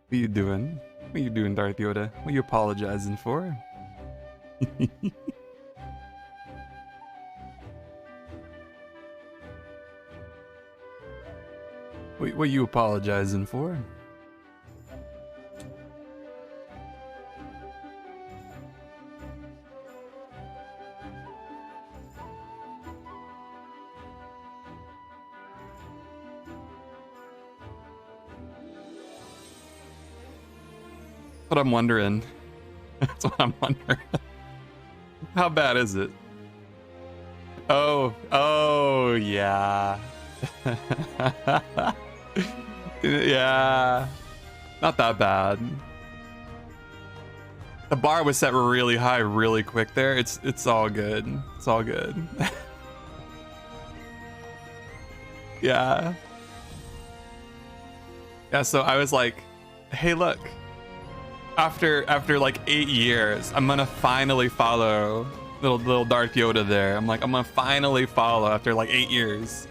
What you doing? What you doing, Darth Yoda? What you apologizing for? What you apologizing for? What I'm wondering. That's what I'm wondering. How bad is it? Oh, yeah. Yeah. Not that bad. The bar was set really high really quick there. It's all good. It's all good. Yeah. Yeah, so I was like, hey, look. After like 8 years, I'm gonna finally follow little Darth Yoda there. I'm gonna finally follow after like 8 years.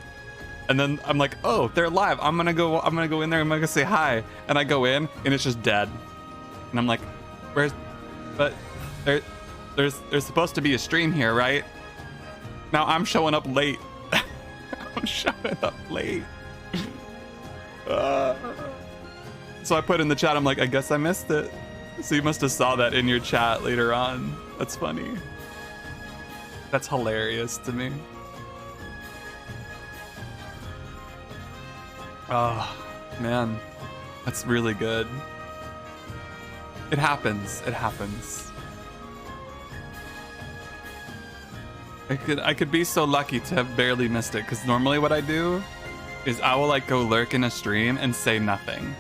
And then I'm like, oh, they're live. I'm gonna go in there, I'm gonna say hi. And I go in and it's just dead. And I'm like, but there's supposed to be a stream here, right? Now I'm showing up late. I'm showing up late. So I put in the chat, I'm like, I guess I missed it. So you must have saw that in your chat later on. That's funny. That's hilarious to me. Oh, man. That's really good. It happens. It happens. I could be so lucky to have barely missed it, because normally what I do is I will like go lurk in a stream and say nothing.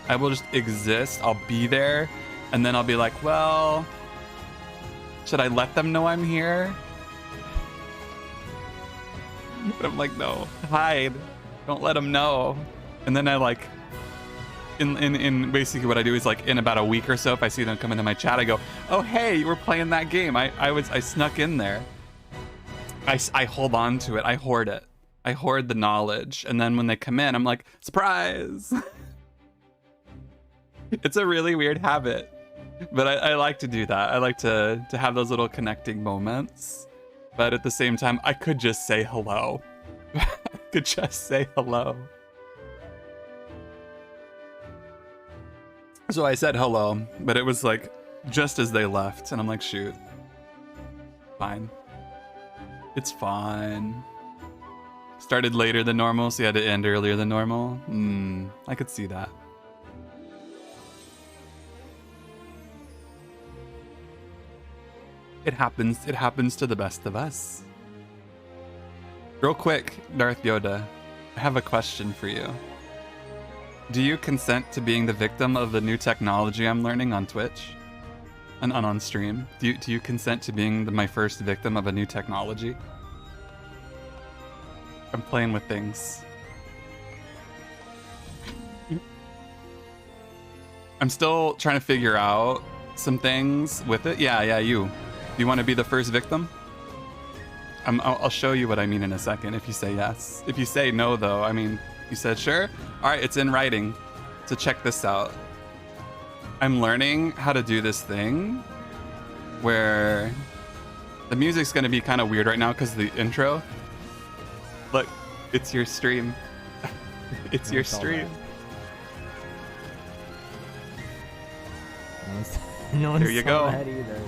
I will just exist. I'll be there. And then I'll be like, well, should I let them know I'm here? But I'm like, no, hide. Don't let them know. And then I like, in basically what I do is like in about a week or so, if I see them come into my chat, I go, oh, hey, you were playing that game. I snuck in there. I hold on to it. I hoard it. I hoard the knowledge. And then when they come in, I'm like, surprise. It's a really weird habit. But I like to do that. I like to have those little connecting moments. But at the same time, I could just say hello. I could just say hello. So I said hello, but it was like just as they left. And I'm like, shoot. Fine. It's fine. Started later than normal, so you had to end earlier than normal. I could see that. It happens to the best of us. Real quick, Darth Yoda, I have a question for you. Do you consent to being the victim of the new technology I'm learning on Twitch? And on stream? Do you consent to being my first victim of a new technology? I'm playing with things. I'm still trying to figure out some things with it. Yeah, you. Do you want to be the first victim? I'll show you what I mean in a second if you say yes. If you say no, though, I mean, you said sure? All right, it's in writing. So check this out. I'm learning how to do this thing where the music's going to be kind of weird right now because of the intro. Look, it's your stream. It's your stream. No one there you go. That either.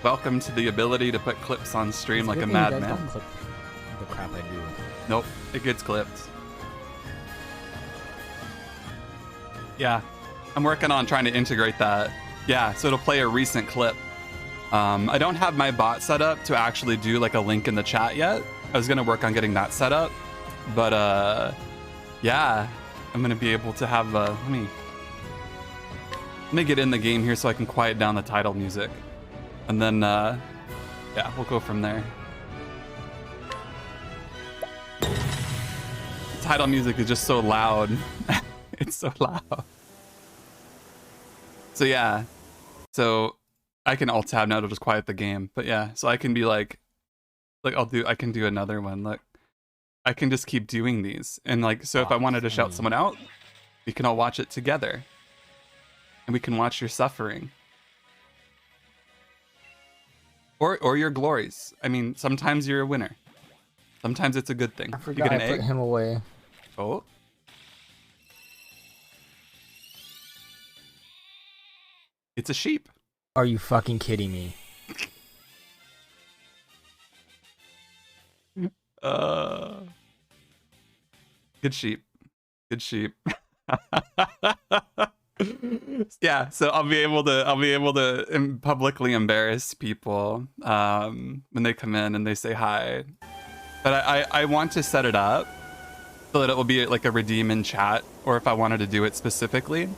Welcome to the ability to put clips on stream like a madman. Clip the crap I do. Nope, it gets clipped. Yeah, I'm working on trying to integrate that. Yeah, so it'll play a recent clip. I don't have my bot set up to actually do like a link in the chat yet. I was gonna work on getting that set up, but yeah, I'm gonna be able to have. Let me get in the game here so I can quiet down the title music, and then yeah, we'll go from there. The title music is just so loud. It's so loud. So yeah, so I can alt tab now to just quiet the game. But yeah, so I can be like, Like I can do another one. Look, I can just keep doing these. And like, so if I wanted to shout someone out, we can all watch it together. And we can watch your suffering. Or your glories. I mean, sometimes you're a winner. Sometimes it's a good thing. I You forgot get an I egg? put him away. Oh. It's a sheep. Are you fucking kidding me? Good sheep. Good sheep. Yeah, so I'll be able to publicly embarrass people when they come in and they say hi. But I want to set it up so that it will be like a redeem in chat, or if I wanted to do it specifically.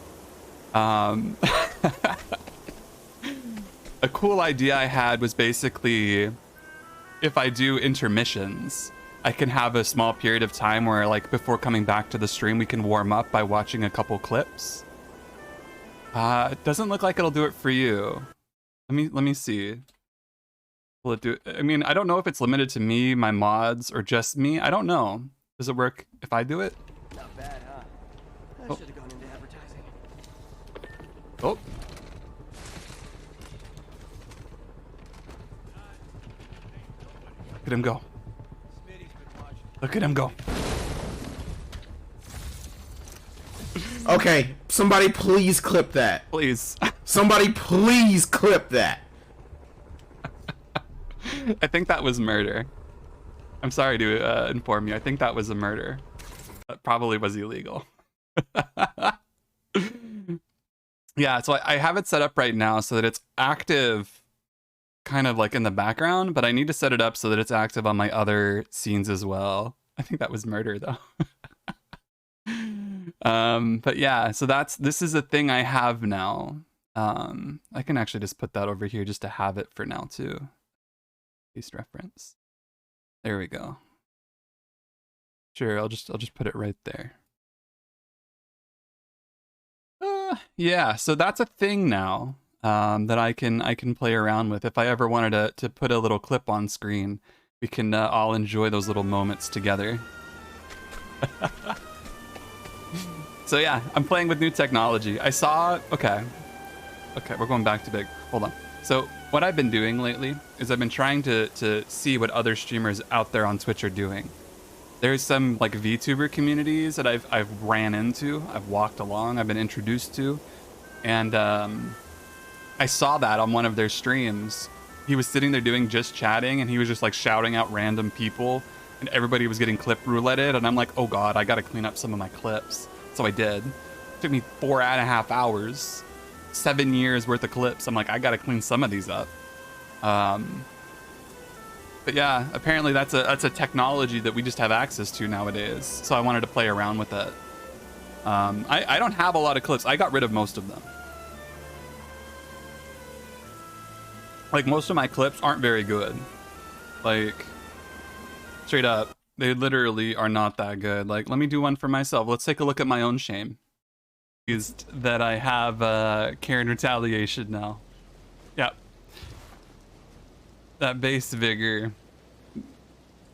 A cool idea I had was basically, if I do intermissions, I can have a small period of time where, like, before coming back to the stream, we can warm up by watching a couple clips. It doesn't look like it'll do it for you. Let me see. Will it do it? I mean, I don't know if it's limited to me, my mods, or just me. I don't know. Does it work if I do it? Not bad, huh? I should have gone into advertising. Oh. Look at him go. Look at him go. Okay, somebody please clip that. Please. Somebody please clip that. I think that was murder. I'm sorry to inform you. I think that was a murder. That probably was illegal. Yeah, so I have it set up right now so that it's active kind of like in the background, but I need to set it up so that it's active on my other scenes as well. I think that was murder though. But yeah, so this is a thing I have now. I can actually just put that over here just to have it for now too. Paste reference. There we go. Sure, I'll just put it right there. Yeah, so that's a thing now that I can play around with. If I ever wanted to put a little clip on screen, we can all enjoy those little moments together. So yeah, I'm playing with new technology. I saw, okay, we're going back to big. Hold on. So what I've been doing lately is I've been trying to see what other streamers out there on Twitch are doing. There's some like VTuber communities that I've ran into, I've walked along, I've been introduced to, and I saw that on one of their streams. He was sitting there doing just chatting, and he was just like shouting out random people, and everybody was getting clip rouletted, and I'm like, oh god, I gotta clean up some of my clips. So I did. It took me 4.5 hours, 7 years worth of clips. I'm like, I gotta clean some of these up. But yeah, apparently that's a technology that we just have access to nowadays. So I wanted to play around with it. I don't have a lot of clips. I got rid of most of them. Like, most of my clips aren't very good. Like, straight up, they literally are not that good. Like, let me do one for myself. Let's take a look at my own shame. That I have Karen retaliation now. Yep. That base vigor.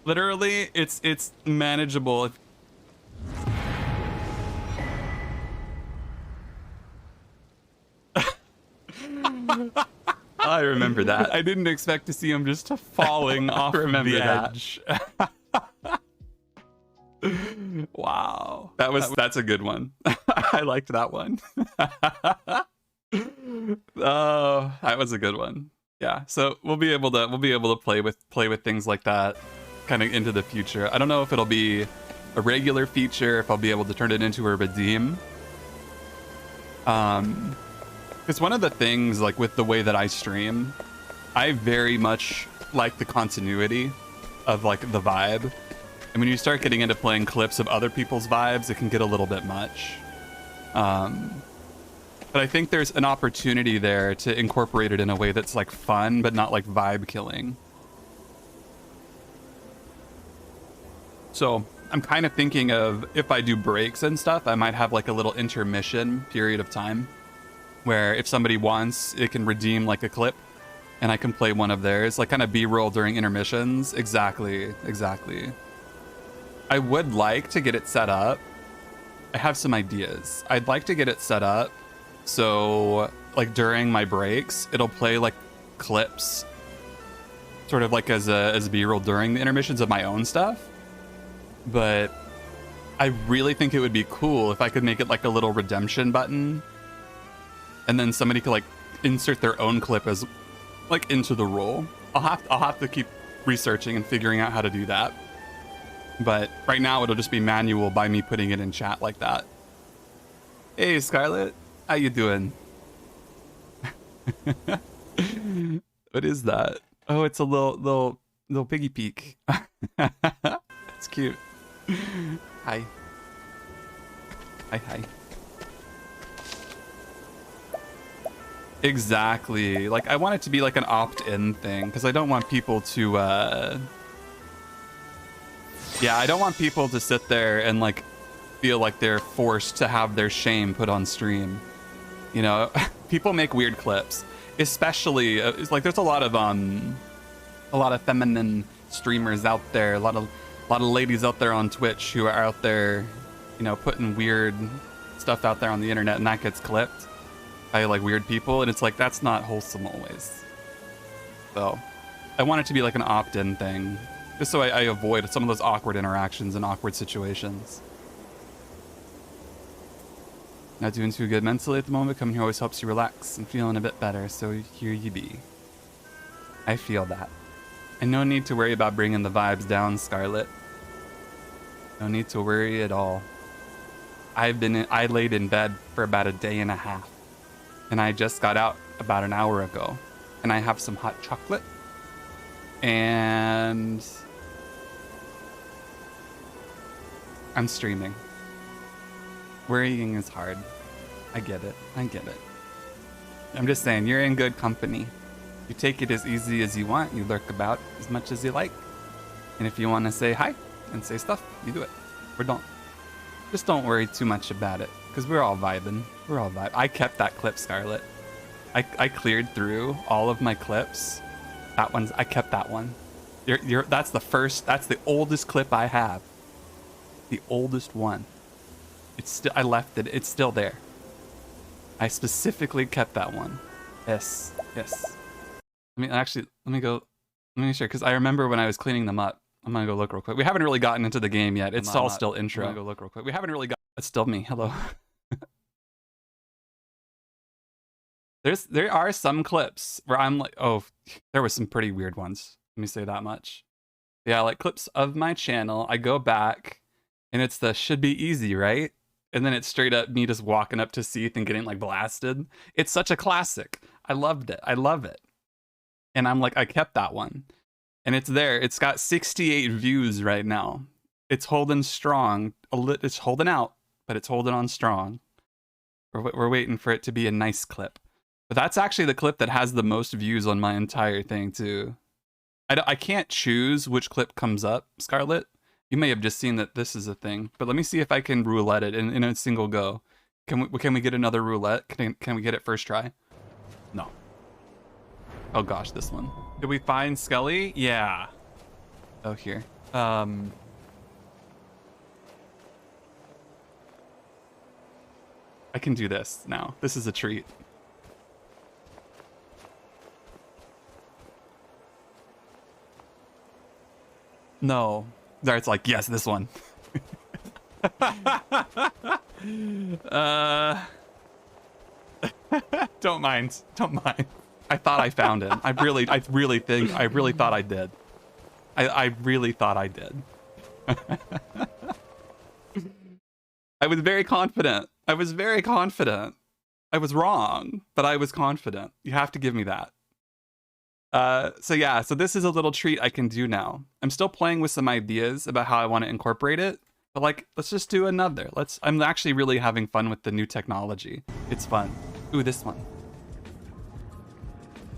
Literally, it's manageable. I remember that. I didn't expect to see him just falling off the edge. Wow. That's a good one. I liked that one. Oh, that was a good one. Yeah, so we'll be able to play with things like that kind of into the future. I don't know if it'll be a regular feature, if I'll be able to turn it into a redeem. Because one of the things, like, with the way that I stream, I very much like the continuity of, like, the vibe. And when you start getting into playing clips of other people's vibes, it can get a little bit much. But I think there's an opportunity there to incorporate it in a way that's, like, fun, but not, like, vibe killing. So I'm kind of thinking of, if I do breaks and stuff, I might have, like, a little intermission period of time where if somebody wants, it can redeem, like, a clip and I can play one of theirs, like kind of B-roll during intermissions. Exactly. I would like to get it set up. I have some ideas. I'd like to get it set up so like during my breaks, it'll play like clips sort of like as B-roll during the intermissions of my own stuff. But I really think it would be cool if I could make it like a little redemption button, and then somebody could like insert their own clip as like into the roll. I'll have to keep researching and figuring out how to do that. But right now it'll just be manual by me putting it in chat like that. Hey Scarlett, how you doing? What is that? Oh, it's a little piggy peek. It's cute. Hi. Hi. Exactly. Like I want it to be like an opt-in thing because I don't want people to yeah, I don't want people to sit there and like feel like they're forced to have their shame put on stream. You know, people make weird clips, especially it's like there's a lot of feminine streamers out there, a lot of ladies out there on Twitch who are out there, you know, putting weird stuff out there on the internet, and that gets clipped by like weird people, and it's like that's not wholesome always. So I want it to be like an opt-in thing, just so I avoid some of those awkward interactions and awkward situations. Not doing too good mentally at the moment. Coming here always helps you relax. I'm feeling a bit better, so here you be. I feel that. And no need to worry about bringing the vibes down, Scarlett. No need to worry at all. I laid in bed for about a day and a half, and I just got out about an hour ago, and I have some hot chocolate, and I'm streaming. Worrying is hard. I get it. I'm just saying, you're in good company. You take it as easy as you want. You lurk about as much as you like. And if you want to say hi and say stuff, you do it. Or don't. Just don't worry too much about it, because we're all vibing. I kept that clip, Scarlett. I cleared through all of my clips. I kept that one. That's the oldest clip I have. The oldest one. I left it. It's still there. I specifically kept that one. Yes. Let me make sure, because I remember when I was cleaning them up. I'm gonna go look real quick. We haven't really gotten into the game yet. It's all still intro. I'm gonna go look real quick. We haven't really got. It's still me. Hello. There are some clips where I'm like, oh, there were some pretty weird ones. Let me say that much. Yeah, like clips of my channel. I go back, and it's the should be easy, right? And then it's straight up me just walking up to Seath and getting like blasted. It's such a classic. I loved it. I love it. And I'm like, I kept that one. And it's there. It's got 68 views right now. It's holding strong. It's holding out, but it's holding on strong. We're waiting for it to be a nice clip. But that's actually the clip that has the most views on my entire thing too. I can't choose which clip comes up, Scarlett. You may have just seen that this is a thing, but let me see if I can roulette it in a single go. Can we get another roulette? Can we get it first try? No. Oh gosh, this one. Did we find Scully? Yeah. Oh, here. I can do this now. This is a treat. No. There, it's like, yes, this one. Don't mind. I thought I found it. I really thought I did. I really thought I did. I was very confident. I was was wrong, but I was confident. You have to give me that. So yeah, so this is a little treat I can do now. I'm still playing with some ideas about how I want to incorporate it, but like, let's just do another. I'm actually really having fun with the new technology. It's fun. Ooh, this one.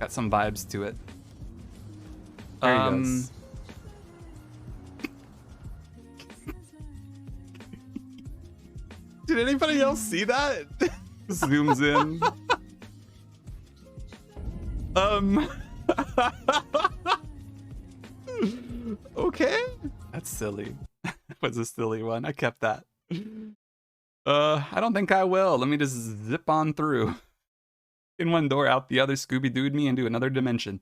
Got some vibes to it. There he goes. Did anybody else see that? Zooms in. Okay. That's silly. That was a silly one. I kept that. I don't think I will. Let me just zip on through. In one door, out the other, Scooby-Dooed me into another dimension.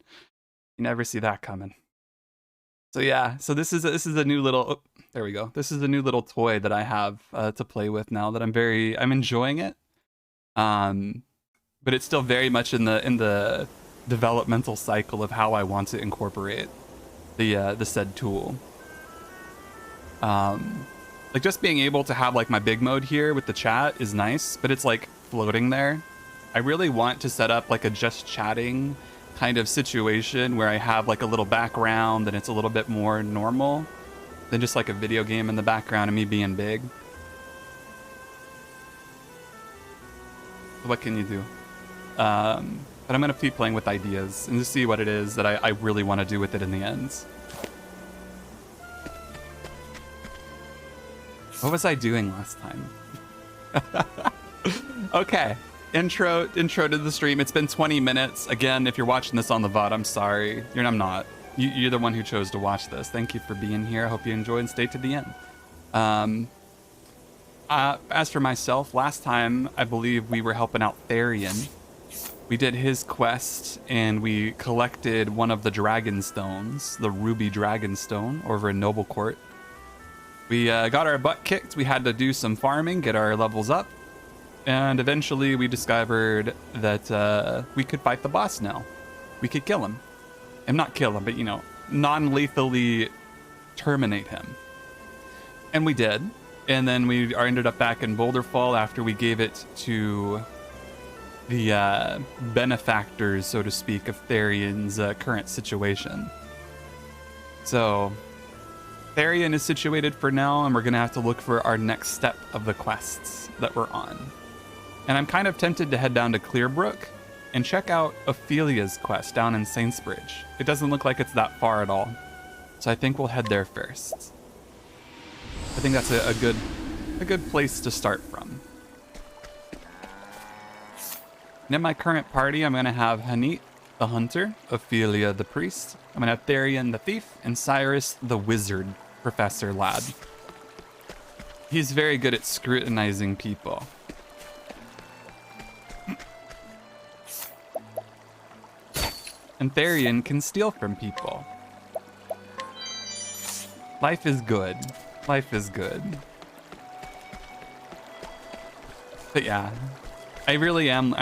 You never see that coming. So yeah, so this is a new little, oh, there we go. This is a new little toy that I have to play with now that I'm enjoying it. But it's still very much in the developmental cycle of how I want to incorporate the said tool. Like just being able to have like my big mode here with the chat is nice, but it's like floating there. I really want to set up like a just chatting kind of situation where I have like a little background and it's a little bit more normal than just like a video game in the background and me being big. What can you do? But I'm gonna keep playing with ideas and just see what it is that I really want to do with it in the end. What was I doing last time? Okay, intro to the stream. It's been 20 minutes. Again, if you're watching this on the VOD, I'm sorry. I'm not. You're the one who chose to watch this. Thank you for being here. I hope you enjoyed and stayed to the end. As for myself, last time I believe we were helping out Therian. We did his quest and we collected one of the dragon stones, the ruby dragon stone, over in Noble Court. We got our butt kicked. We had to do some farming, get our levels up, and eventually we discovered that we could fight the boss now. We could kill him. And not kill him, but, you know, non-lethally terminate him. And we did. And then we ended up back in Boulder Fall after we gave it to the benefactors, so to speak, of Therian's current situation. So Therian is situated for now, and we're going to have to look for our next step of the quests that we're on. And I'm kind of tempted to head down to Clearbrook and check out Ophelia's quest down in Saintsbridge. It doesn't look like it's that far at all. So I think we'll head there first. I think that's a good place to start from. And in my current party, I'm going to have Hanit, the hunter, Ophelia, the priest. I'm going to have Therian, the thief, and Cyrus, the wizard professor lad. He's very good at scrutinizing people. And Therian can steal from people. Life is good. Life is good. But yeah, I really am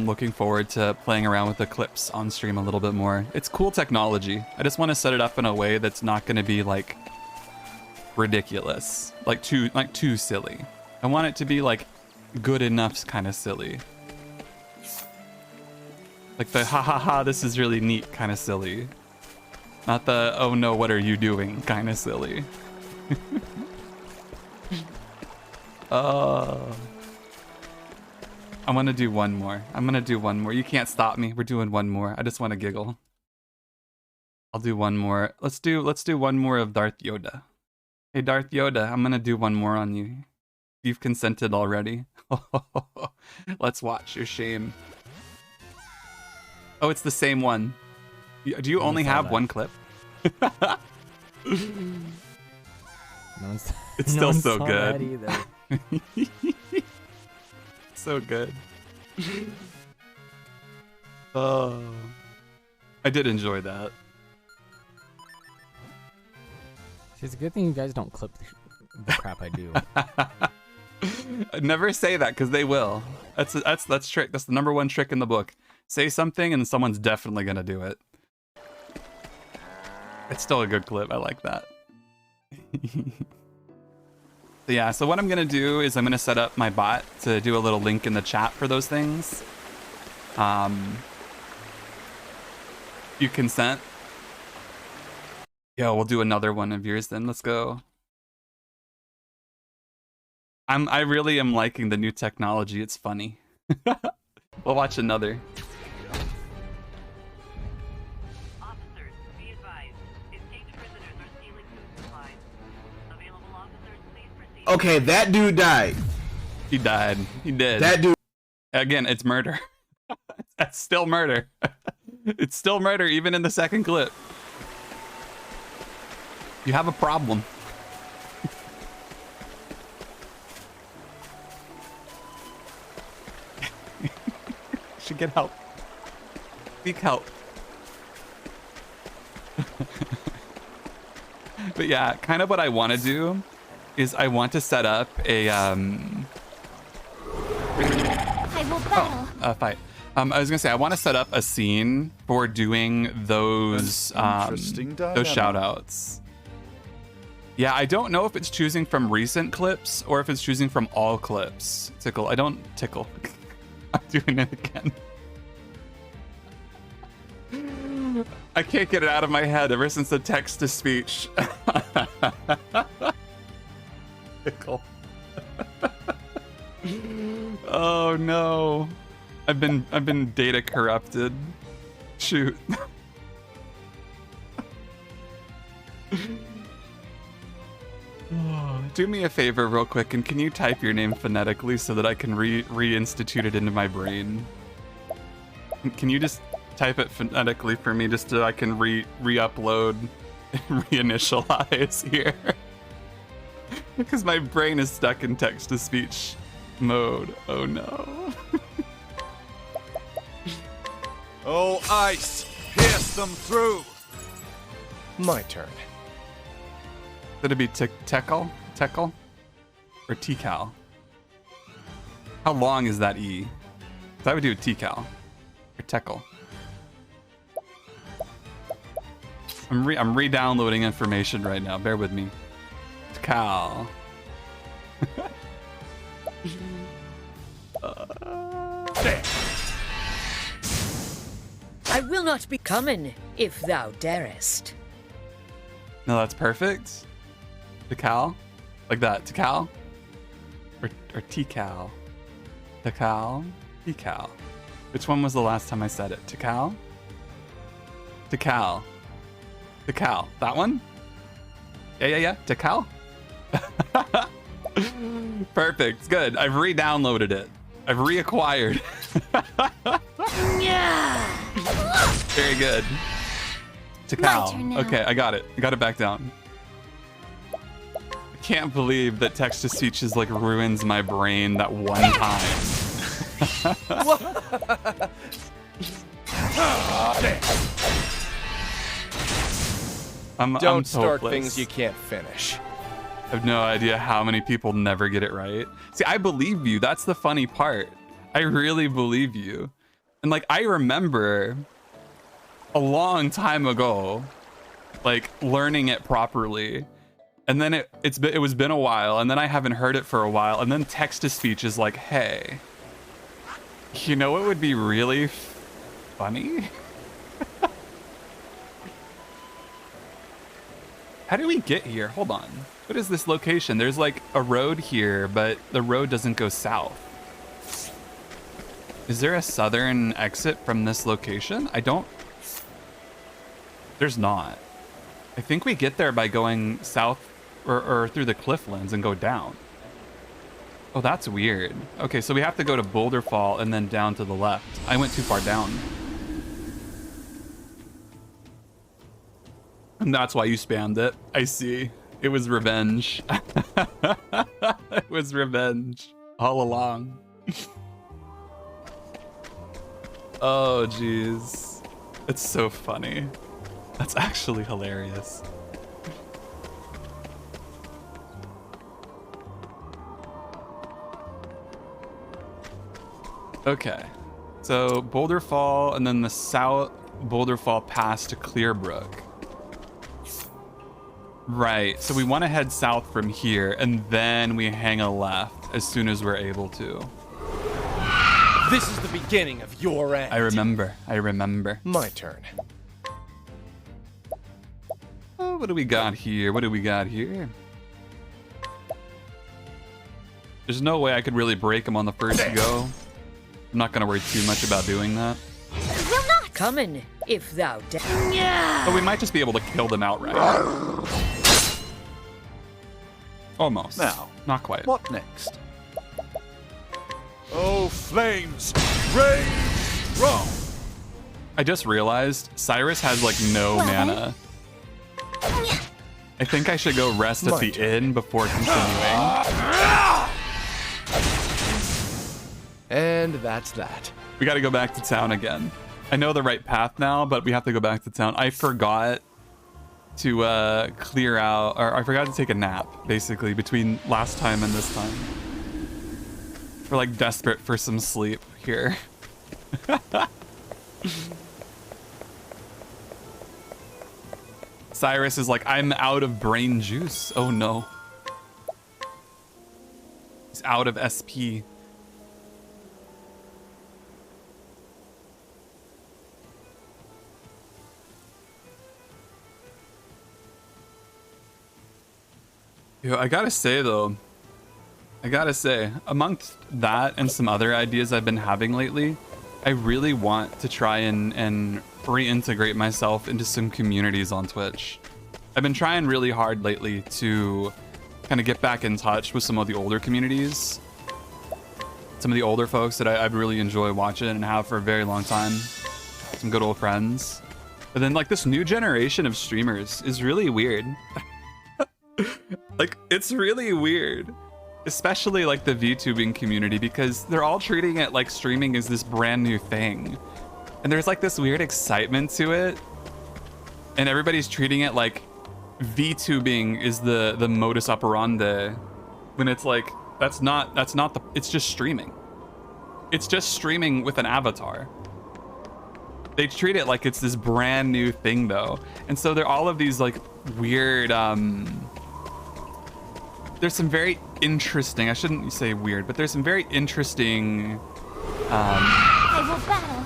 looking forward to playing around with Eclipse on stream a little bit more. It's cool technology. I just want to set it up in a way that's not going to be like ridiculous, like too silly. I want it to be like good enough kind of silly. Like the ha ha ha, this is really neat kind of silly. Not the oh no, what are you doing kind of silly. I'm gonna do one more. You can't stop me. We're doing one more. I just want to giggle. I'll do one more. Let's do one more of Darth Yoda. Hey Darth Yoda, I'm gonna do one more on you. You've consented already. Let's watch your shame. Oh, it's the same one. Do you only have one clip? It's still so good. So good. Oh, I did enjoy that. It's a good thing you guys don't clip the crap I do. Never say that because they will. That's trick. That's the number one trick in the book. Say something and someone's definitely gonna do it. It's still a good clip. I like that. So yeah, so what I'm gonna do is I'm gonna set up my bot to do a little link in the chat for those things. You consent? Yo, we'll do another one of yours then. Let's go. I really am liking the new technology. It's funny. We'll watch another. Officers, be advised. Escaped prisoners are stealing food supplies. Available officers, please proceed. Okay, that dude died. He died. He did. That dude. Again, it's murder. That's still murder. It's still murder, even in the second clip. You have a problem. Should get help. Seek help. But yeah, kind of what I want to do is I want to set up a I will battle. fight. I was gonna say I want to set up a scene for doing those those shout outs. Yeah, I don't know if it's choosing from recent clips or if it's choosing from all clips. Tickle. I don't tickle. I'm doing it again. I can't get it out of my head ever since the text to speech. Tickle. Oh no. I've been data corrupted. Shoot. Do me a favor real quick, and can you type your name phonetically so that I can reinstitute it into my brain? Can you just type it phonetically for me just so I can re-upload and reinitialize here? Because my brain is stuck in text-to-speech mode. Oh no. Oh, ice! Pierce them through! My turn. Would it be Teckle? Teckle? Or T-Cal? How long is that E? 'Cause I would do a T-Cal. Or Teckle. I'm re-downloading information right now. Bear with me. Cal. I will not be coming if thou darest. No, that's perfect. Tecal? Like that. Tecal? Or T-Cal? Tecal? T-Cal? Which one was the last time I said it? Tecal? Tecal. Tecal. That one? Yeah. Tecal? Perfect. Good. I've re-downloaded it. I've reacquired. Very good. Tecal. Okay, I got it. I got it back down. I can't believe that text-to-speech is like ruins my brain that one time. Don't I'm start hopeless. things you can't finish. I have no idea how many people never get it right. See, I believe you. That's the funny part. I really believe you. And like, I remember a long time ago, like learning it properly. And then it was been a while, and then I haven't heard it for a while. And then text-to-speech is like, hey, you know what would be really funny? How do we get here? Hold on. What is this location? There's like a road here, but the road doesn't go south. Is there a southern exit from this location? I don't... There's not. I think we get there by going south or through the clifflands and go down. Oh, that's weird. Okay, so we have to go to Boulder Fall and then down to the left. I went too far down. And that's why you spammed it. I see. It was revenge. It was revenge all along. Oh, jeez. It's so funny. That's actually hilarious. Okay. So Boulder Fall and then the south Boulder Fall pass to Clearbrook. Right, so we want to head south from here, and then we hang a left as soon as we're able to. This is the beginning of your end. I remember. My turn. Oh, what do we got here? There's no way I could really break them on the first go. I'm not going to worry too much about doing that. Will not. Coming if thou darest. But we might just be able to kill them outright. Almost. Now, not quite. What next? Oh, flames! Rage strong! I just realized Cyrus has like no mana. I think I should go rest at the inn before continuing. And that's that. We got to go back to town again. I know the right path now, but we have to go back to town. I forgot to clear out, or I forgot to take a nap, basically, between last time and this time. We're like desperate for some sleep here. Cyrus is like, I'm out of brain juice. Oh no. He's out of SP. Yo, I gotta say though, amongst that and some other ideas I've been having lately, I really want to try and reintegrate myself into some communities on Twitch. I've been trying really hard lately to kind of get back in touch with some of the older communities. Some of the older folks that I really enjoy watching and have for a very long time. Some good old friends. But then like this new generation of streamers is really weird. Like, it's really weird. Especially like the VTubing community, because they're all treating it like streaming is this brand new thing. And there's like this weird excitement to it. And everybody's treating it like VTubing is the modus operandi. When it's like, that's not the, it's just streaming. It's just streaming with an avatar. They treat it like it's this brand new thing though. And so there are all of these like weird, there's some very interesting, I shouldn't say weird, but there's some very interesting I will battle.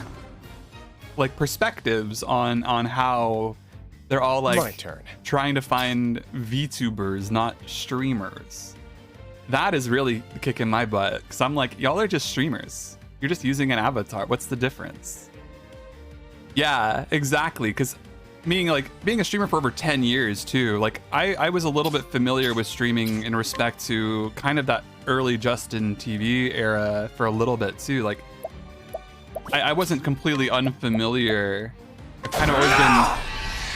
like perspectives on how they're all like My turn. trying to find VTubers, not streamers. That is really kicking my butt, because I'm like, y'all are just streamers. You're just using an avatar. What's the difference? Yeah, exactly, because being a streamer for over 10 years too, like I was a little bit familiar with streaming in respect to kind of that early Justin TV era for a little bit too. Like I wasn't completely unfamiliar. I've kind of always been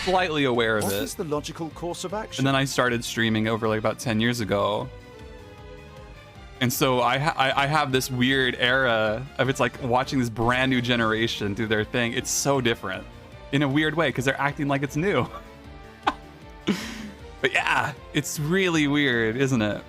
slightly aware of What it. is the logical course of action? And then I started streaming over like about 10 years ago. And so I have this weird era of it's like watching this brand new generation do their thing. It's so different in a weird way because they're acting like it's new. But yeah, it's really weird, isn't it?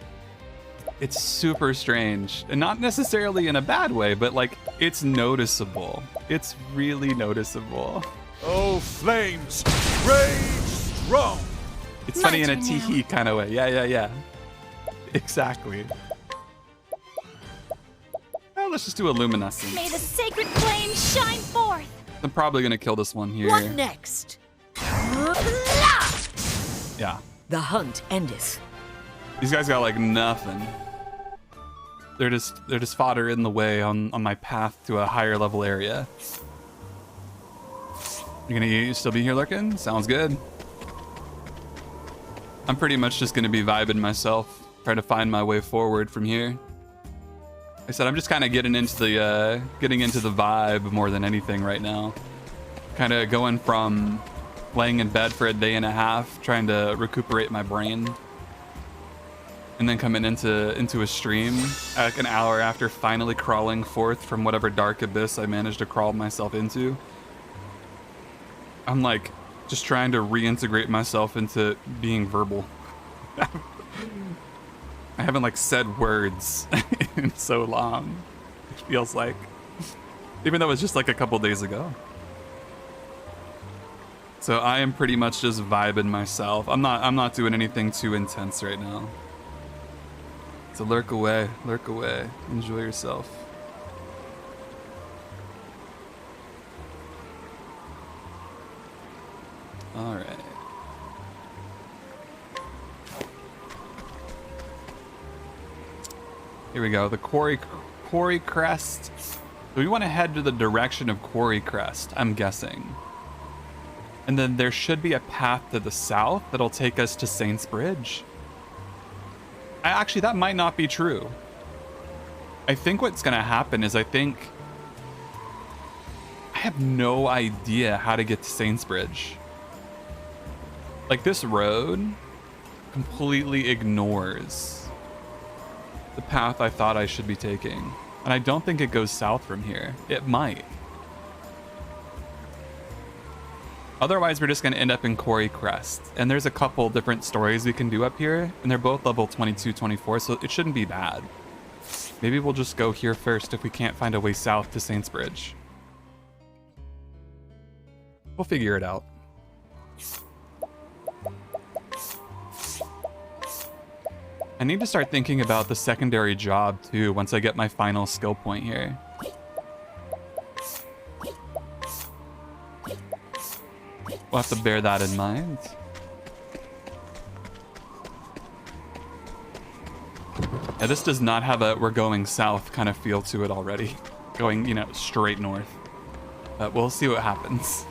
It's super strange, and not necessarily in a bad way, but like it's noticeable. It's really noticeable. Oh, flames, rage strong. It's My funny in a turn tee-hee kind of way. Yeah. Exactly. Well, let's just do a luminescence. May the sacred flame shine forth. I'm probably gonna kill this one here. What next? Yeah. The hunt endeth. These guys got like nothing. They're just fodder in the way on my path to a higher level area. You're gonna still be here lurking? Sounds good. I'm pretty much just gonna be vibing myself, trying to find my way forward from here. Like I said, I'm just kind of getting into the vibe more than anything right now. Kind of going from laying in bed for a day and a half, trying to recuperate my brain, and then coming into a stream like an hour after finally crawling forth from whatever dark abyss I managed to crawl myself into. I'm like just trying to reintegrate myself into being verbal. I haven't like said words in so long, it feels like, even though it was just like a couple days ago. So I am pretty much just vibing myself. I'm not doing anything too intense right now. So lurk away, enjoy yourself. All right. Here we go, the Quarry Crest. So we want to head to the direction of Quarry Crest, I'm guessing. And then there should be a path to the south that'll take us to Saints Bridge. Actually, that might not be true. I think what's gonna happen is I I have no idea how to get to Saintsbridge. Like, this road completely ignores the path I thought I should be taking. And I don't think it goes south from here. It might. Otherwise, we're just going to end up in Quarry Crest. And there's a couple different stories we can do up here. And they're both level 22, 24, so it shouldn't be bad. Maybe we'll just go here first if we can't find a way south to Saintsbridge. We'll figure it out. I need to start thinking about the secondary job too once I get my final skill point here. We'll have to bear that in mind. Yeah, this does not have a we're going south kind of feel to it already. Going, you know, straight north. But we'll see what happens.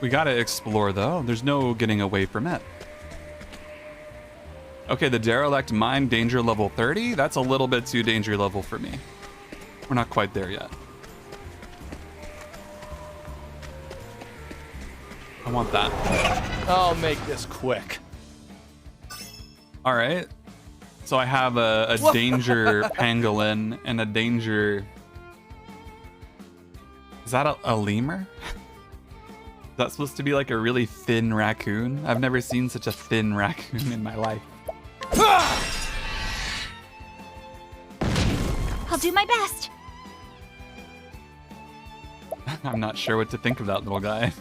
We gotta explore though. There's no getting away from it. Okay, the derelict mine, danger level 30. That's a little bit too danger level for me. We're not quite there yet. I want that. I'll make this quick. All right. So I have a danger pangolin and a danger... Is that a lemur? Is that supposed to be like a really thin raccoon? I've never seen such a thin raccoon in my life. I'll do my best. I'm not sure what to think of that little guy.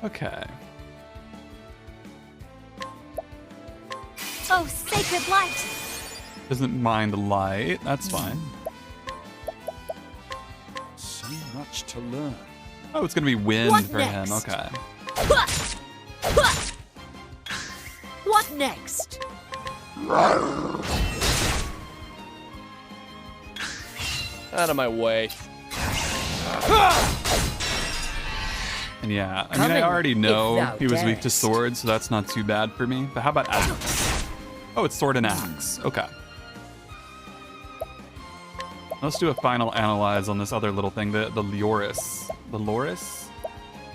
Okay. Oh, sacred light. Doesn't mind light. That's fine. So much to learn. Oh, it's gonna be wind What for next? him. Okay. What next? Out of my way. And yeah, I Come mean, I in, already if know thou he was weak to darest. swords, so that's not too bad for me. But how about axe? Oh, it's sword and axe. Okay. Let's do a final analyze on this other little thing, the Loris. The Loris?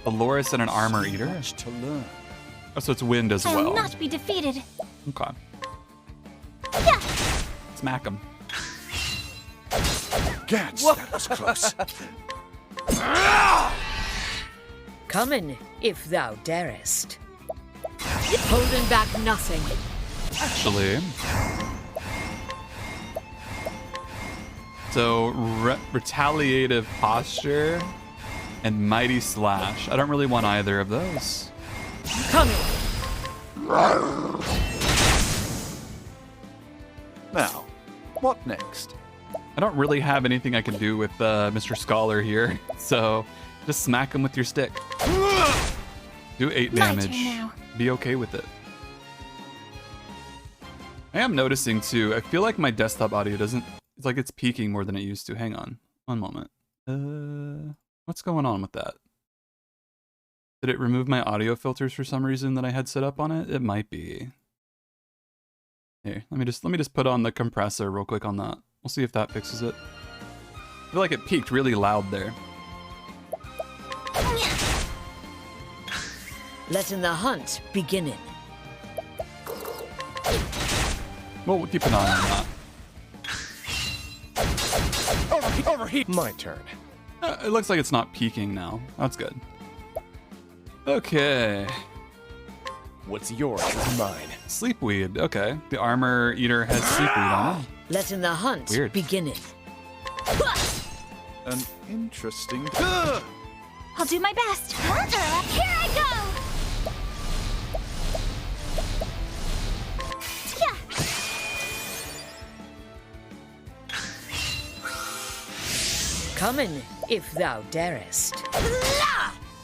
The Loris and an armor eater? Much to learn. Oh, so it's wind as I well. will not be defeated. Okay. Yeah. Smack him. Gats, that was close. Come in, if thou darest. Holding back nothing. Actually. So, retaliative posture and mighty slash. I don't really want either of those. Come in. Now, what next? I don't really have anything I can do with Mr. Scholar here, so just smack him with your stick. Do 8 My damage. turn now. Be okay with it. I am noticing too, I feel like my desktop audio doesn't, it's like it's peaking more than it used to. Hang on, one moment. What's going on with that? Did it remove my audio filters for some reason that I had set up on it? It might be. Here, let me just put on the compressor real quick on that. We'll see if that fixes it. I feel like it peaked really loud there. Letting the hunt beginning. Well, we'll keep an eye on that. Overheat. My turn. It looks like it's not peaking now. That's good. Okay. What's yours is mine. Sleepweed. Okay. The armor eater has sleepweed on it. Letting the hunt Weird. beginning. An interesting... I'll do my best. Here I go. Yeah. Come in, if thou darest.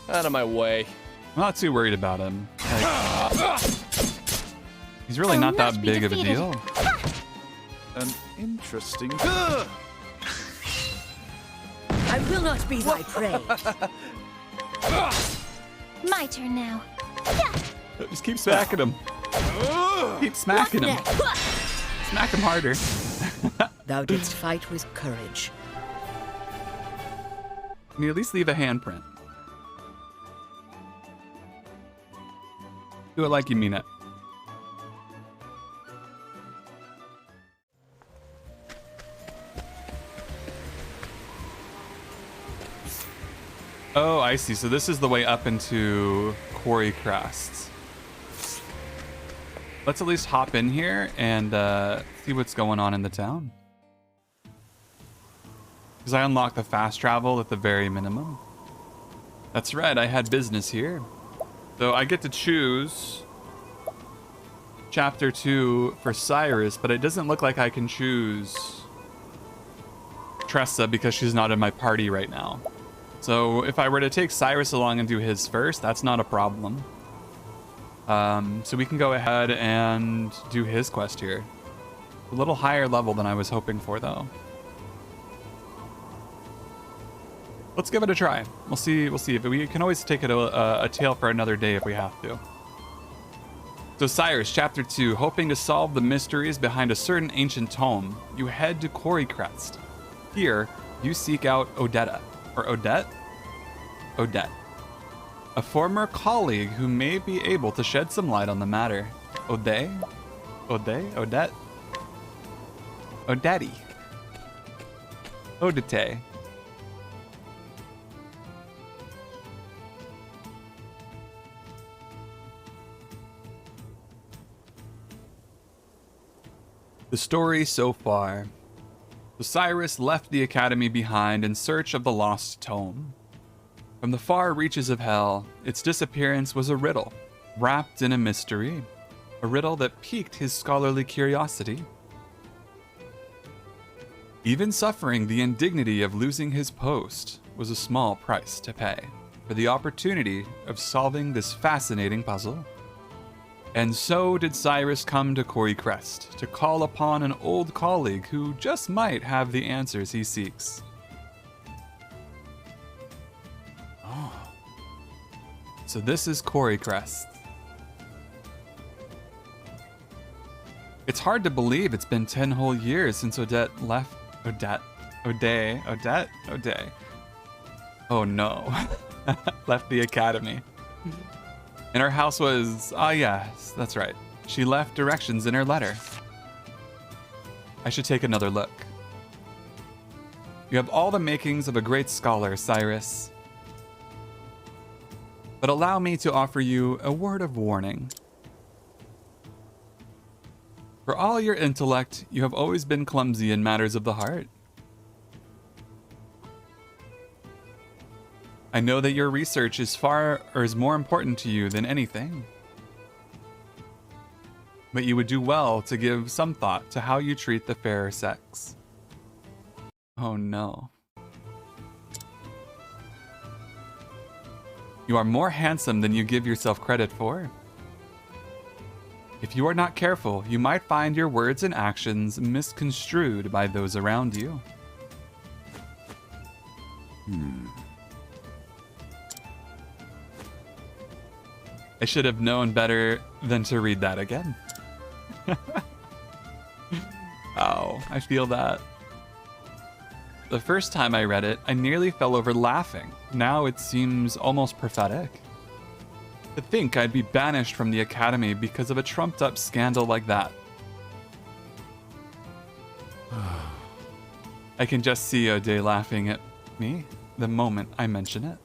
Out of my way. I'm not too worried about him. Like, he's really I'll not that not be big of a defeated. deal. An interesting... I will not be thy prey. My turn now. Just keep smacking him. Keep smacking him. Smack him harder. Thou didst fight with courage. Can you at least leave a handprint? Do it like you mean it. Oh, I see. So this is the way up into Quarry Crest. Let's at least hop in here and see what's going on in the town. Because I unlocked the fast travel at the very minimum. That's right, I had business here. So I get to choose Chapter 2 for Cyrus, but it doesn't look like I can choose Tressa because she's not in my party right now. So if I were to take Cyrus along and do his first, that's not a problem. So we can go ahead and do his quest here. A little higher level than I was hoping for, though. Let's give it a try. We'll see. If we can always take it a tale for another day if we have to. So Cyrus, Chapter 2, hoping to solve the mysteries behind a certain ancient tome, you head to Quarry Crest. Here, you seek out Odetta. Or Odette? Odette. A former colleague who may be able to shed some light on the matter. Odette? Odette? Odette. Odette. The story so far. Cyrus left the academy behind in search of the lost tome. From the far reaches of hell, its disappearance was a riddle, wrapped in a mystery. A riddle that piqued his scholarly curiosity. Even suffering the indignity of losing his post was a small price to pay for the opportunity of solving this fascinating puzzle. And so did Cyrus come to Quarry Crest to call upon an old colleague who just might have the answers he seeks. Oh. So this is Quarry Crest. It's hard to believe it's been 10 whole years since Odette left. Odette. Oh no. Left the academy. And her house was, yes, that's right. She left directions in her letter. I should take another look. You have all the makings of a great scholar, Cyrus. But allow me to offer you a word of warning. For all your intellect, you have always been clumsy in matters of the heart. I know that your research is more important to you than anything. But you would do well to give some thought to how you treat the fairer sex. Oh no. You are more handsome than you give yourself credit for. If you are not careful, you might find your words and actions misconstrued by those around you. I should have known better than to read that again. Oh, I feel that. The first time I read it, I nearly fell over laughing. Now it seems almost prophetic. To think I'd be banished from the academy because of a trumped-up scandal like that. I can just see O'Day laughing at me the moment I mention it.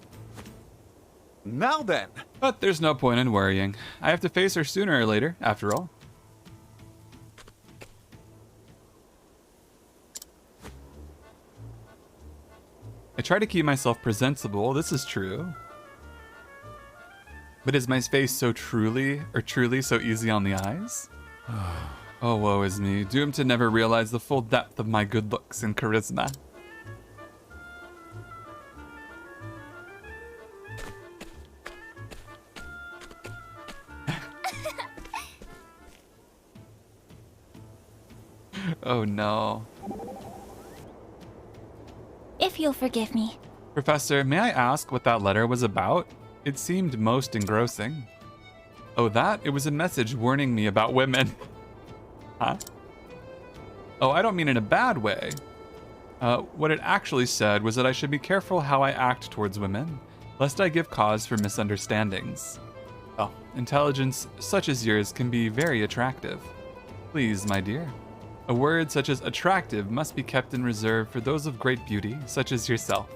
Now then. But there's no point in worrying. I have to face her sooner or later, after all. I try to keep myself presentable, this is true. But is my face so truly so easy on the eyes? Oh, woe is me, doomed to never realize the full depth of my good looks and charisma. Oh no. If you'll forgive me. Professor, may I ask what that letter was about? It seemed most engrossing. Oh, that? It was a message warning me about women. Huh? Oh, I don't mean in a bad way. What it actually said was that I should be careful how I act towards women, lest I give cause for misunderstandings. Oh, intelligence such as yours can be very attractive. Please, my dear. A word such as attractive must be kept in reserve for those of great beauty, such as yourself.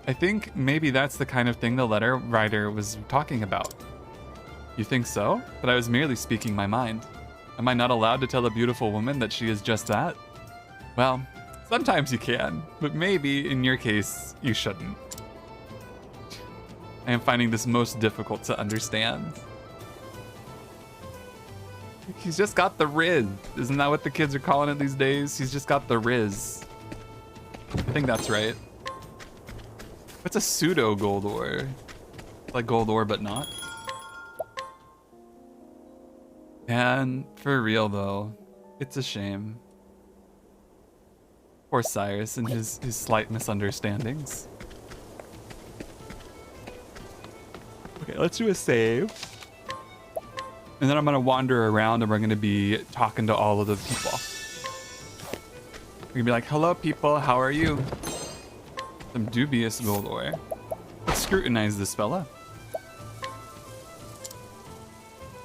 I think maybe that's the kind of thing the letter writer was talking about. You think so? But I was merely speaking my mind. Am I not allowed to tell a beautiful woman that she is just that? Well, sometimes you can, but maybe in your case, you shouldn't. I am finding this most difficult to understand. He's just got the riz. Isn't that what the kids are calling it these days? He's just got the riz. I think that's right. What's a pseudo gold ore? Like gold ore, but not. And for real though, it's a shame. Poor Cyrus and his slight misunderstandings. Okay, let's do a save. And then I'm gonna wander around and we're gonna be talking to all of the people. We're gonna be like, hello people, how are you? Some dubious gold ore. Let's scrutinize this fella.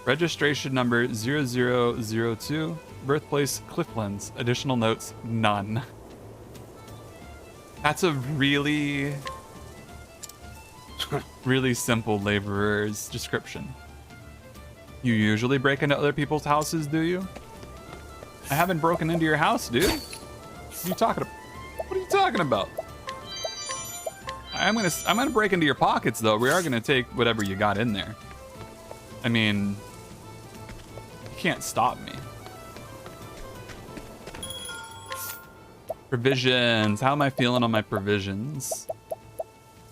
Registration number 0002. Birthplace Clifflands. Additional notes, none. That's a really, really simple laborer's description. You usually break into other people's houses, do you? I haven't broken into your house, dude. What are you talking about? What are you talking about? I'm gonna break into your pockets though. We are gonna take whatever you got in there. I mean, you can't stop me. Provisions. How am I feeling on my provisions?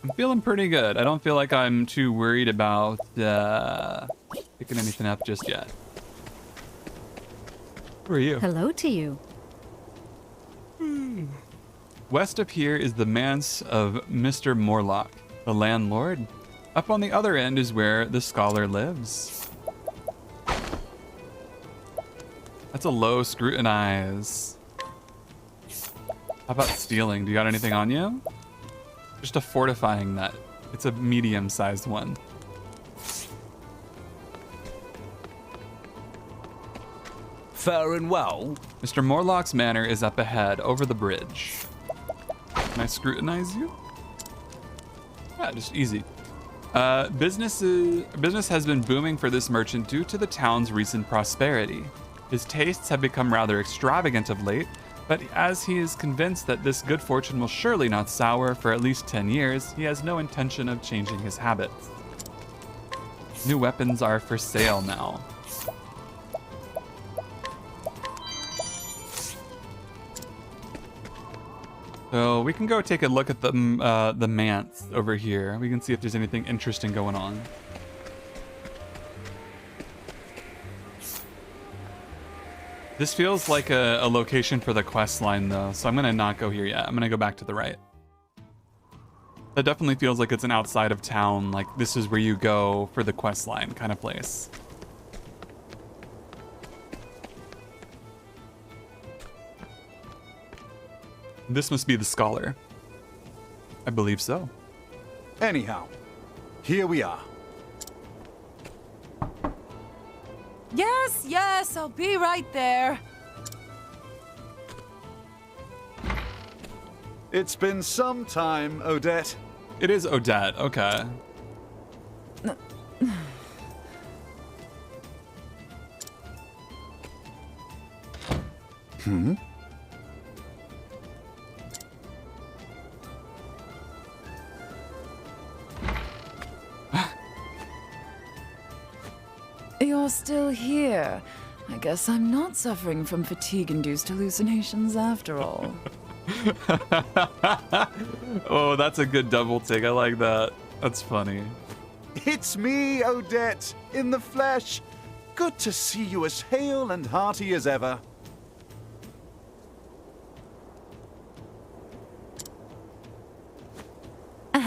I'm feeling pretty good. I don't feel like I'm too worried about picking anything up just yet. Who are you? Hello to you. West of here is the manse of Mr. Morlock, the landlord. Up on the other end is where the scholar lives. That's a low scrutinize. How about stealing? Do you got anything on you? Just a fortifying net. It's a medium-sized one. Fair and well. Mr. Morlock's manor is up ahead, over the bridge. Can I scrutinize you? Yeah, just easy. Business has been booming for this merchant due to the town's recent prosperity. His tastes have become rather extravagant of late, but as he is convinced that this good fortune will surely not sour for at least 10 years, he has no intention of changing his habits. New weapons are for sale now. So we can go take a look at the manse over here. We can see if there's anything interesting going on. This feels like a location for the quest line though, so I'm gonna not go here yet. I'm gonna go back to the right. That definitely feels like it's an outside of town, like this is where you go for the quest line kind of place. This must be the scholar. I believe so. Anyhow, here we are. Yes, yes, I'll be right there. It's been some time, Odette. It is Odette, okay. You're still here. I guess I'm not suffering from fatigue-induced hallucinations after all. Oh, that's a good double take. I like that. That's funny. It's me, Odette, in the flesh. Good to see you as hale and hearty as ever.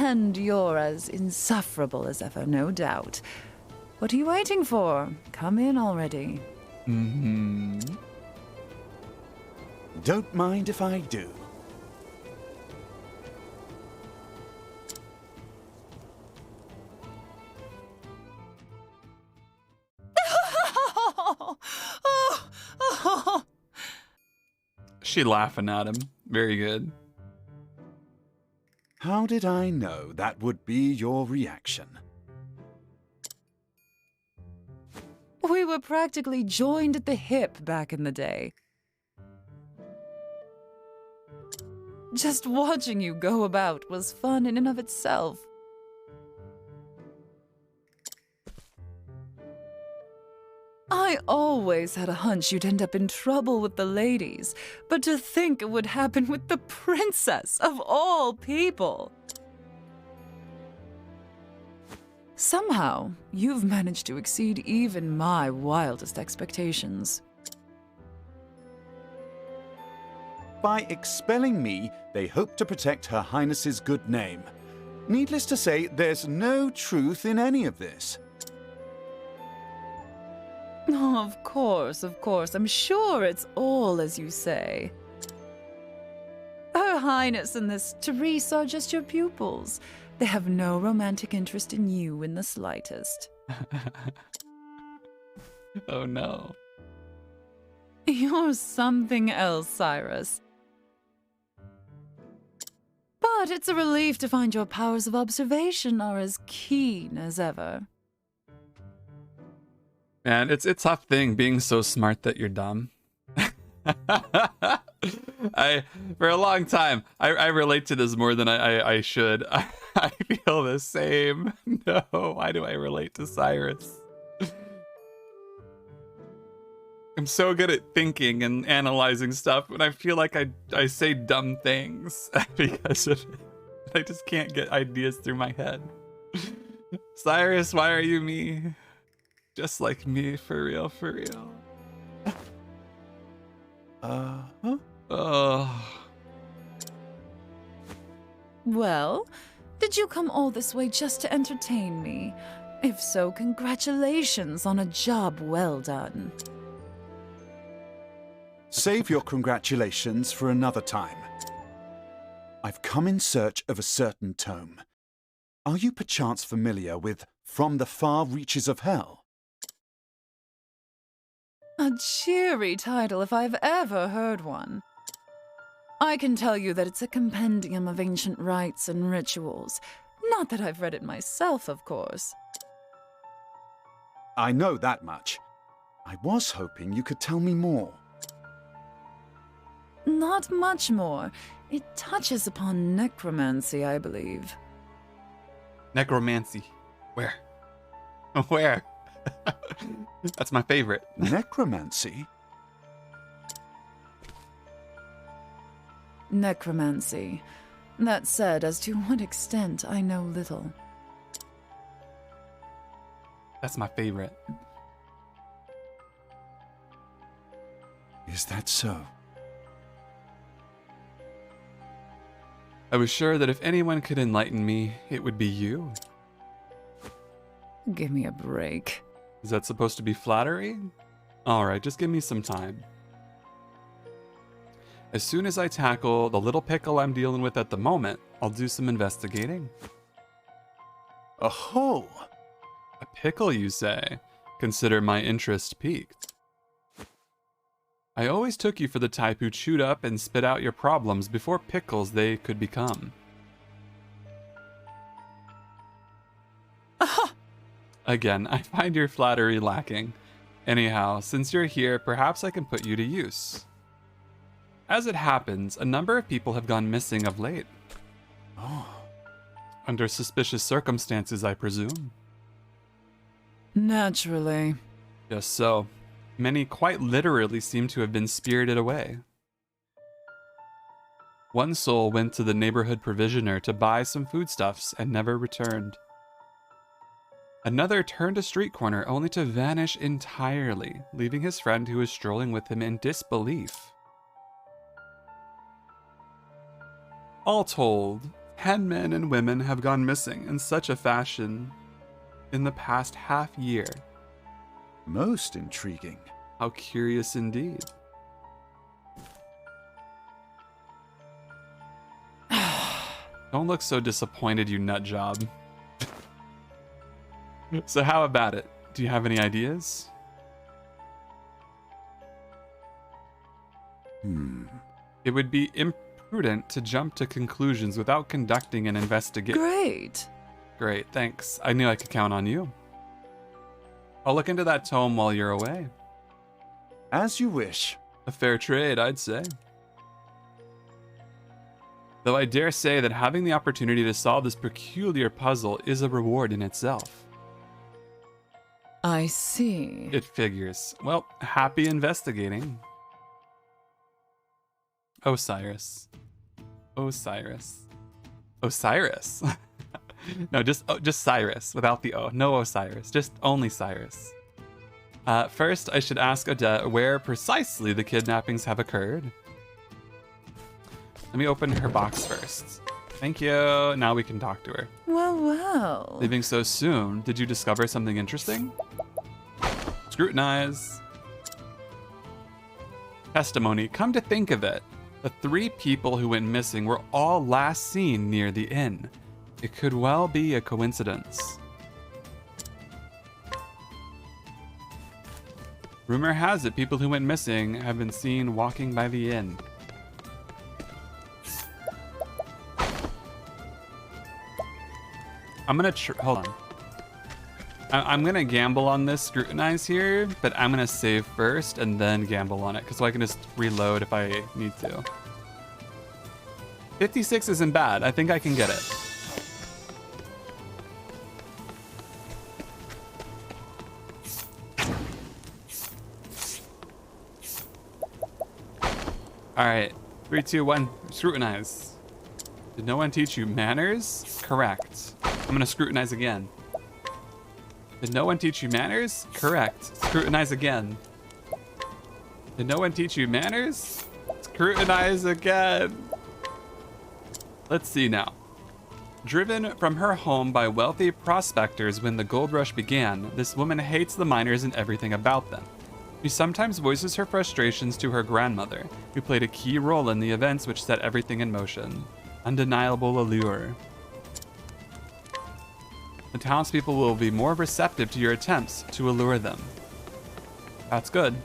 And you're as insufferable as ever, no doubt. What are you waiting for? Come in already. Mm-hmm. Don't mind if I do. She laughing at him. Very good. How did I know that would be your reaction? We were practically joined at the hip back in the day. Just watching you go about was fun in and of itself. I always had a hunch you'd end up in trouble with the ladies, but to think it would happen with the princess of all people. Somehow, you've managed to exceed even my wildest expectations. By expelling me, they hope to protect Her Highness's good name. Needless to say, there's no truth in any of this. Oh, of course. I'm sure it's all as you say. Her Highness and this Therese are just your pupils. They have no romantic interest in you in the slightest. Oh no. You're something else, Cyrus. But it's a relief to find your powers of observation are as keen as ever. Man, it's a tough thing being so smart that you're dumb. For a long time, I relate to this more than I should. I feel the same. No, why do I relate to Cyrus? I'm so good at thinking and analyzing stuff, but I feel like I say dumb things because of it. I just can't get ideas through my head. Cyrus, why are you me? Just like me, for real, for real. Huh? Oh. Well, did you come all this way just to entertain me? If so, congratulations on a job well done. Save your congratulations for another time. I've come in search of a certain tome. Are you perchance familiar with From the Far Reaches of Hell? A cheery title if I've ever heard one. I can tell you that it's a compendium of ancient rites and rituals. Not that I've read it myself, of course. I know that much. I was hoping you could tell me more. Not much more. It touches upon necromancy, I believe. Necromancy. Where? Where? That's my favorite. Necromancy? Necromancy. That said, as to what extent, I know little. That's my favorite. Is that so? I was sure that if anyone could enlighten me, it would be you. Give me a break. Is that supposed to be flattery? Alright, just give me some time. As soon as I tackle the little pickle I'm dealing with at the moment, I'll do some investigating. Oh-ho! A pickle, you say? Consider my interest piqued. I always took you for the type who chewed up and spit out your problems before pickles they could become. Again, I find your flattery lacking. Anyhow, since you're here, perhaps I can put you to use. As it happens, a number of people have gone missing of late. Oh. Under suspicious circumstances, I presume. Naturally. Just so. Many quite literally seem to have been spirited away. One soul went to the neighborhood provisioner to buy some foodstuffs and never returned. Another turned a street corner only to vanish entirely, leaving his friend who was strolling with him in disbelief. All told, 10 men and women have gone missing in such a fashion in the past half year. Most intriguing. How curious indeed. Don't look so disappointed, you nut job. So how about it? Do you have any ideas? It would be imprudent to jump to conclusions without conducting an investigation. Great. Great, thanks. I knew I could count on you. I'll look into that tome while you're away. As you wish. A fair trade, I'd say. Though I dare say that having the opportunity to solve this peculiar puzzle is a reward in itself. I see. It figures. Well, happy investigating. Osiris. Osiris. Osiris. No, just Cyrus without the O. No Osiris, just only Cyrus. First, I should ask Odette where precisely the kidnappings have occurred. Let me open her box first. Thank you. Now we can talk to her. Well, well. Leaving so soon, did you discover something interesting? Scrutinize. Testimony. Come to think of it, the 3 people who went missing were all last seen near the inn. It could well be a coincidence. Rumor has it people who went missing have been seen walking by the inn. I'm gonna hold on. I'm gonna gamble on this scrutinize here, but I'm gonna save first and then gamble on it, so I can just reload if I need to. 56 isn't bad. I think I can get it. All right, 3, 2, 1, scrutinize. Did no one teach you manners? Correct. I'm gonna scrutinize again. Did no one teach you manners? Correct. Scrutinize again. Did no one teach you manners? Scrutinize again. Let's see now. Driven from her home by wealthy prospectors when the gold rush began, this woman hates the miners and everything about them. She sometimes voices her frustrations to her grandmother, who played a key role in the events which set everything in motion. Undeniable allure. The townspeople will be more receptive to your attempts to allure them. That's good.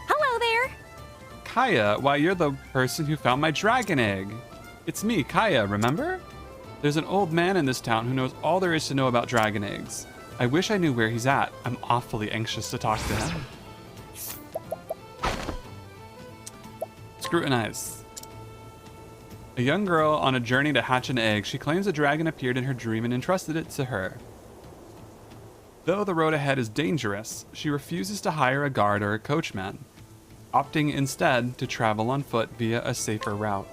Hello there. Kaya, why you're the person who found my dragon egg. It's me, Kaya, remember? There's an old man in this town who knows all there is to know about dragon eggs. I wish I knew where he's at. I'm awfully anxious to talk to him. Scrutinize. A young girl on a journey to hatch an egg, she claims a dragon appeared in her dream and entrusted it to her. Though the road ahead is dangerous, she refuses to hire a guard or a coachman, opting instead to travel on foot via a safer route.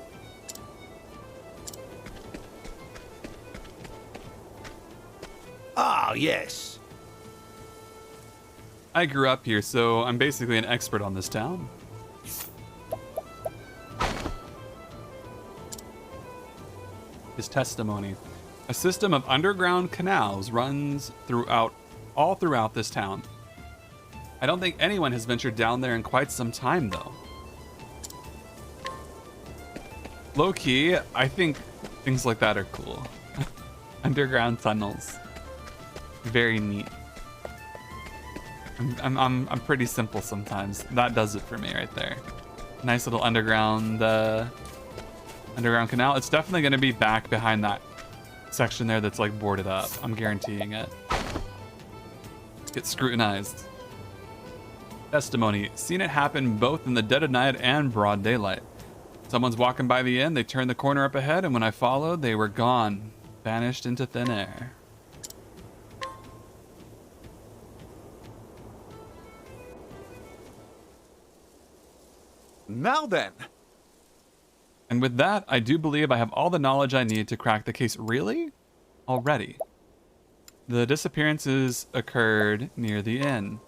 Ah, yes. I grew up here, so I'm basically an expert on this town. His testimony. A system of underground canals runs all throughout this town. I don't think anyone has ventured down there in quite some time, though. Low-key, I think things like that are cool. Underground tunnels. Very neat. I'm pretty simple sometimes. That does it for me right there. Nice little underground canal. It's definitely going to be back behind that section there that's like boarded up. I'm guaranteeing it. Get scrutinized. Testimony. Seen it happen both in the dead of night and broad daylight. Someone's walking by the inn, they turned the corner up ahead, and when I followed, they were gone. Vanished into thin air. Now then. And with that, I do believe I have all the knowledge I need to crack the case. Really? Already? The disappearances occurred near the inn.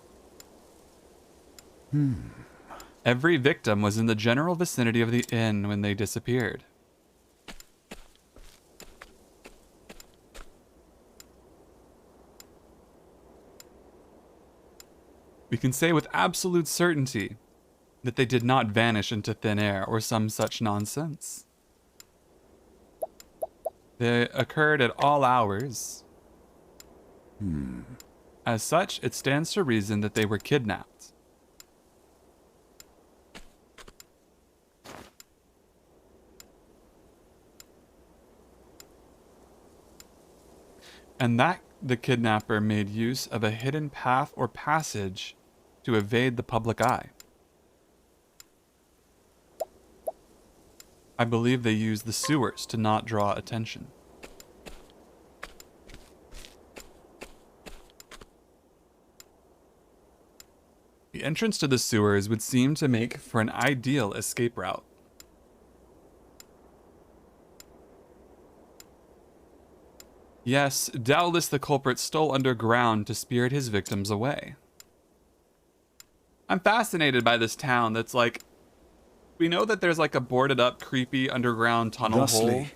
Every victim was in the general vicinity of the inn when they disappeared. We can say with absolute certainty that they did not vanish into thin air or some such nonsense. They occurred at all hours. As such, it stands to reason that they were kidnapped. And that the kidnapper made use of a hidden path or passage to evade the public eye. I believe they used the sewers to not draw attention. The entrance to the sewers would seem to make for an ideal escape route. Yes, doubtless the culprit stole underground to spirit his victims away. I'm fascinated by this town that's like, we know that there's like a boarded up, creepy underground tunnel hole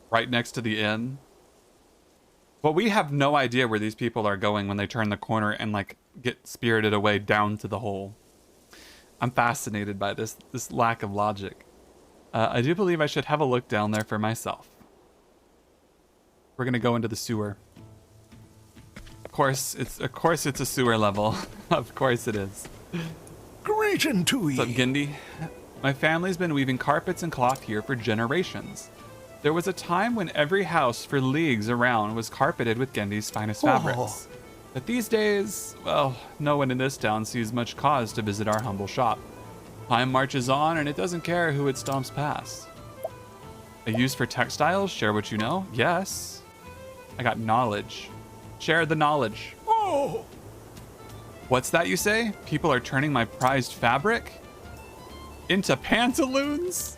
right next to the inn. But we have no idea where these people are going when they turn the corner and like get spirited away down to the hole. I'm fascinated by this lack of logic. I do believe I should have a look down there for myself. We're gonna go into the sewer. Of course it's a sewer level. Of course it is. Greeting to ye. What's up, Gindi? My family's been weaving carpets and cloth here for generations. There was a time when every house for leagues around was carpeted with Gendi's finest fabrics. But these days, well, no one in this town sees much cause to visit our humble shop. Time marches on and it doesn't care who it stomps past. A use for textiles? Share what you know? Yes. I got knowledge. Share the knowledge. Oh! What's that you say? People are turning my prized fabric into pantaloons?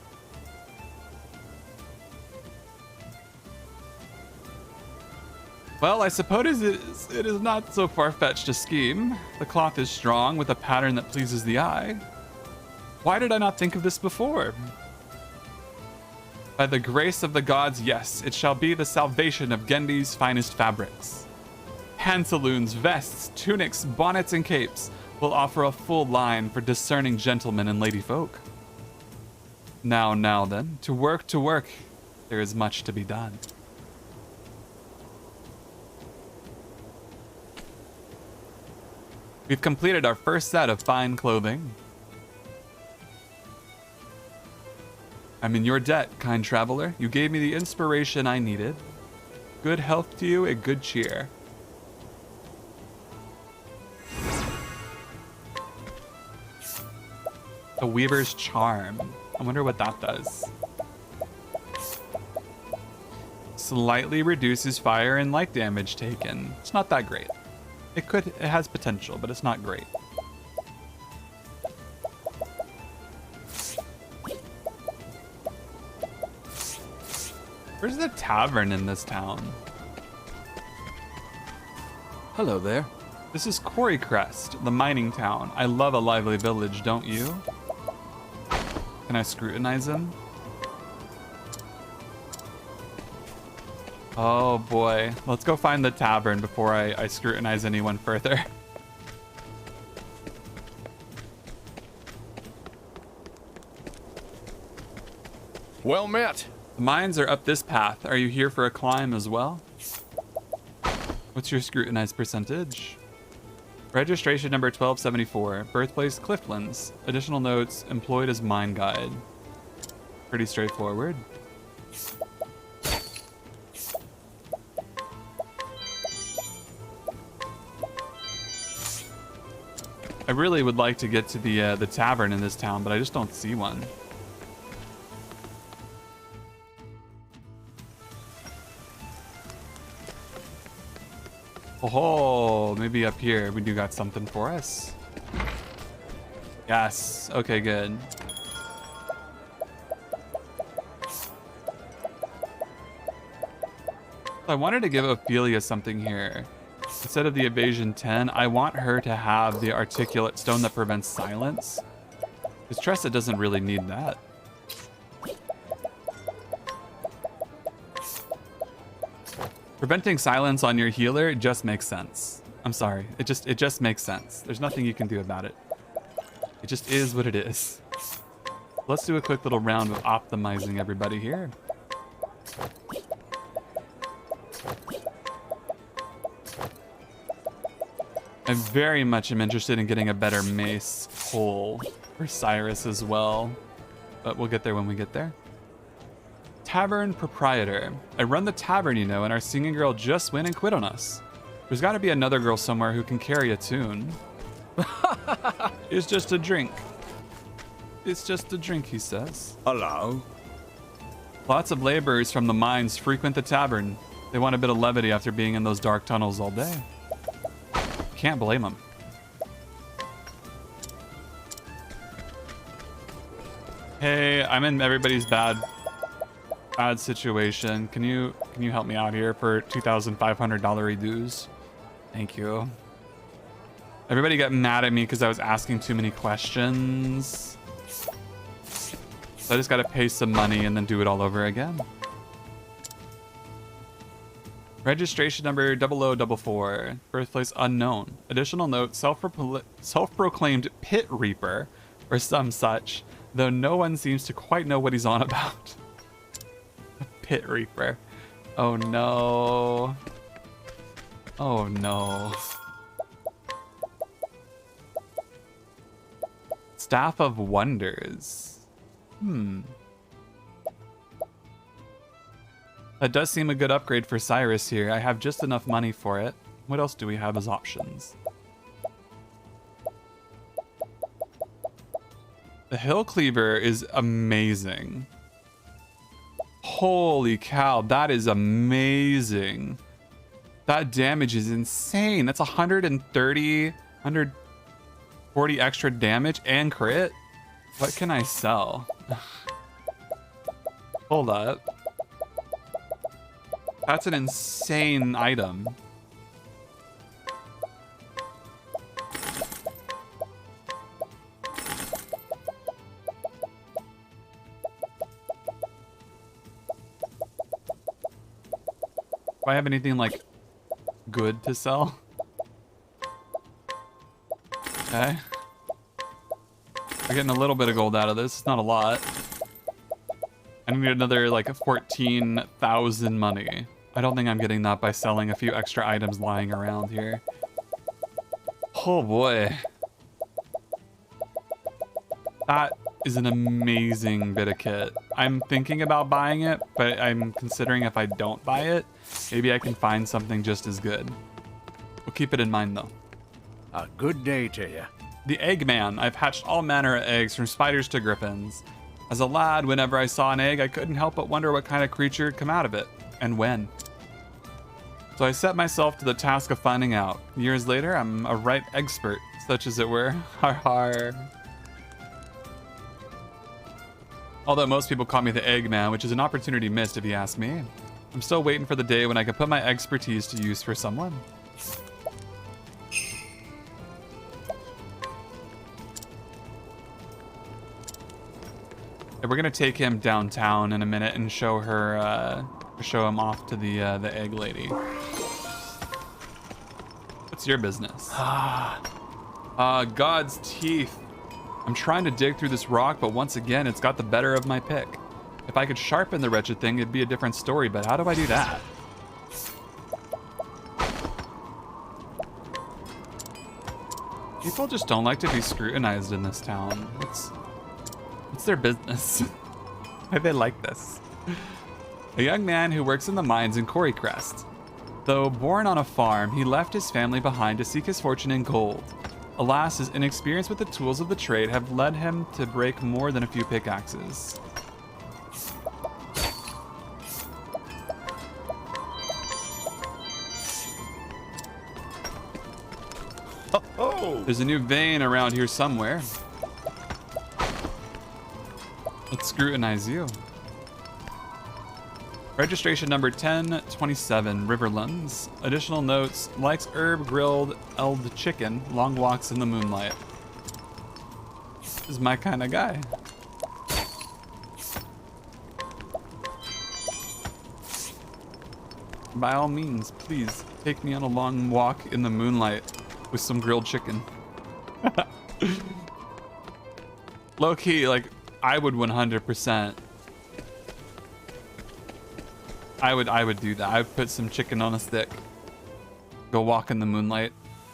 Well, I suppose it is not so far-fetched a scheme. The cloth is strong with a pattern that pleases the eye. Why did I not think of this before? By the grace of the gods, yes, it shall be the salvation of Gendi's finest fabrics. Pantaloons, vests, tunics, bonnets, and capes will offer a full line for discerning gentlemen and lady folk. Now then, to work, there is much to be done. We've completed our first set of fine clothing. I'm in your debt, kind traveler. You gave me the inspiration I needed. Good health to you and good cheer. The Weaver's Charm. I wonder what that does. Slightly reduces fire and light damage taken. It's not that great. It has potential, but it's not great. Where's the tavern in this town? Hello there. This is Quarry Crest, the mining town. I love a lively village, don't you? Can I scrutinize him? Oh boy. Let's go find the tavern before I scrutinize anyone further. Well met. The mines are up this path. Are you here for a climb as well? What's your scrutinized percentage? Registration number 1274. Birthplace Cliftlands. Additional notes employed as mine guide. Pretty straightforward. I really would like to get to the tavern in this town, but I just don't see one. Oh, maybe up here we do got something for us. Yes. Okay, good. I wanted to give Ophelia something here. Instead of the evasion 10, I want her to have the articulate stone that prevents silence. Because Tressa doesn't really need that. Preventing silence on your healer just makes sense. I'm sorry. It just makes sense. There's nothing you can do about it. It just is what it is. Let's do a quick little round of optimizing everybody here. I very much am interested in getting a better mace pull for Cyrus as well. But we'll get there when we get there. Tavern proprietor. I run the tavern, you know, and our singing girl just went and quit on us. There's got to be another girl somewhere who can carry a tune. It's just a drink. It's just a drink, he says. Hello. Lots of laborers from the mines frequent the tavern. They want a bit of levity after being in those dark tunnels all day. Can't blame them. Hey, I'm in everybody's bad situation. Can you help me out here for $2,500 dues? Thank you. Everybody got mad at me because I was asking too many questions. So I just gotta pay some money and then do it all over again. Registration number 0044. Birthplace unknown. Additional note, self-proclaimed pit reaper or some such, though no one seems to quite know what he's on about. Pit reaper. Oh no. Oh no. Staff of Wonders. That does seem a good upgrade for Cyrus here. I have just enough money for it. What else do we have as options? The Hill Cleaver is amazing. Holy cow, that is amazing. That damage is insane. That's 130, 140 extra damage and crit. What can I sell? Hold up. That's an insane item. Do I have anything like good to sell? Okay. We're getting a little bit of gold out of this. It's not a lot. I need another like 14,000 money. I don't think I'm getting that by selling a few extra items lying around here. Oh boy. That is an amazing bit of kit. I'm thinking about buying it, but I'm considering if I don't buy it, maybe I can find something just as good. We'll keep it in mind though. A good day to you. The Eggman. I've hatched all manner of eggs, from spiders to griffins. As a lad, whenever I saw an egg, I couldn't help but wonder what kind of creature would come out of it, and when. So I set myself to the task of finding out. Years later, I'm a right expert, such as it were. Har har. Although most people call me the Eggman, which is an opportunity missed if you ask me. I'm still waiting for the day when I can put my expertise to use for someone. We're gonna take him downtown in a minute and show her, show him off to the egg lady. What's your business? God's teeth. I'm trying to dig through this rock, but once again, it's got the better of my pick. If I could sharpen the wretched thing, it'd be a different story, but how do I do that? People just don't like to be scrutinized in this town. What's their business? Why do they like this? A young man who works in the mines in Corycrest. Though born on a farm, he left his family behind to seek his fortune in gold. Alas, his inexperience with the tools of the trade have led him to break more than a few pickaxes. There's a new vein around here somewhere. Let's scrutinize you. Registration number 1027, Riverlands. Additional notes, likes herb grilled eld chicken, long walks in the moonlight. is my kind of guy. By all means, please take me on a long walk in the moonlight with some grilled chicken. Low key, like, I would 100%. I would do that. I'd put some chicken on a stick. Go walk in the moonlight,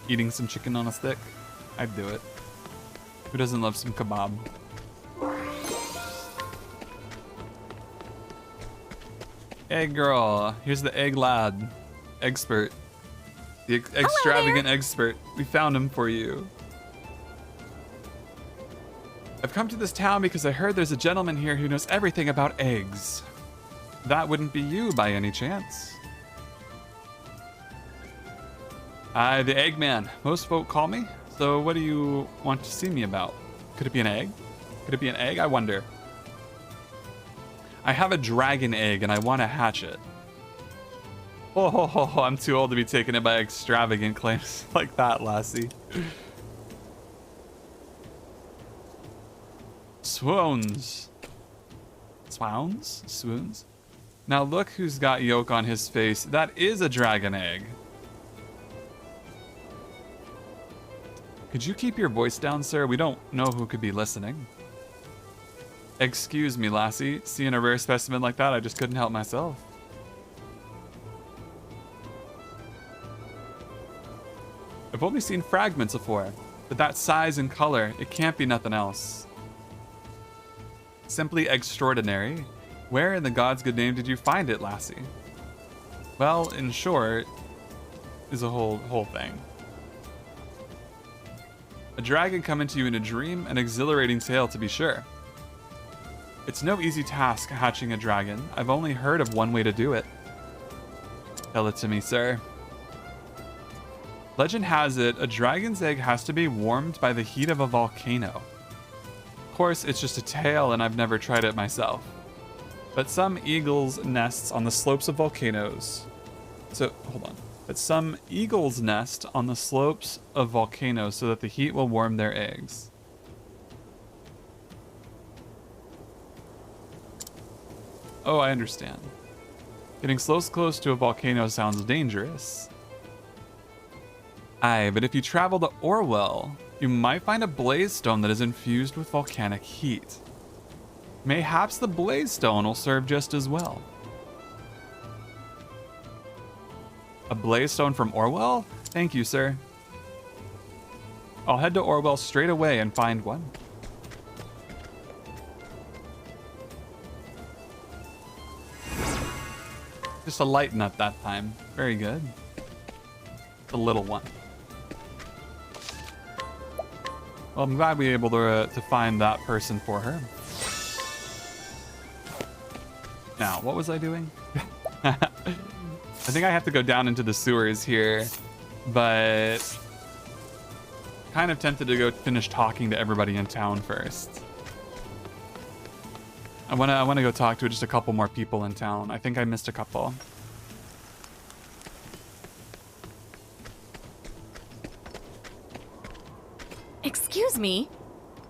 eating some chicken on a stick. I'd do it. Who doesn't love some kebab? Egg girl. Here's the egg lad. Expert. The extravagant expert. We found him for you. I've come to this town because I heard there's a gentleman here who knows everything about eggs. That wouldn't be you by any chance. The Eggman. Most folk call me. So what do you want to see me about? Could it be an egg? Could it be an egg? I wonder. I have a dragon egg and I want to hatch it. Oh, I'm too old to be taken in by extravagant claims like that, lassie. Swoons. Swounds? Swoons? Now look who's got yolk on his face. That is a dragon egg. Could you keep your voice down, sir? We don't know who could be listening. Excuse me, lassie. Seeing a rare specimen like that, I just couldn't help myself. I've only seen fragments before, but that size and color, it can't be nothing else. Simply extraordinary. Where in the God's good name did you find it, lassie? Well, in short, is a whole thing. A dragon coming to you in a dream, an exhilarating tale to be sure. It's no easy task hatching a dragon. I've only heard of one way to do it. Tell it to me, sir. Legend has it, a dragon's egg has to be warmed by the heat of a volcano. Of course, it's just a tale and I've never tried it myself. But some eagles nests on the slopes of volcanoes. But some eagles nest on the slopes of volcanoes so that the heat will warm their eggs. Oh, I understand. Getting close to a volcano sounds dangerous. Aye, but if you travel to Orwell, you might find a blaze stone that is infused with volcanic heat. Mayhaps the blaze stone will serve just as well. A blaze stone from Orwell? Thank you, sir. I'll head to Orwell straight away and find one. Just a light nut that time. Very good. The little one. Well, I'm glad we were able to find that person for her. Now, what was I doing? I think I have to go down into the sewers here, but kind of tempted to go finish talking to everybody in town first. I wanna go talk to just a couple more people in town. I think I missed a couple. Excuse me?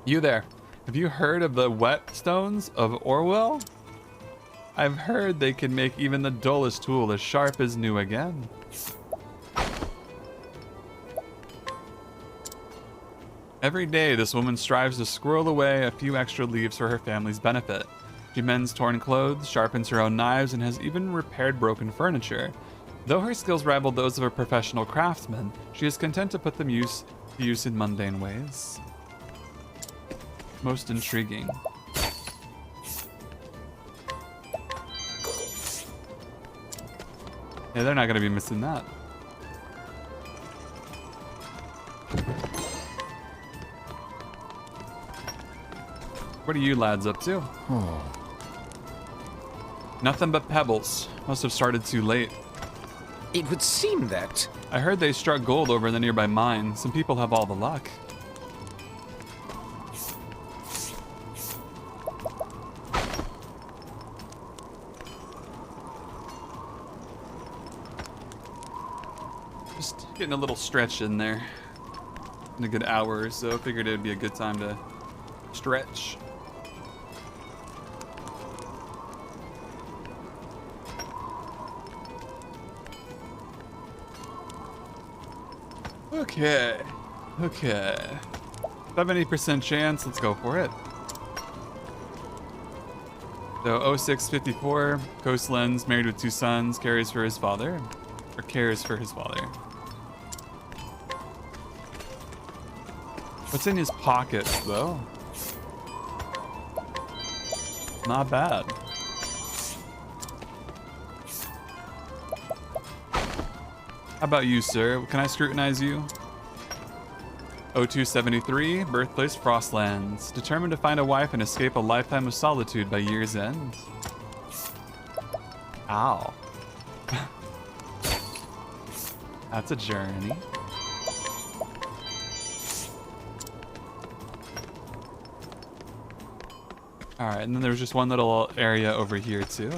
You there. Have you heard of the whetstones of Orwell? I've heard they can make even the dullest tool as sharp as new again. Every day, this woman strives to squirrel away a few extra leaves for her family's benefit. She mends torn clothes, sharpens her own knives, and has even repaired broken furniture. Though her skills rival those of a professional craftsman, she is content to put them to use in mundane ways. Most intriguing. Yeah, they're not gonna be missing that. What are you lads up to? Nothing but pebbles. Must have started too late. It would seem that... I heard they struck gold over in the nearby mine. Some people have all the luck. Just getting a little stretch in there. In a good hour or so. Figured it'd be a good time to Stretch. Okay. Okay. 70% chance. Let's go for it. So 0654, Coast Lens, married with 2 sons, cares for his father. Or cares for his father. What's in his pockets, though? Not bad. How about you, sir? Can I scrutinize you? 0273, birthplace Frostlands. Determined to find a wife and escape a lifetime of solitude by year's end. Ow. That's a journey. Alright, and then there's just one little area over here, too.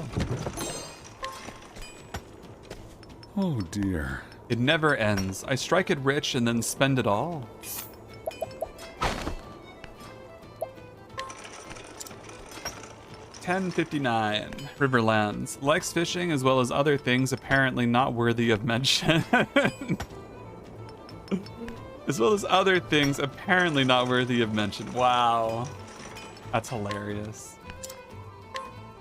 Oh dear. It never ends. I strike it rich and then spend it all. $10.59. Riverlands. Likes fishing as well as other things apparently not worthy of mention. As well as other things apparently not worthy of mention. Wow. That's hilarious.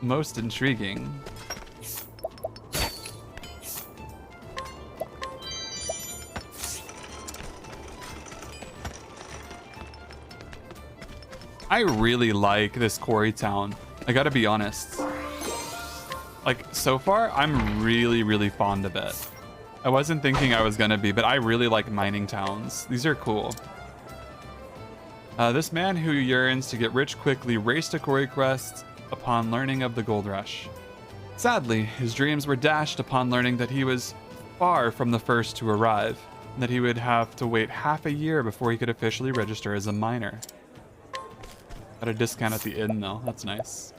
Most intriguing. I really like this quarry town. I gotta be honest. Like, so far, I'm really, really fond of it. I wasn't thinking I was gonna be, but I really like mining towns. These are cool. This man who yearns to get rich quickly raced to quarry quests upon learning of the gold rush. Sadly, his dreams were dashed upon learning that he was far from the first to arrive, and that he would have to wait half a year before he could officially register as a miner. Got a discount at the inn, though. That's nice.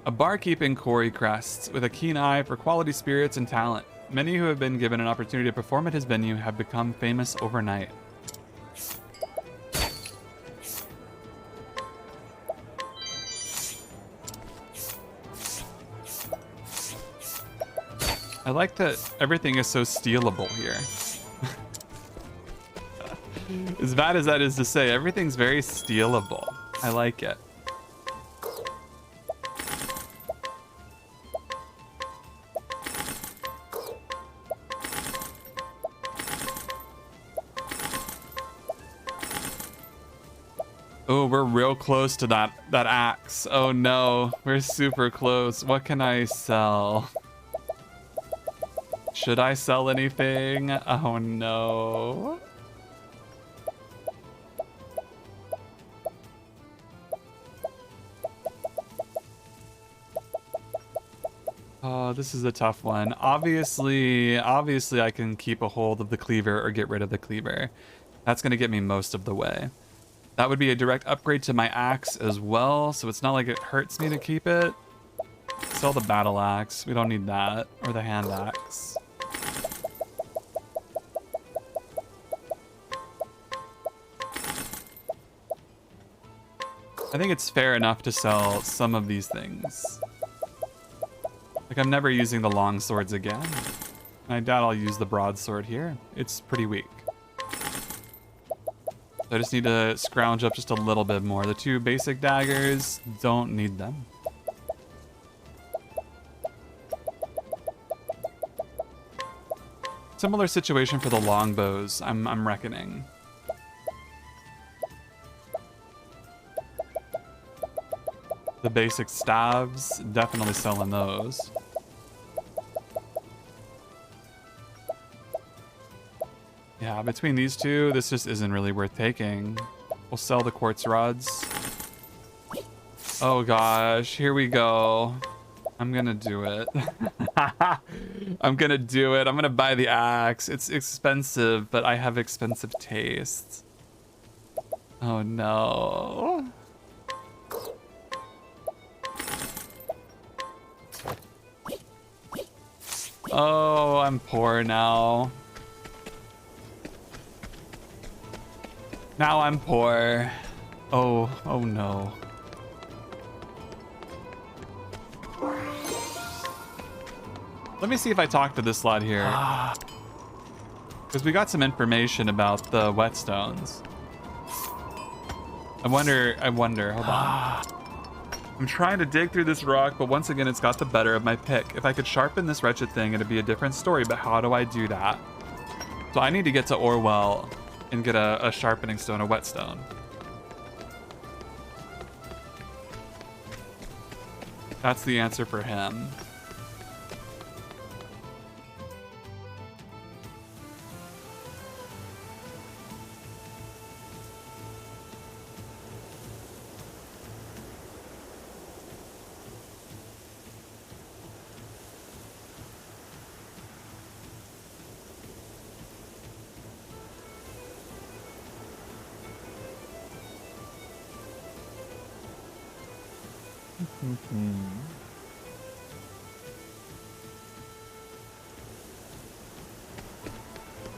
A barkeep in Quarry Crests with a keen eye for quality spirits and talent. Many who have been given an opportunity to perform at his venue have become famous overnight. I like that everything is so stealable here. As bad as that is to say, everything's very stealable. I like it. Oh, we're real close to that axe. Oh no, we're super close. What can I sell? Should I sell anything? Oh no. Oh, this is a tough one. Obviously I can keep a hold of the cleaver or get rid of the cleaver. That's gonna get me most of the way. That would be a direct upgrade to my axe as well, so it's not like it hurts me to keep it. Sell the battle axe. We don't need that. Or the hand axe. I think it's fair enough to sell some of these things. Like, I'm never using the long swords again. I doubt I'll use the broadsword here. It's pretty weak. So I just need to scrounge up just a little bit more. The 2 basic daggers, don't need them. Similar situation for the longbows, I'm reckoning. The basic staves, definitely selling those. Yeah, between these two, this just isn't really worth taking. We'll sell the quartz rods. Oh gosh, here we go. I'm gonna do it. I'm gonna do it. I'm gonna buy the axe. It's expensive, but I have expensive tastes. Oh no. Oh, I'm poor now. Now I'm poor. Oh no. Let me see if I talk to this lad here. Because we got some information about the whetstones. I wonder, hold on. I'm trying to dig through this rock, but once again, it's got the better of my pick. If I could sharpen this wretched thing, it'd be a different story, but how do I do that? So I need to get to Orwell and get a sharpening stone, a whetstone. That's the answer for him.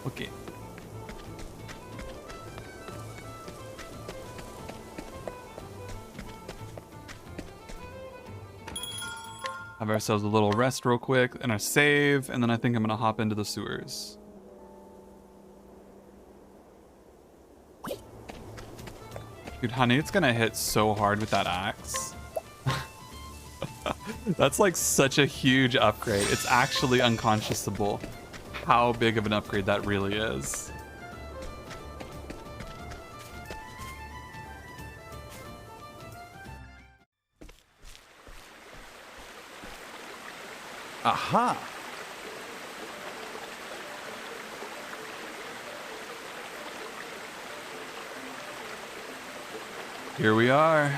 Okay. Have ourselves a little rest real quick and a save, and then I think I'm gonna hop into the sewers. Dude, honey, it's gonna hit so hard with that axe. That's like such a huge upgrade. It's actually unconscionable how big of an upgrade that really is. Aha! Here we are.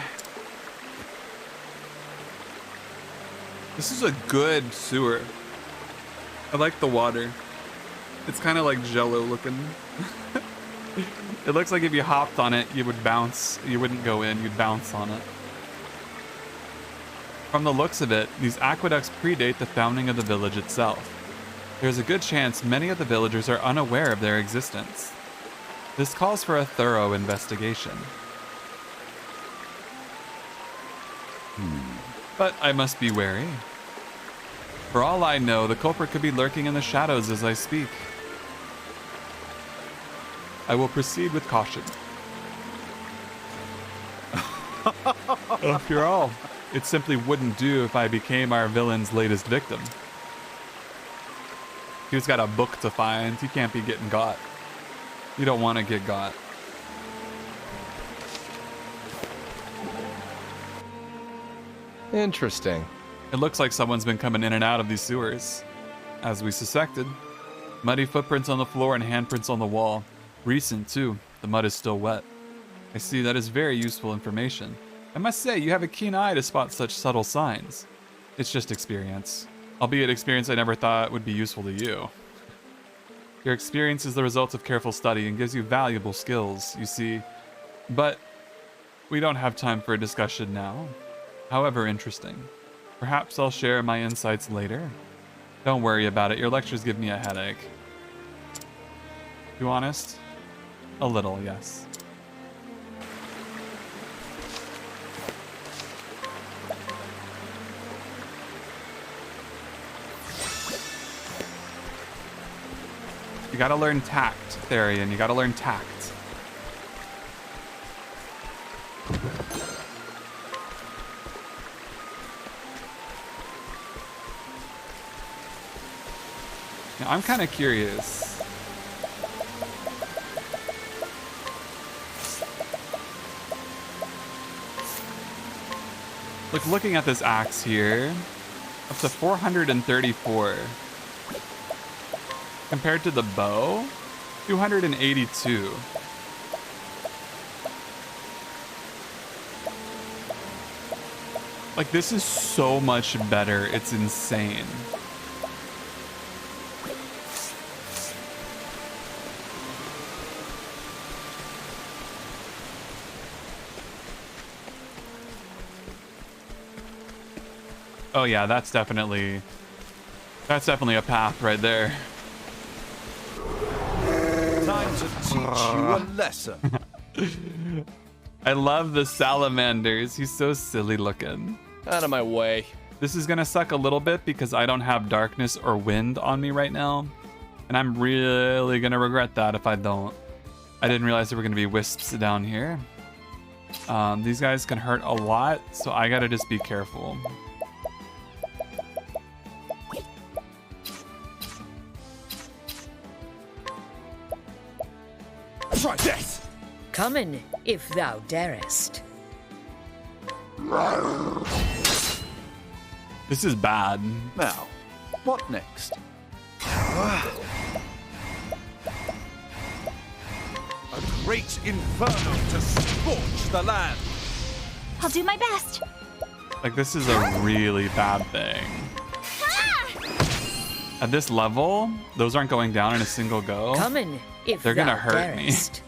This is a good sewer. I like the water. It's kind of like jello looking. It looks like if you hopped on it, you would bounce. You wouldn't go in, you'd bounce on it. From the looks of it, these aqueducts predate the founding of the village itself. There's a good chance many of the villagers are unaware of their existence. This calls for a thorough investigation. But I must be wary. For all I know, the culprit could be lurking in the shadows as I speak. I will proceed with caution. After all, it simply wouldn't do if I became our villain's latest victim. He's got a book to find. He can't be getting got. You don't want to get got. Interesting. It looks like someone's been coming in and out of these sewers. As we suspected. Muddy footprints on the floor and handprints on the wall. Recent, too. The mud is still wet. I see, that is very useful information. I must say, you have a keen eye to spot such subtle signs. It's just experience. Albeit experience I never thought would be useful to you. Your experience is the result of careful study and gives you valuable skills, you see. But we don't have time for a discussion now. However interesting. Perhaps I'll share my insights later. Don't worry about it. Your lectures give me a headache. To be honest, a little, yes. You gotta learn tact, Therian. You gotta learn tact. Now, I'm kind of curious. Like, looking at this axe here, up to 434. Compared to the bow, 282. Like, this is so much better. It's insane. Oh yeah, that's definitely a path right there. Time to teach you a lesson. I love the salamanders. He's so silly looking. Out of my way. This is gonna suck a little bit because I don't have darkness or wind on me right now. And I'm really gonna regret that if I don't. I didn't realize there were gonna be wisps down here. These guys can hurt a lot, so I gotta just be careful. Try this! Come in, if thou darest. This is bad. Now, what next? A great inferno to scorch the land! I'll do my best. Like, this is a really bad thing. At this level, those aren't going down in a single go. Come in, if They're gonna hurt darest.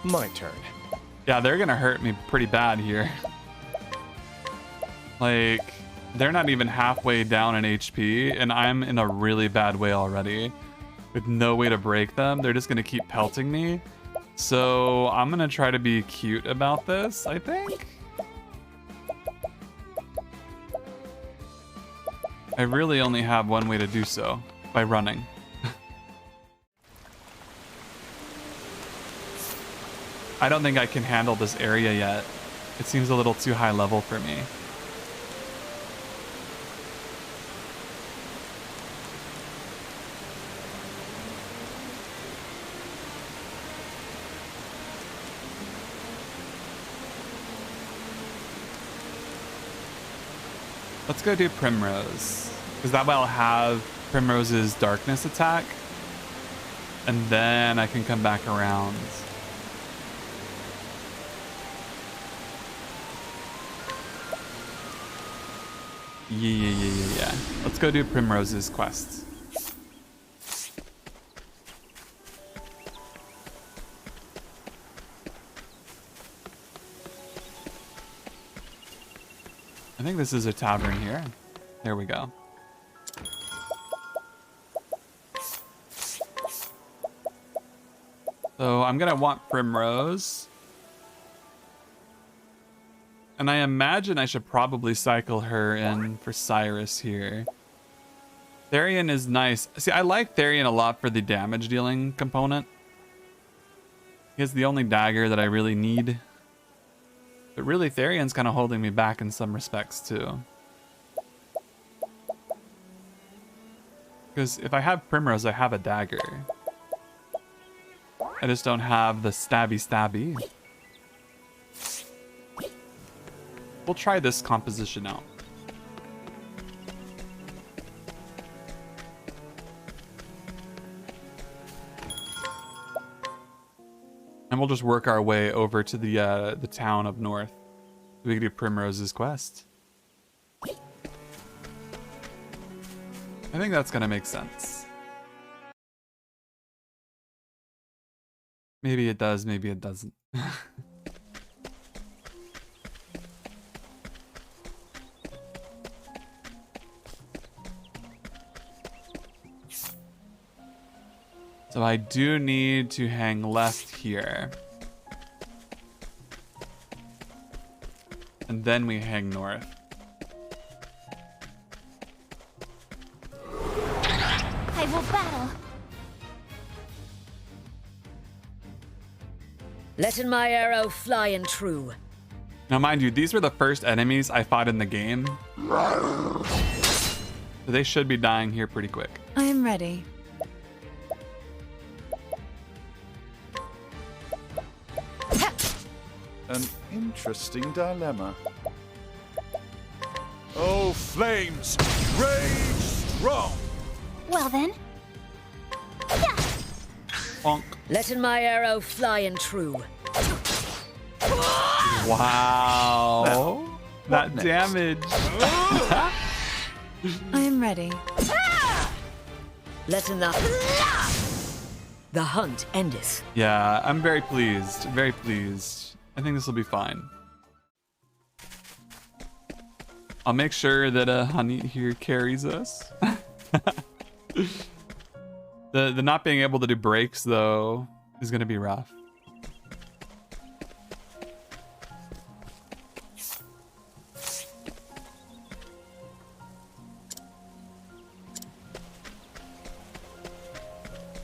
My turn. Yeah, they're gonna hurt me pretty bad here. Like, they're not even halfway down in HP, and I'm in a really bad way already. With no way to break them, they're just gonna keep pelting me. So I'm gonna try to be cute about this, I think. I really only have one way to do so, by running. I don't think I can handle this area yet. It seems a little too high level for me. Let's go do Primrose, because that way I'll have Primrose's darkness attack, and then I can come back around. Yeah. Let's go do Primrose's quest. I think this is a tavern here. There we go. So I'm gonna want Primrose. And I imagine I should probably cycle her in for Cyrus here. Therian is nice. See, I like Therian a lot for the damage dealing component. He has the only dagger that I really need. But really, Therian's kind of holding me back in some respects too. Because if I have Primrose, I have a dagger. I just don't have the stabby. We'll try this composition out. And we'll just work our way over to the town up north. We can do Primrose's quest. I think that's gonna make sense. Maybe it does, maybe it doesn't. So I do need to hang left here. And then we hang north. I will battle. Letting my arrow fly and true. Now mind you, these were the first enemies I fought in the game. So they should be dying here pretty quick. I am ready. An interesting dilemma. Oh, flames! Rage strong! Well then. Bonk. Letting my arrow fly and true. Wow. Now, that next? damage. I am ready. Letting the hunt endeth. Yeah, I'm very pleased. Very pleased. I think this will be fine. I'll make sure that Honey here carries us. The not being able to do breaks though is gonna be rough.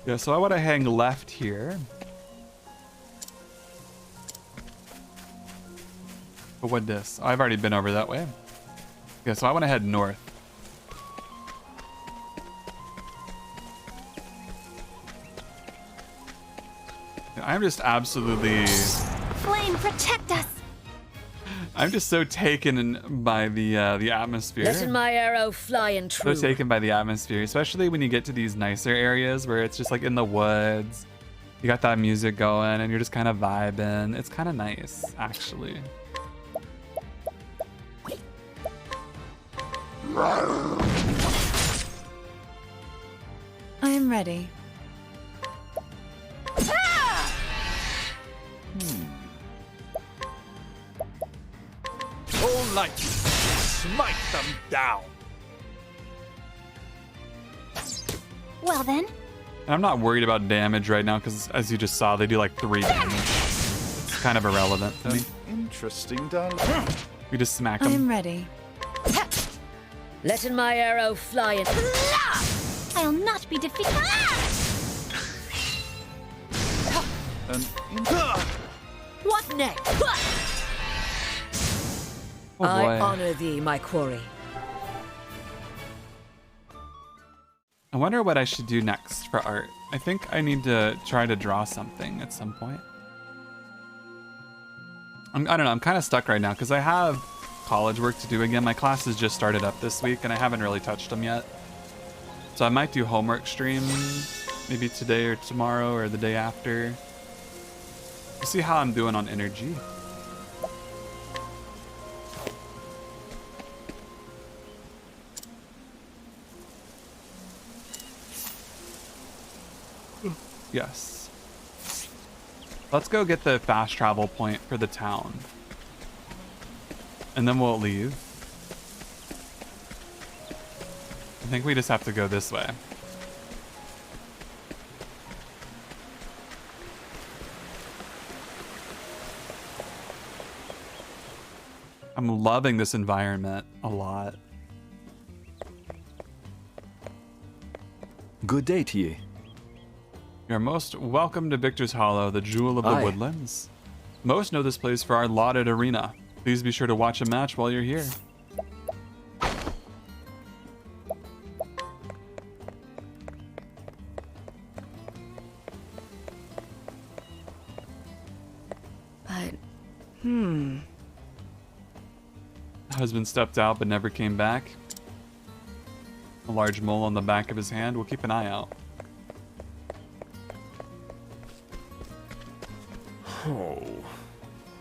Yeah, so I want to hang left here. But what this? I've already been over that way. Yeah, so I want to head north. I'm just absolutely... Flame, protect us! I'm just so taken by the atmosphere. Letting my arrow fly and true. So taken by the atmosphere, especially when you get to these nicer areas where it's just like in the woods. You got that music going and you're just kind of vibing. It's kind of nice, actually. I am ready. All night, smite them down. Well then. And I'm not worried about damage right now because, as you just saw, they do like 3 damage. It's kind of irrelevant to me. Interesting dialogue. We just smack I them. am ready. Letting my arrow fly and... I'll not be defeated. What next? Oh boy. I honor thee, my quarry. I wonder what I should do next for art. I think I need to try to draw something at some point. I don't know, I'm kind of stuck right now because I have college work to do again. My classes just started up this week and I haven't really touched them yet. So I might do homework streams maybe today or tomorrow or the day after. We'll see how I'm doing on energy. Yes. Let's go get the fast travel point for the town. And then we'll leave. I think we just have to go this way. I'm loving this environment a lot. Good day to you. You're most welcome to Victor's Hollow, the jewel of the Aye. woodlands. Most know this place for our lauded arena. Please be sure to watch a match while you're here. But... Husband stepped out but never came back. A large mole on the back of his hand. We'll keep an eye out. Oh.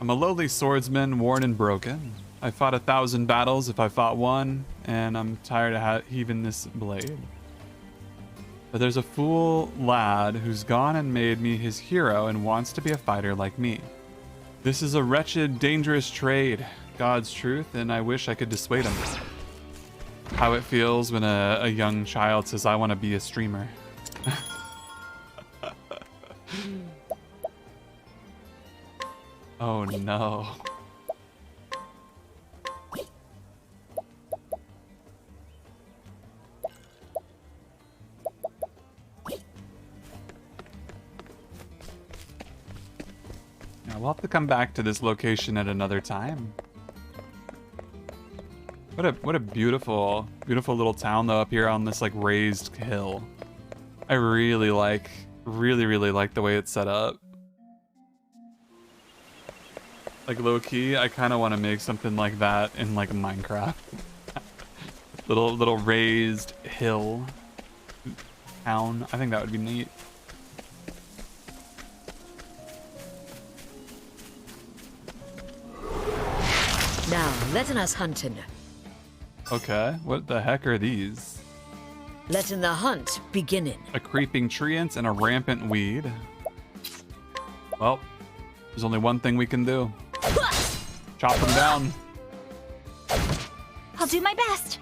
I'm a lowly swordsman, worn and broken. I fought 1,000 battles if I fought one, and I'm tired of heaving this blade. But there's a fool lad who's gone and made me his hero and wants to be a fighter like me. This is a wretched, dangerous trade. God's truth, and I wish I could dissuade him. How it feels when a young child says, I want to be a streamer. Oh no. Yeah, we'll have to come back to this location at another time. What a beautiful, beautiful little town though up here on this like raised hill. I really like the way it's set up. Like low key, I kind of want to make something like that in like Minecraft. little raised hill town. I think that would be neat. Now, letting us hunting. Okay, what the heck are these? Letting the hunt beginning. A creeping treant and a rampant weed. Well, there's only one thing we can do. Chop them down. I'll do my best.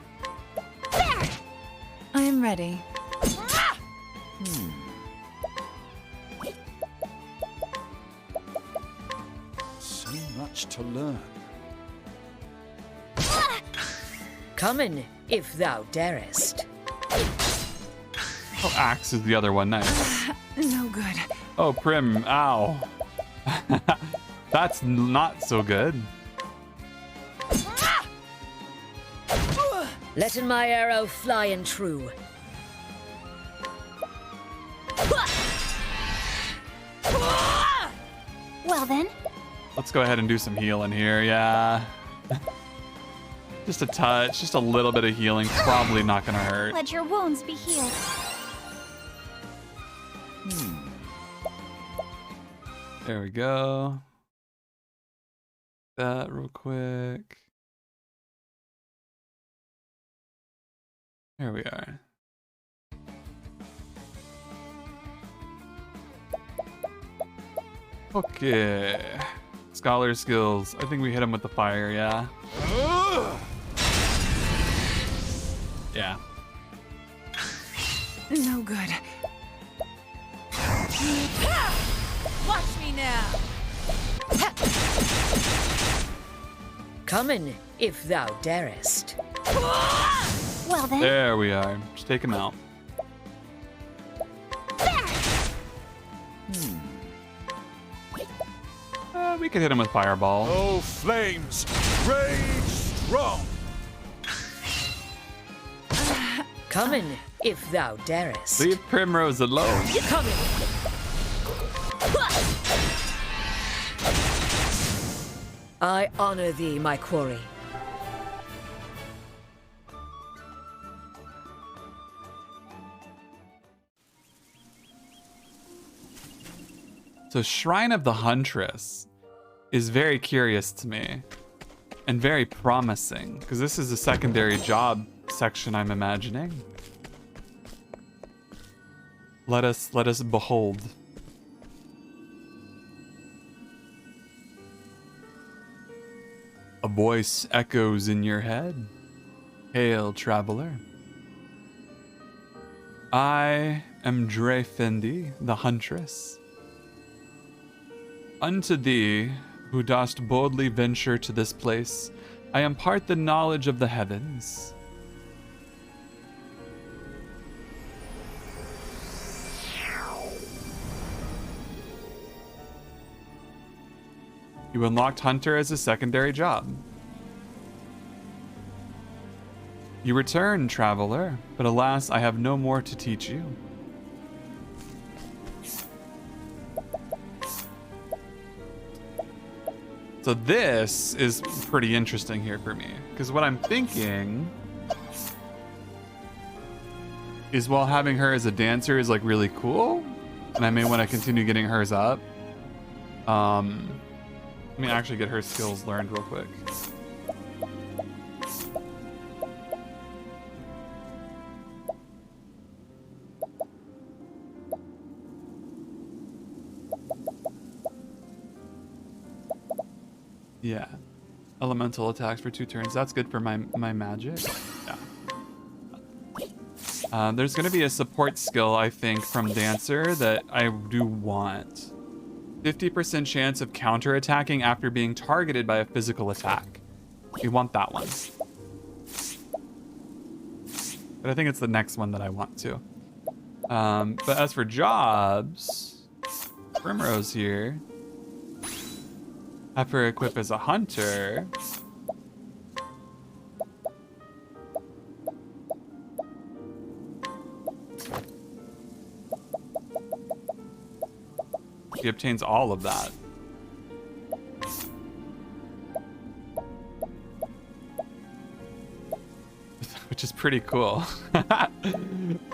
There! I am ready. So much to learn. Come in, if thou darest. Oh, axe is the other one. Nice. No good. Oh, Prim. Ow. That's not so good. Letting my arrow fly and true. Well then, Let's go ahead and do some healing here. Yeah. Just a touch, just a little bit of healing. Probably not gonna hurt. let your wounds be healed. There we go. That real quick. There we are. Okay. Scholar skills. I think we hit him with the fire, yeah. Yeah. No good. Watch me now. Come in, if thou darest. Well then, There we are. Just take him out. We could hit him with fireball. Oh, flames, rage strong. Come in, if thou darest. Leave Primrose alone. Come in. I honor thee, my quarry. So Shrine of the Huntress is very curious to me and very promising because this is a secondary job section I'm imagining. Let us behold. A voice echoes in your head. Hail, traveler. I am Drefendi, the Huntress. Unto thee, who dost boldly venture to this place, I impart the knowledge of the heavens. You unlocked Hunter as a secondary job. You return, traveler, but alas, I have no more to teach you. So this is pretty interesting here for me, because what I'm thinking is while having her as a dancer is like really cool, and I may want to continue getting hers up. Let me actually get her skills learned real quick. Yeah. Elemental attacks for 2 turns. That's good for my magic. Yeah. There's going to be a support skill, I think, from Dancer that I do want. 50% chance of counterattacking after being targeted by a physical attack. We want that one. But I think it's the next one that I want to. But as for jobs, Primrose here. Have her equip as a hunter. She obtains all of that. Which is pretty cool.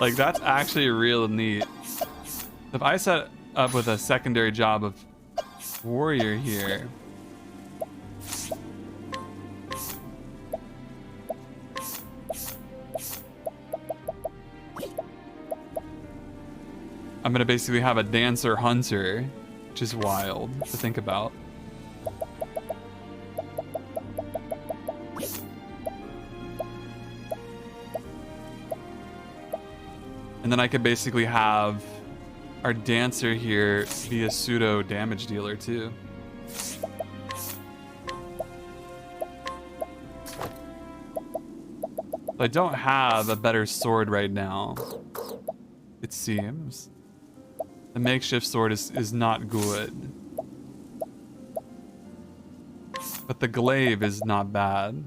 Like, that's actually real neat. If I set up with a secondary job of warrior here, I'm gonna basically have a dancer hunter, which is wild to think about. And then I could basically have our dancer here be a pseudo damage dealer too. I don't have a better sword right now, it seems. The makeshift sword is not good. But the glaive is not bad.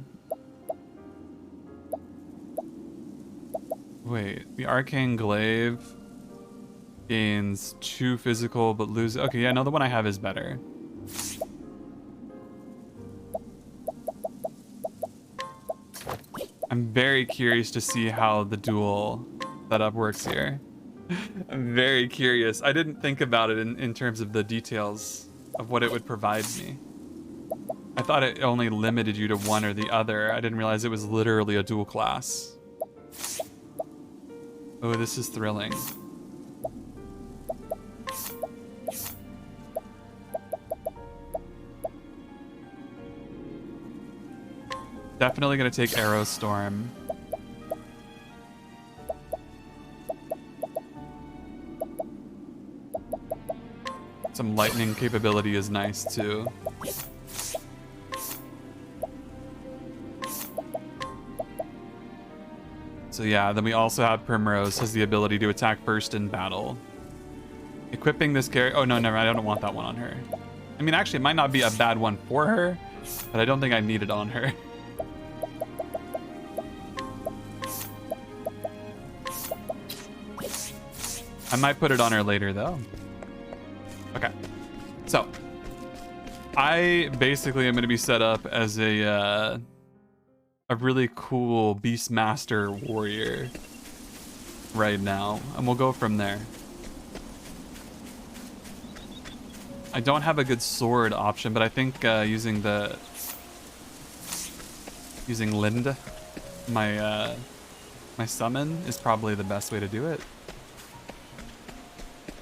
Wait, the arcane glaive gains 2 physical but loses... Okay, yeah, no, the one I have is better. I'm very curious to see how the dual setup works here. I'm very curious. I didn't think about it in terms of the details of what it would provide me. I thought it only limited you to one or the other. I didn't realize it was literally a dual class. Oh, this is thrilling. Definitely gonna take Arrow Storm. Some lightning capability is nice too. So yeah, then we also have Primrose has the ability to attack first in battle. Equipping this character... Oh, no, never. I don't want that one on her. I mean, actually, it might not be a bad one for her, but I don't think I need it on her. I might put it on her later, though. Okay. So, I basically am going to be set up as a really cool Beastmaster warrior right now, and we'll go from there. I don't have a good sword option, but I think using Lind, my summon, is probably the best way to do it.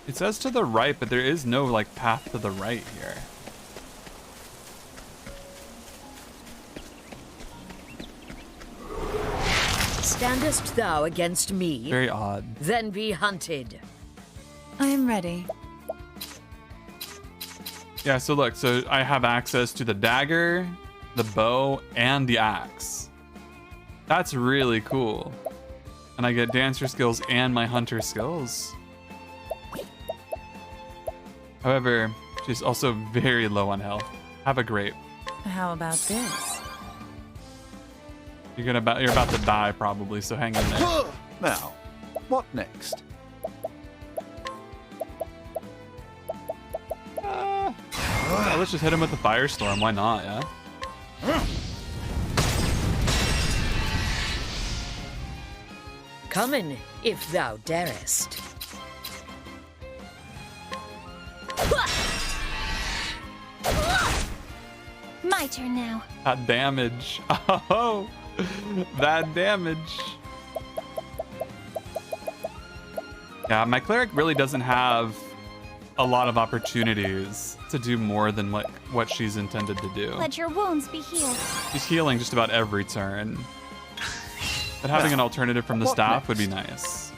It says to the right, but there is no like path to the right here. Standest thou against me? Very odd. Then be hunted. I am ready. Yeah, so look, so I have access to the dagger, the bow, and the axe. That's really cool. And I get dancer skills and my hunter skills. However, she's also very low on health. Have a grape. How about this? You're about to die probably, so hang in there. Now, what next? Yeah, let's just hit him with the firestorm. Why not? Yeah. Come in, if thou darest. My turn now. That damage. Oh, that damage. Yeah, my cleric really doesn't have a lot of opportunities to do more than what she's intended to do. Let your wounds be healed. She's healing just about every turn. But having an alternative from the staff would be nice.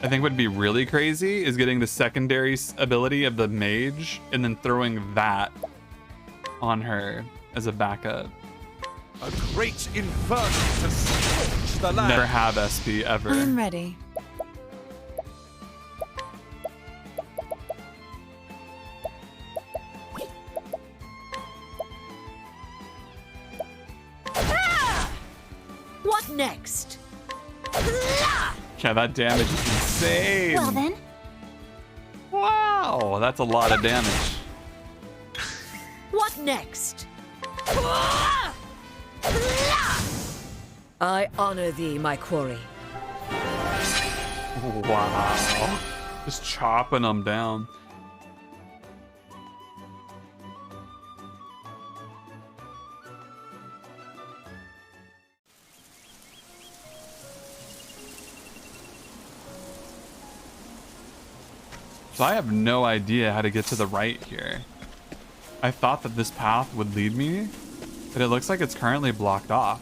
I think what would be really crazy is getting the secondary ability of the mage and then throwing that on her as a backup. A great inferno to scorch the land. Never have SP ever. I'm ready. What next? Yeah, that damage is insane. Well then. Wow, that's a lot of damage. What next? I honor thee, my quarry. Wow. Just chopping them down. So I have no idea how to get to the right here. I thought that this path would lead me, but it looks like it's currently blocked off.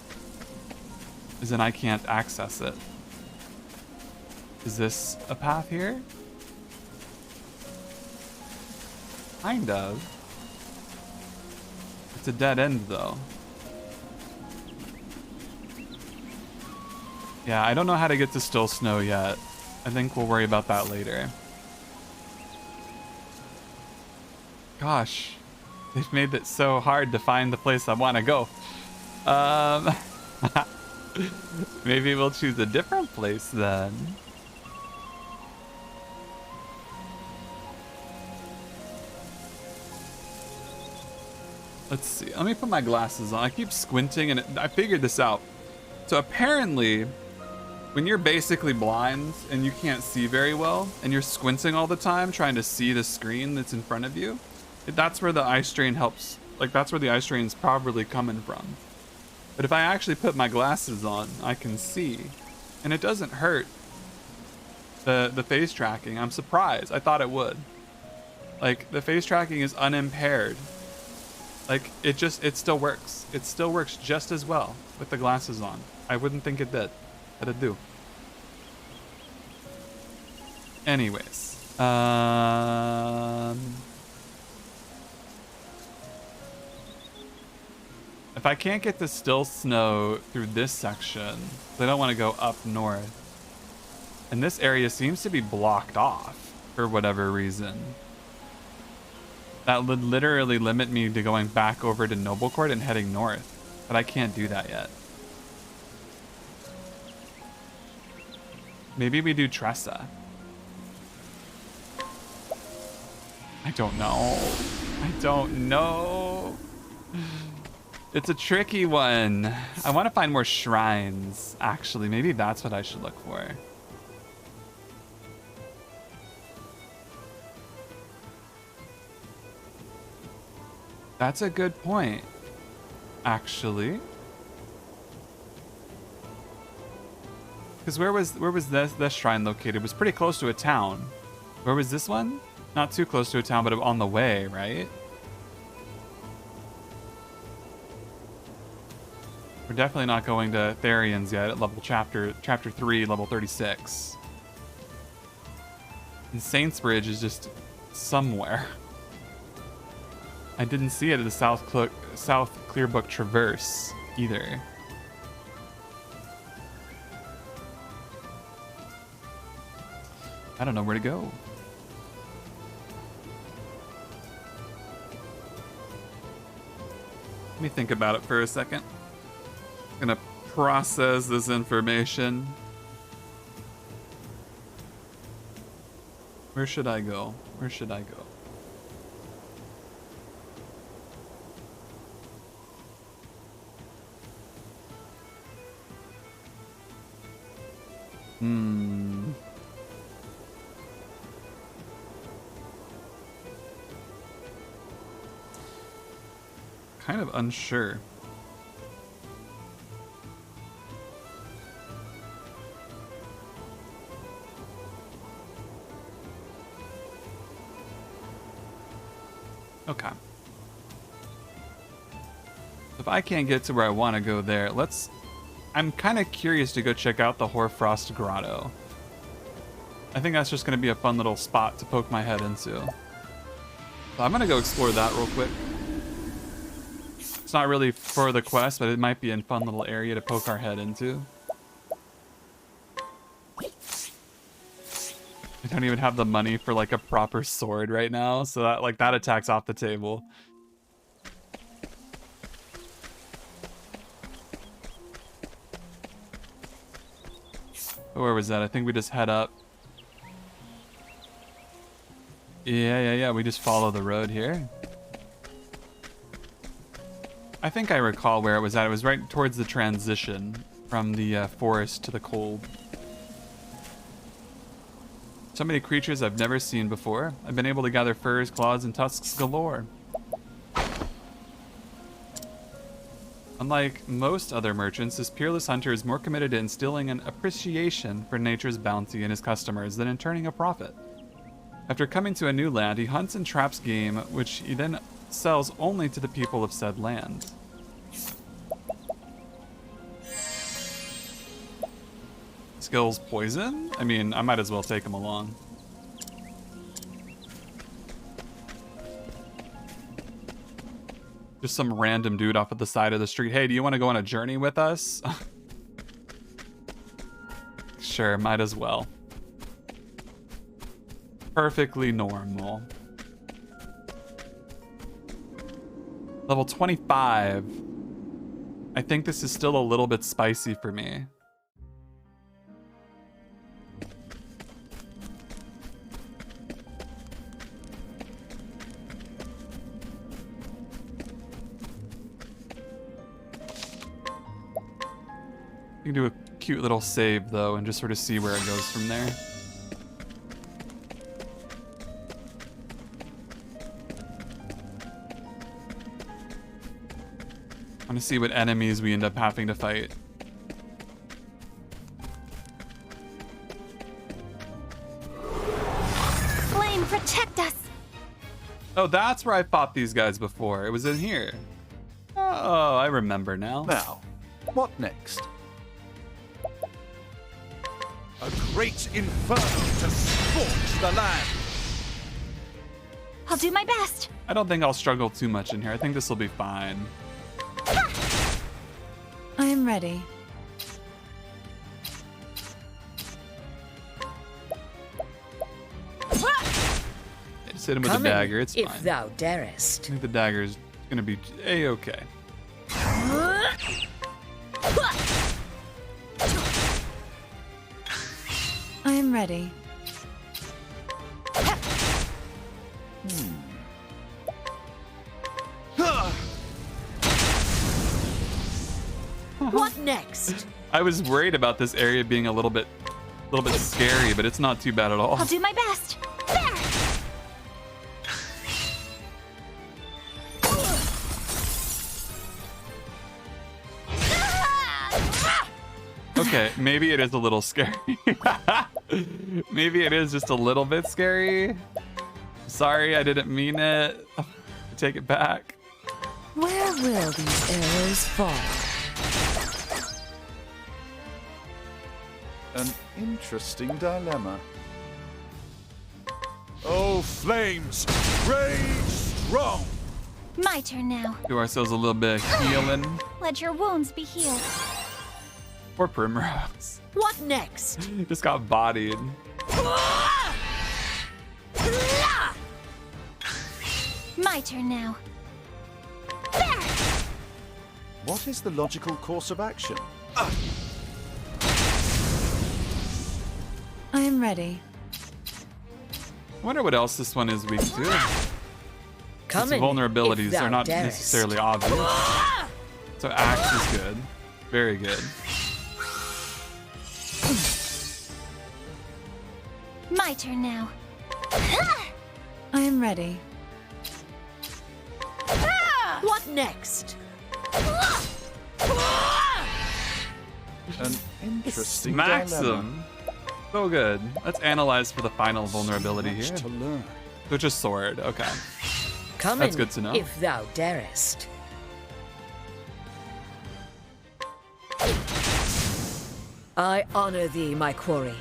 As in I can't access it. Is this a path here? Kind of. It's a dead end though. Yeah, I don't know how to get to Still Snow yet. I think we'll worry about that later. Gosh, they've made it so hard to find the place I want to go. Maybe we'll choose a different place then. Let's see. Let me put my glasses on. I keep squinting and I figured this out. So apparently, when you're basically blind and you can't see very well and you're squinting all the time trying to see the screen that's in front of you, that's where the eye strain helps. Like that's where the eye strain is probably coming from. But if I actually put my glasses on, I can see. And it doesn't hurt the face tracking. I'm surprised. I thought it would. Like the face tracking is unimpaired. Like it still works. It still works just as well with the glasses on. I wouldn't think it did. But it do. Anyways. If I can't get the Still Snow through this section, I don't want to go up north. And this area seems to be blocked off for whatever reason. That would literally limit me to going back over to Noble Court and heading north. But I can't do that yet. Maybe we do Tressa. I don't know. I don't know. It's a tricky one. I want to find more shrines, actually. Maybe that's what I should look for. That's a good point, actually. Because where was this shrine located? It was pretty close to a town. Where was this one? Not too close to a town, but on the way, right? We're definitely not going to Therians yet at level chapter 3, level 36. And Saintsbridge is just somewhere. I didn't see it at the South Clearbook Traverse either. I don't know where to go. Let me think about it for a second. I'm gonna process this information. Where should I go? Where should I go? Kind of unsure. Okay. If I can't get to where I want to go there, I'm kind of curious to go check out the Hoarfrost Grotto. I think that's just going to be a fun little spot to poke my head into. So I'm going to go explore that real quick. It's not really for the quest, but it might be a fun little area to poke our head into. I don't even have the money for like a proper sword right now, so that attack's off the table. Where was that? I think we just head up. Yeah. We just follow the road here. I think I recall where it was at. It was right towards the transition from the forest to the cold. So many creatures I've never seen before. I've been able to gather furs, claws, and tusks galore. Unlike most other merchants, this peerless hunter is more committed to instilling an appreciation for nature's bounty in his customers than in turning a profit. After coming to a new land, he hunts and traps game, which he then sells only to the people of said land. This skill's poison? I mean, I might as well take him along. Just some random dude off at the side of the street. Hey, do you want to go on a journey with us? Sure, might as well. Perfectly normal. Level 25. I think this is still a little bit spicy for me. You can do a cute little save though and just sort of see where it goes from there. I want to see what enemies we end up having to fight. Flame, protect us! Oh, that's where I fought these guys before. It was in here. Oh, I remember now. Now, what next? A great inferno to scorch the land. I'll do my best. I don't think I'll struggle too much in here. I think this will be fine. I am ready. Just hit him with the dagger. It's fine. If thou darest. I think the dagger's gonna be a-okay. I am ready. What next? I was worried about this area being a little bit scary, but it's not too bad at all. I'll do my best. There! Okay, maybe it is a little scary. Maybe it is just a little bit scary. Sorry, I didn't mean it. Take it back. Where will these arrows fall? An interesting dilemma. Oh, flames, rage strong. My turn now. Do ourselves a little bit of healing. Let your wounds be healed. Poor Primrose. What next? Just got bodied. My turn now. There! What is the logical course of action? I am ready. I wonder what else this one is weak to. Its Coming, vulnerabilities if thou are not darest. necessarily obvious. So axe is good. Very good. My turn now. I am ready. What next? An interesting Smacks dilemma. him. So good. Let's analyze for the final vulnerability Much here. to learn. So just sword. Okay. Coming, That's good to know. if thou darest. I honor thee, my quarry.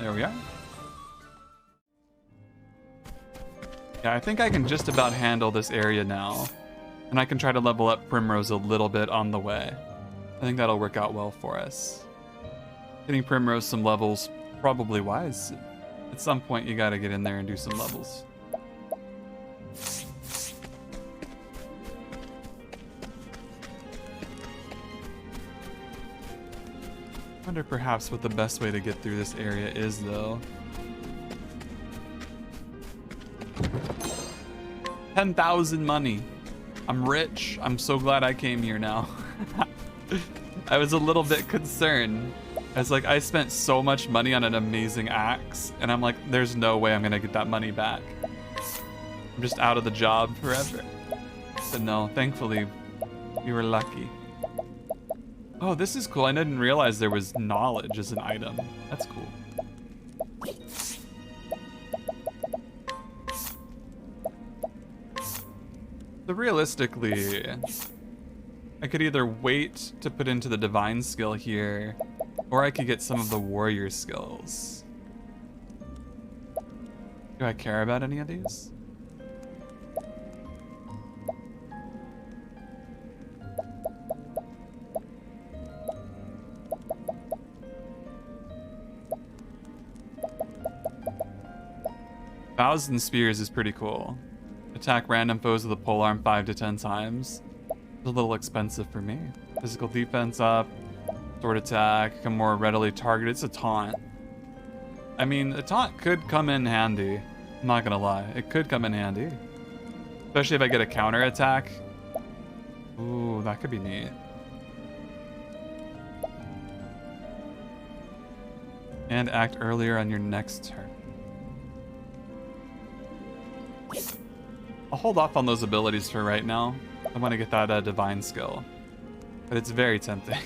There we are. Yeah, I think I can just about handle this area now. And I can try to level up Primrose a little bit on the way. I think that'll work out well for us. Getting Primrose some levels, probably wise. At some point, you gotta get in there and do some levels. I wonder perhaps what the best way to get through this area is, though. 10,000 money. I'm rich. I'm so glad I came here now. I was a little bit concerned. I was like, I spent so much money on an amazing axe, and I'm like, there's no way I'm gonna get that money back. I'm just out of the job forever. But no, thankfully, we were lucky. Oh, this is cool. I didn't realize there was knowledge as an item. That's cool. So realistically, I could either wait to put into the divine skill here, or I could get some of the warrior skills. Do I care about any of these? Thousand Spears is pretty cool. Attack random foes with a polearm 5 to 10 times. It's a little expensive for me. Physical defense up. Sword attack. Can more readily target. It's a taunt. I mean, a taunt could come in handy. I'm not gonna lie. It could come in handy. Especially if I get a counter attack. Ooh, that could be neat. And act earlier on your next turn. I'll hold off on those abilities for right now. I want to get that divine skill. But it's very tempting.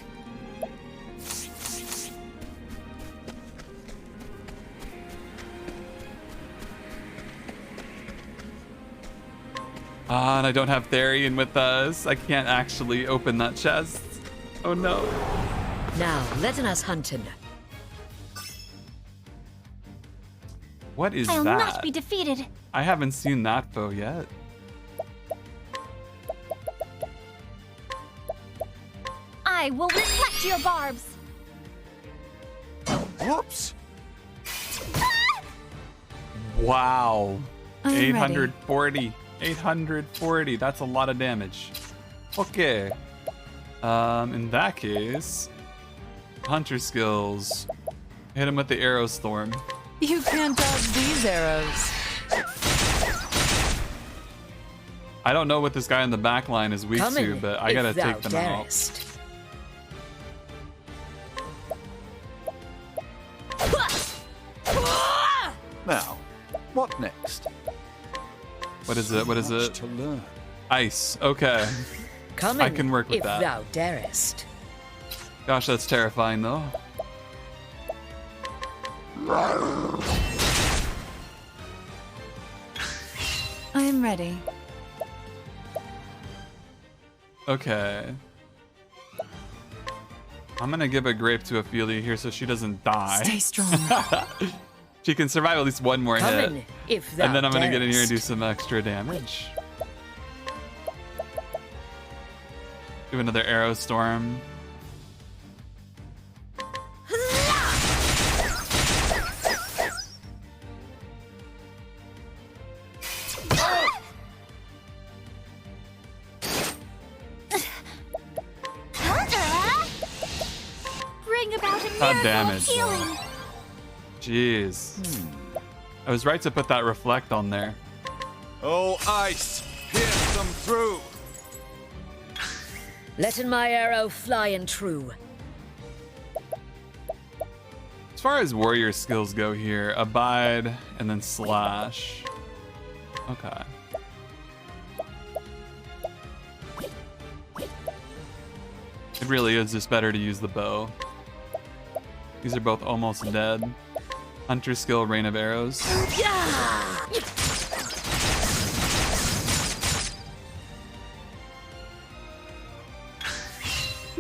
And I don't have Therian with us. I can't actually open that chest. Oh no. Now, let us hunting. What is I'll that? not be defeated. I haven't seen that foe yet. I will reflect your barbs. Whoops! Wow. I'm 840. 840. That's a lot of damage. Okay. In that case, hunter skills. Hit him with the arrow storm. You can't dodge these arrows. I don't know what this guy in the back line is weak to, but I gotta take them out. Now, what next? What is it? What is Much it? to learn. Ice. Okay. I can work with if that. thou darest. Gosh, that's terrifying though. I am ready. Okay. I'm gonna give a grape to Ophelia here so she doesn't die. Stay strong. She can survive at least one more hit. In, if thou And then I'm gonna get in here and do darest. some extra damage. Do another arrow storm. Bring about a Hot miracle damage. of healing. Jeez. I was right to put that reflect on there. Oh, ice! Pierce them through! Letting my arrow fly and true. As far as warrior skills go here, abide and then slash. Okay. It really is just better to use the bow. These are both almost dead. Hunter skill, rain of arrows.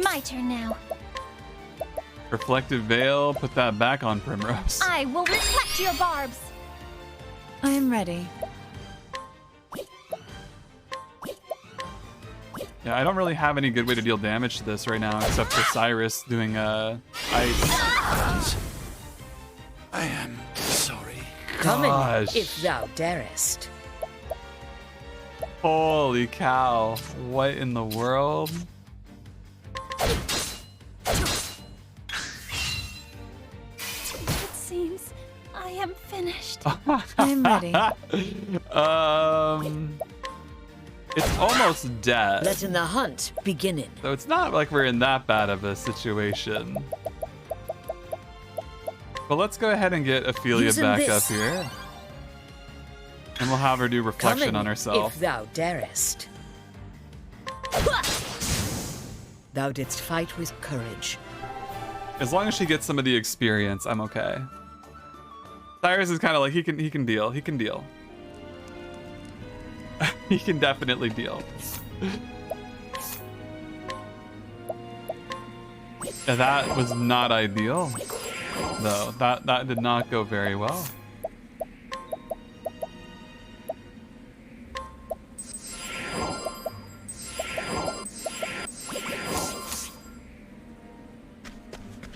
My turn now. Reflective veil, put that back on Primrose. I will reflect your barbs. I am ready. Yeah, I don't really have any good way to deal damage to this right now, except for Cyrus doing ice. I am sorry. Come in, Gosh. if thou darest. Holy cow. What in the world? It seems I am finished. I'm ready. It's almost dead. Letting the hunt beginning. So it's not like we're in that bad of a situation. But let's go ahead and get Ophelia Using back this. up here. And we'll have her do reflection Come in, on herself. if thou darest. Thou didst fight with courage. As long as she gets some of the experience, I'm okay. Cyrus is kind of like he can deal. He can deal. He can definitely deal. Yeah, that was not ideal, though. That did not go very well.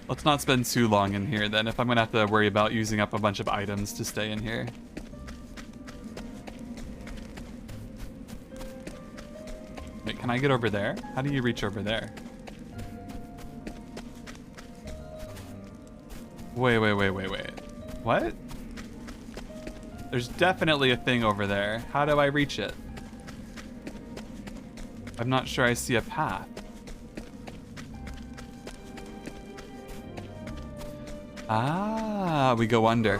Let's not spend too long in here then, if I'm gonna have to worry about using up a bunch of items to stay in here. Wait, can I get over there? How do you reach over there? Wait. What? There's definitely a thing over there. How do I reach it? I'm not sure I see a path. Ah, we go under.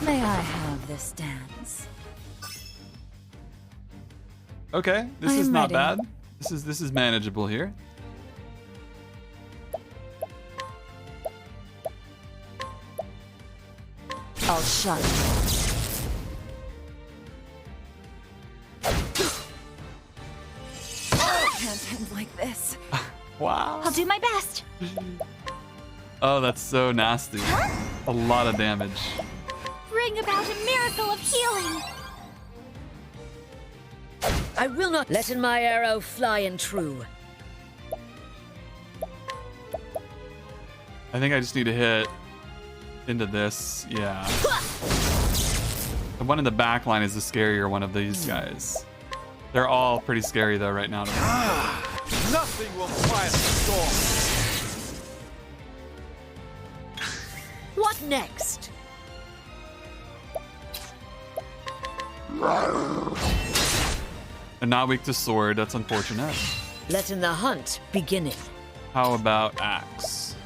May I have this dance? Okay, this is I'm not ready. bad. This is manageable here. I'll shut. Can't end like this. Wow. I'll do my best. Oh, that's so nasty. A lot of damage. Bring about a miracle of healing. I will not let my arrow fly and true. I think I just need to hit into this. Yeah. The one in the back line is the scarier one of these guys. They're all pretty scary though right now. Nothing will quiet the storm. What next? And not weak to sword. That's unfortunate. Letting the hunt beginning. How about axe?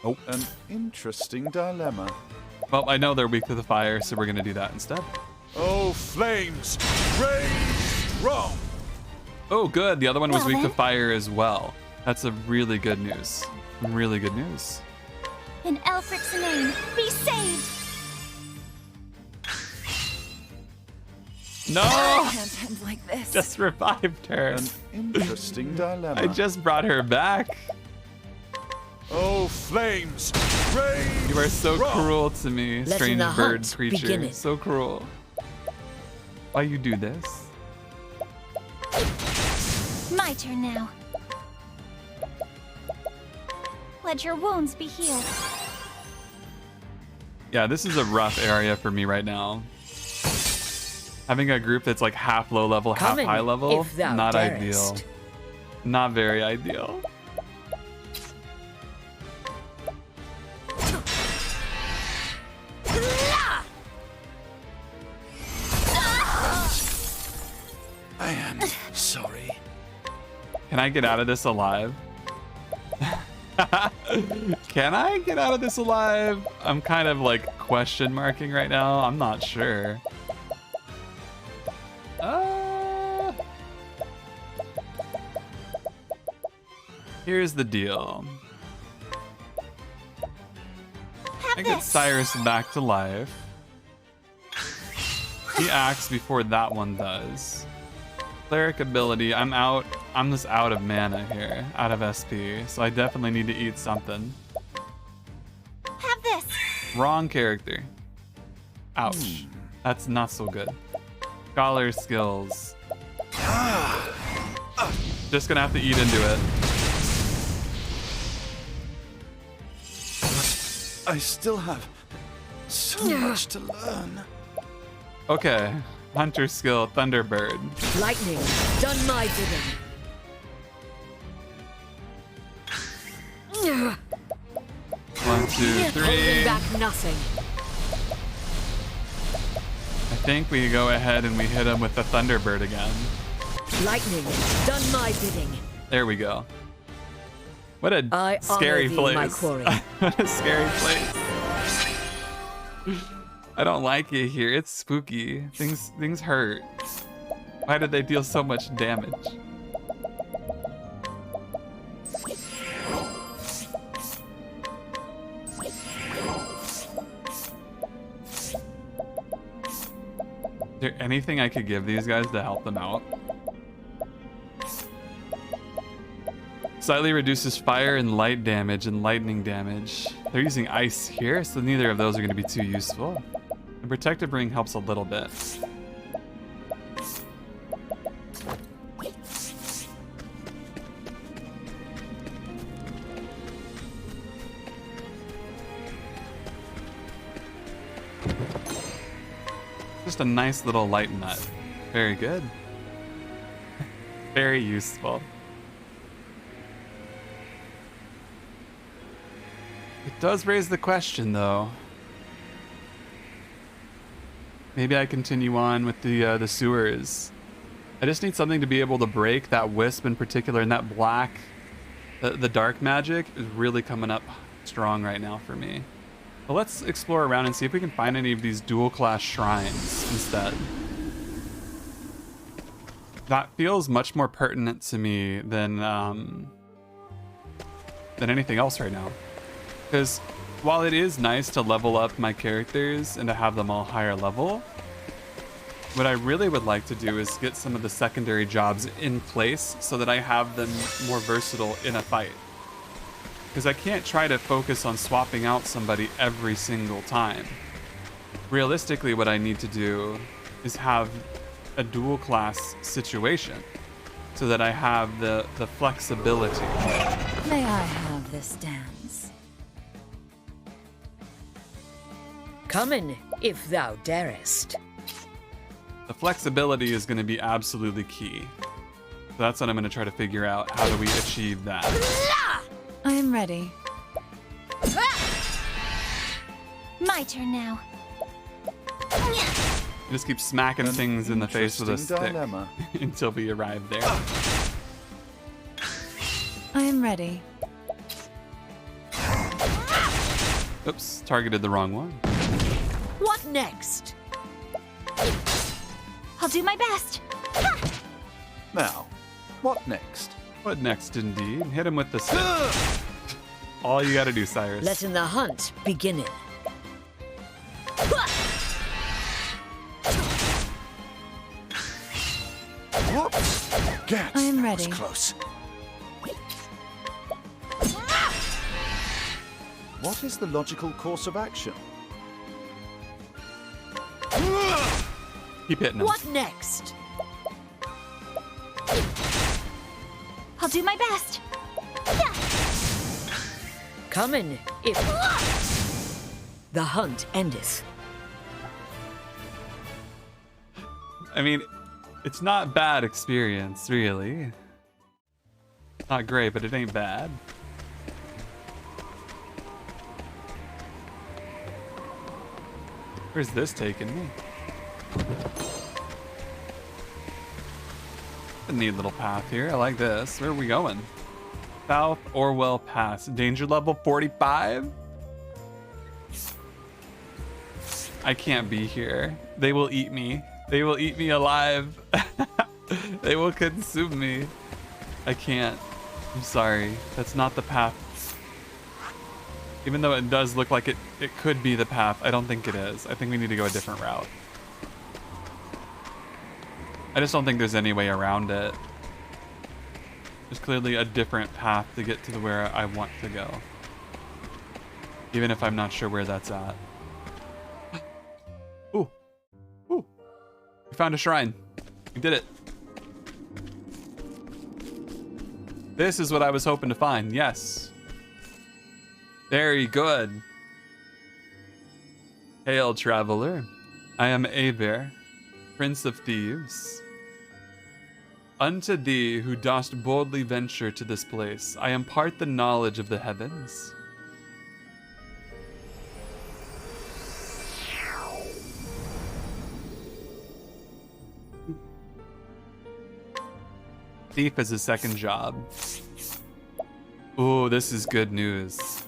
Oh, an interesting dilemma. Well, I know they're weak to the fire, so we're gonna do that instead. Oh, flames, rage strong. Oh, good. The other one was Well weak to then. fire as well. That's a really good news. Really good news. In Elfric's name, be saved. No! Can't end like this. Just revived her. An interesting dilemma. I just brought her back. Oh, flames, rage You are so strong. cruel to me, Letting strange the bird hunt creature. beginning. So cruel. Why you do this? My turn now. Let your wounds be healed. Yeah, this is a rough area for me right now. Having a group that's like half low level, half Coming, high level, if thou not darest. ideal. Not very ideal. I am sorry. Can I get out of this alive? Can I get out of this alive? I'm kind of like question marking right now. I'm not sure. Here's the deal. I get Cyrus back to life. He acts before that one does. Cleric ability, I'm out. I'm just out of mana here, out of SP, so I definitely need to eat something. Have this. Wrong character. Ouch. That's not so good. Scholar skills. Just gonna have to eat into it. I still have so much to learn. Okay. Hunter skill, Thunderbird. Lightning, done my bidding. 1, 2, 3. Holding back nothing. I think we go ahead and we hit him with the Thunderbird again. Lightning, done my bidding. There we go. What a I scary honor thee, my place. quarry. What a scary place. I don't like it here. It's spooky. Things hurt. Why did they deal so much damage? there anything I could give these guys to help them out? Slightly reduces fire and light damage and lightning damage. They're using ice here, so neither of those are going to be too useful. The protective ring helps a little bit. Just a nice little light nut. Very good. Very useful. It does raise the question, though. Maybe I continue on with the sewers. I just need something to be able to break that wisp in particular, and that black, the dark magic is really coming up strong right now for me. But let's explore around and see if we can find any of these dual class shrines instead. That feels much more pertinent to me than anything else right now. Because while it is nice to level up my characters and to have them all higher level, what I really would like to do is get some of the secondary jobs in place so that I have them more versatile in a fight. Because I can't try to focus on swapping out somebody every single time. Realistically, what I need to do is have a dual class situation so that I have the flexibility. May I have this dance? Come in, if thou darest. The flexibility is going to be absolutely key. So that's what I'm going to try to figure out. How do we achieve that? I am ready. My turn now. Just keep smacking things in the face with a stick dilemma. until we arrive there. I am ready. Oops, targeted the wrong one. What next? I'll do my best. Now, what next? What next, indeed? Hit him with the stick. All you gotta do, Cyrus. Letting the hunt beginning. Whoops! Gats, I am that ready. was close. What is the logical course of action? Keep hitting him. What next? I'll do my best. Come in, if the hunt endeth. I mean, it's not bad experience, really. Not great, but it ain't bad. Where's this taking me? A neat little path here. I like this. Where are we going? South Orwell Pass. Danger level 45? I can't be here. They will eat me. They will eat me alive. They will consume me. I can't. I'm sorry. That's not the path. Even though it does look like it could be the path, I don't think it is. I think we need to go a different route. I just don't think there's any way around it. There's clearly a different path to get to where I want to go. Even if I'm not sure where that's at. Ooh. Ooh. We found a shrine. We did it. This is what I was hoping to find. Yes. Very good. Hail, traveler. I am Aver, Prince of Thieves. Unto thee, who dost boldly venture to this place, I impart the knowledge of the heavens. Thief is his second job. Ooh, this is good news.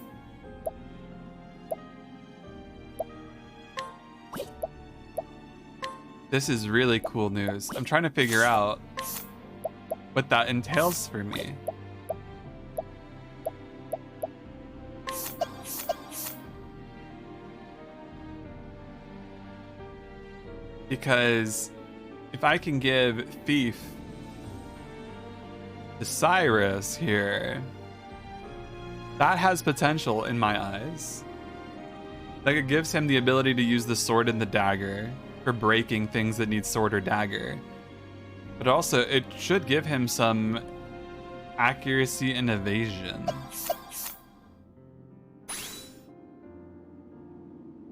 This is really cool news. I'm trying to figure out what that entails for me. Because if I can give Thief to Cyrus here, that has potential in my eyes. Like, it gives him the ability to use the sword and the dagger for breaking things that need sword or dagger. But also, it should give him some accuracy and evasion.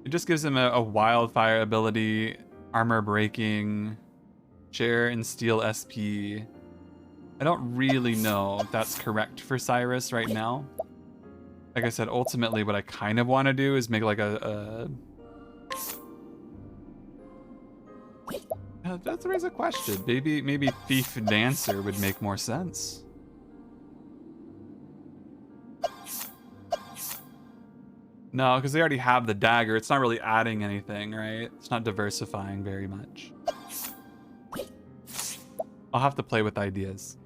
It just gives him a wildfire ability, armor breaking, share and steal SP. I don't really know if that's correct for Cyrus right now. Like I said, ultimately what I kind of want to do is make like that raises a question. Maybe Thief Dancer would make more sense. No, because they already have the dagger. It's not really adding anything, right? It's not diversifying very much. I'll have to play with ideas.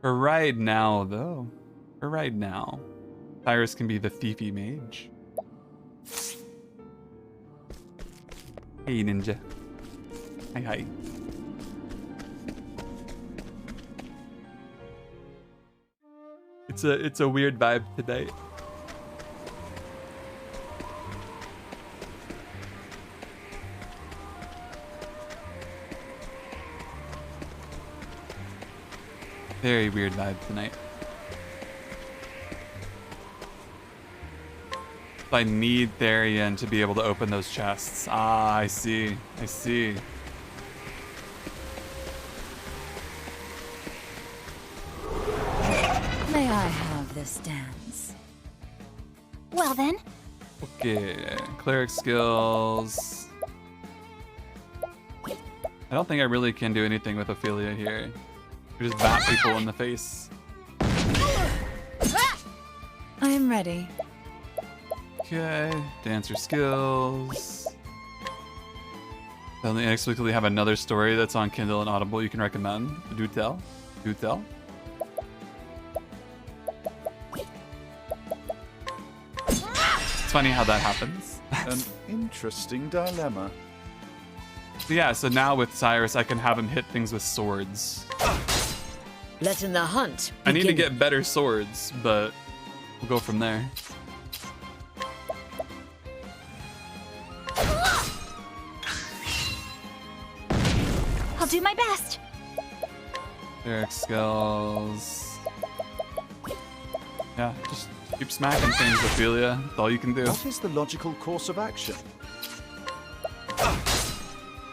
For right now, though. For right now. Cyrus can be the thiefy mage. Hey, ninja. Hi, hi. It's a weird vibe today. Very weird vibe tonight. I need Therian to be able to open those chests. Ah, I see. I see. May I have this dance? Well then. Okay, cleric skills. I don't think I really can do anything with Ophelia here. We just bat people in the face. I am ready. Okay, dancer skills. Then inexplicably have another story that's on Kindle and Audible you can recommend. Do tell. Do tell. It's funny how that happens. An interesting dilemma. So yeah, so now with Cyrus, I can have him hit things with swords. Letting the hunt begin. I need to get better swords, but we'll go from there. I'll do my best. Cleric skills. Yeah, just keep smacking things, Ophelia. That's all you can do. What is the logical course of action?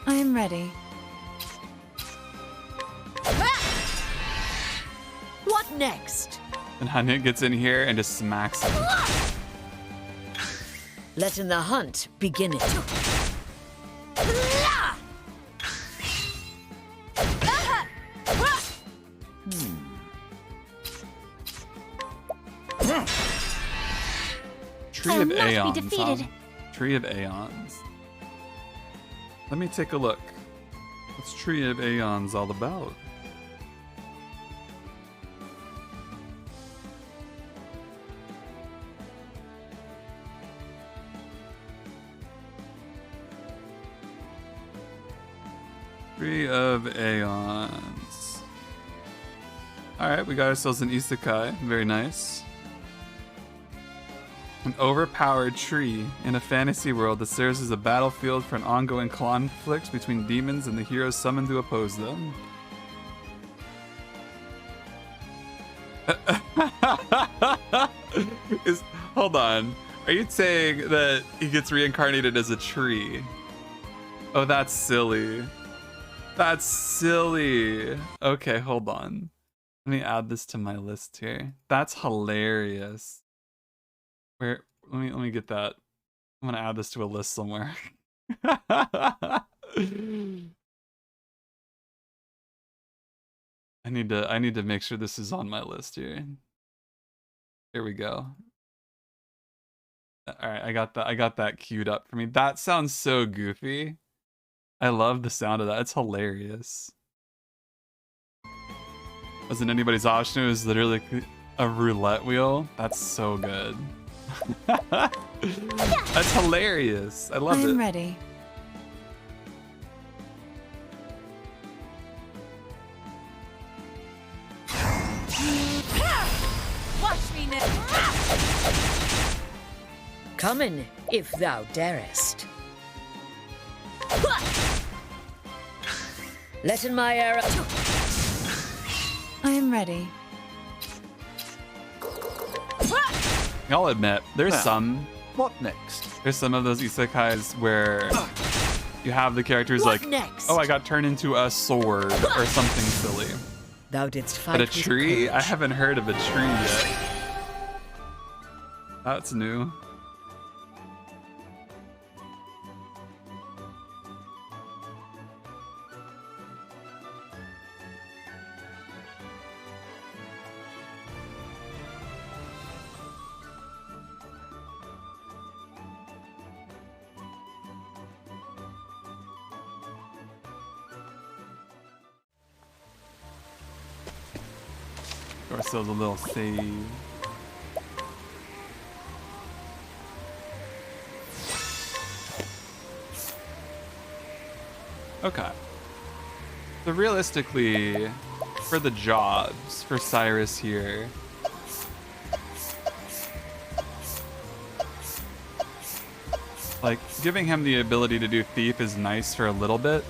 I am ready. What next? And Hanit gets in here and just smacks him. Letting the hunt begin it. Tree of I'll not Aeons, be defeated. huh? Tree of Aeons. Let me take a look. What's Tree of Aeons all about? Tree of Aeons. Alright, we got ourselves an isekai. Very nice. An overpowered tree in a fantasy world that serves as a battlefield for an ongoing conflict between demons and the heroes summoned to oppose them. Hold on. Are you saying that he gets reincarnated as a tree? Oh, that's silly. That's silly. Okay, hold on. Let me add this to my list here. That's hilarious. Where? Let me get that. I'm gonna add this to a list somewhere. I need to make sure this is on my list here. Here we go. All right, I got that queued up for me. That sounds so goofy. I love the sound of that. It's hilarious. Wasn't anybody's option. It was literally a roulette wheel. That's so good. That's hilarious. I love it. I'm ready. Come in, if thou darest. Let in my arrow. I am ready. I'll admit, there's Now, some What next? There's some of those isekais where you have the characters What like, next? oh, I got turned into a sword or something silly. Thou didst fight But a with tree? I courage. haven't heard of a tree yet. That's new. Or so the little save. Okay. So realistically, for the jobs, for Cyrus here, like, giving him the ability to do thief is nice for a little bit.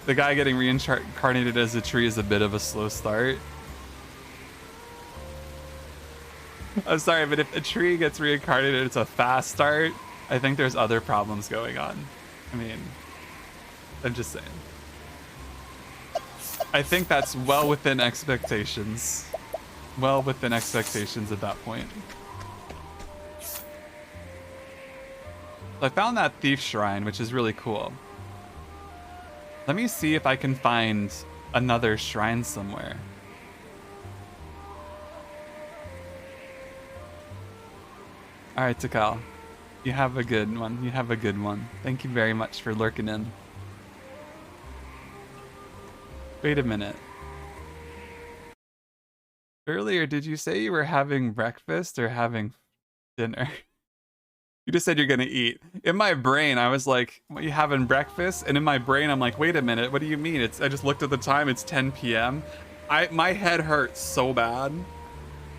The guy getting reincarnated as a tree is a bit of a slow start. I'm sorry, but if a tree gets reincarnated, it's a fast start. I think there's other problems going on. I mean, I'm just saying. I think that's well within expectations. Well within expectations at that point. I found that thief shrine, which is really cool. Let me see if I can find another shrine somewhere. Alright, Takal. You have a good one. You have a good one. Thank you very much for lurking in. Wait a minute. Earlier, did you say you were having breakfast or having dinner? You just said you're gonna eat. In my brain, I was like, what, you having breakfast? And in my brain, I'm like, wait a minute, what do you mean? I just looked at the time, it's 10 p.m. My head hurts so bad.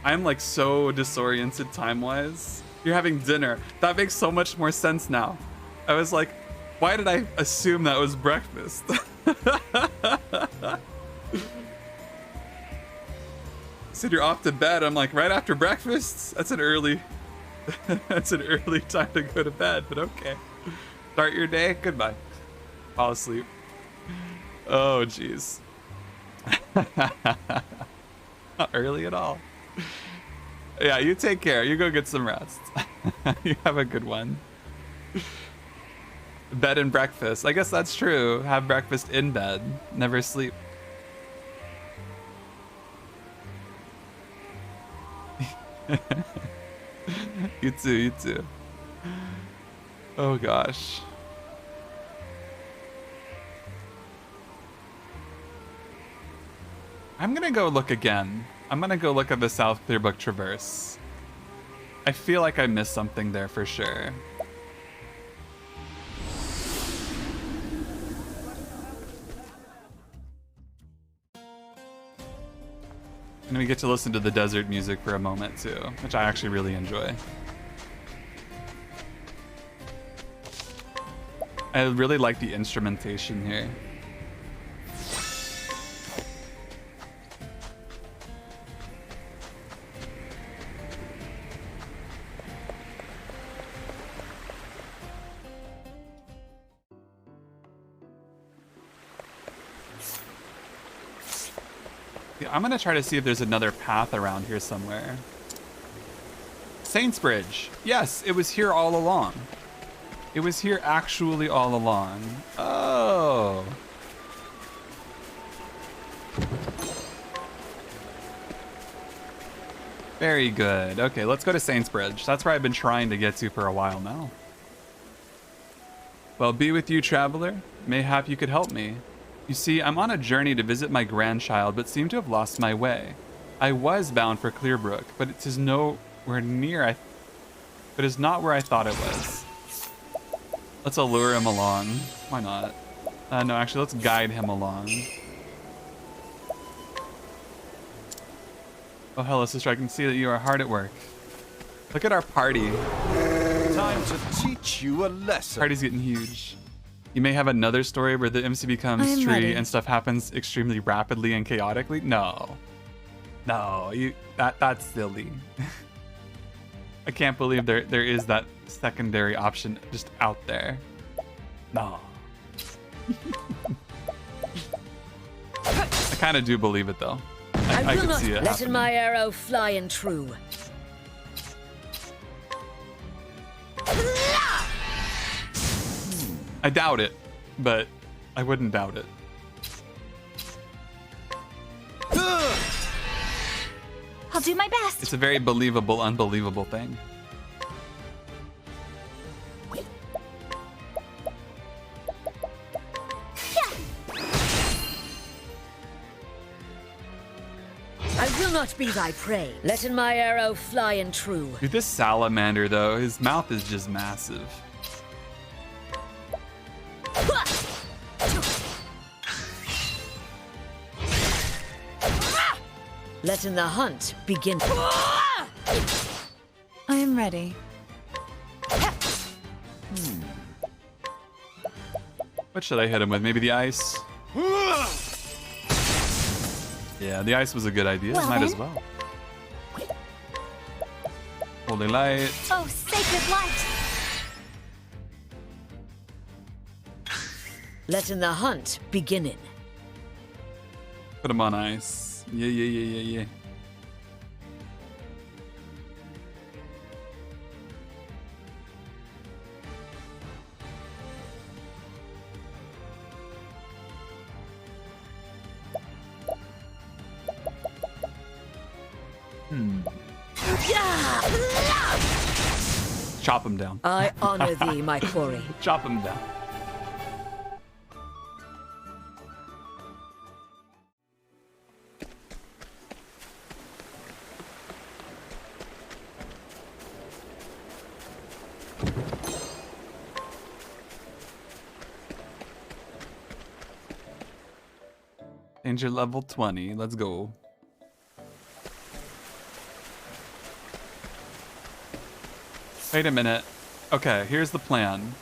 I'm like so disoriented time-wise. You're having dinner. That makes so much more sense now. I was like, why did I assume that was breakfast? Said you're off to bed. I'm like, right after breakfast? That's an early... That's an early time to go to bed, but okay. Start your day. Goodbye. Fall asleep. Oh, jeez. Not early at all. Yeah, you take care. You go get some rest. You have a good one. Bed and breakfast. I guess that's true. Have breakfast in bed. Never sleep. You too, you too. Oh gosh. I'm gonna go look again. I'm gonna go look at the South Clearbrook Traverse. I feel like I missed something there for sure. And we get to listen to the desert music for a moment too, which I actually really enjoy. I really like the instrumentation here. I'm gonna try to see if there's another path around here somewhere. Saints Bridge. Yes, it was here all along. It was here actually all along. Oh. Very good. Okay, let's go to Saints Bridge. That's where I've been trying to get to for a while now. Well, be with you, traveler. Mayhap you could help me. You see, I'm on a journey to visit my grandchild, but seem to have lost my way. I was bound for Clearbrook, but it is nowhere near. But it's not where I thought it was. Let's allure him along. Why not? No, actually, let's guide him along. Oh, hello, sister. I can see that you are hard at work. Look at our party. Time to teach you a lesson. Party's getting huge. You may have another story where the MC becomes I'm tree ready. and stuff happens extremely rapidly and chaotically. No, that's silly. I can't believe there is that secondary option just out there. No. I kind of do believe it though. I will could not see it let happening. my arrow fly and true. I doubt it, but I wouldn't doubt it. I'll do my best. It's a very believable, unbelievable thing. I will not be thy prey. Let my arrow fly and true. Dude, this salamander though, his mouth is just massive. Letting the hunt begin. I am ready. What should I hit him with? Maybe the ice? Yeah, the ice was a good idea. Well, Might as then. well. Holy light. Oh, sacred light. Letting the hunt beginning. Put him on ice. Yeah. Chop him down. I honor thee, my quarry. Chop him down. Danger level 20. Let's go. Wait a minute. Okay, here's the plan.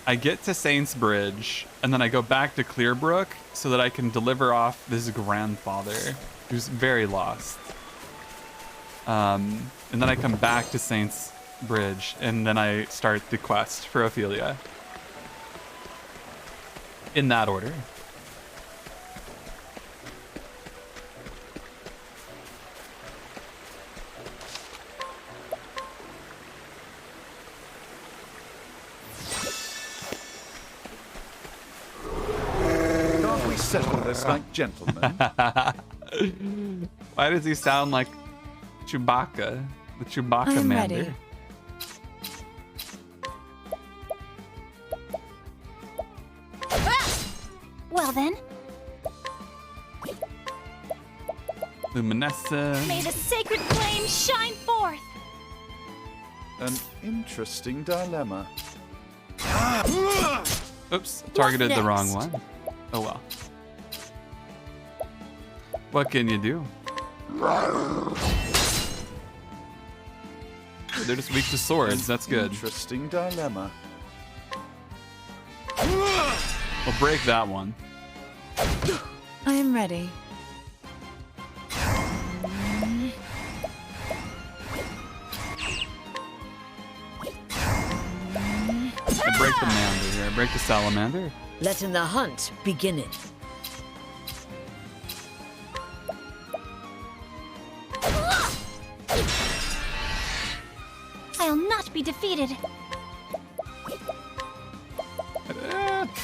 I get to Saints Bridge, and then I go back to Clearbrook so that I can deliver off this grandfather who's very lost. And then I come back to Saints Bridge, and then I start the quest for Ophelia. In that order. Can't we settle this like gentlemen? Why does he sound like Chewbacca? The Chewbacca I am Mander. ready. Well then, Luminescence. may the sacred flame shine forth. An interesting dilemma. Oops, targeted the wrong next? one. Oh well. What can you do? They're just weak to swords. That's good. Interesting dilemma. We'll break that one. I am ready. I break the mander here. I break the salamander. Letting the hunt beginning. I'll not be defeated.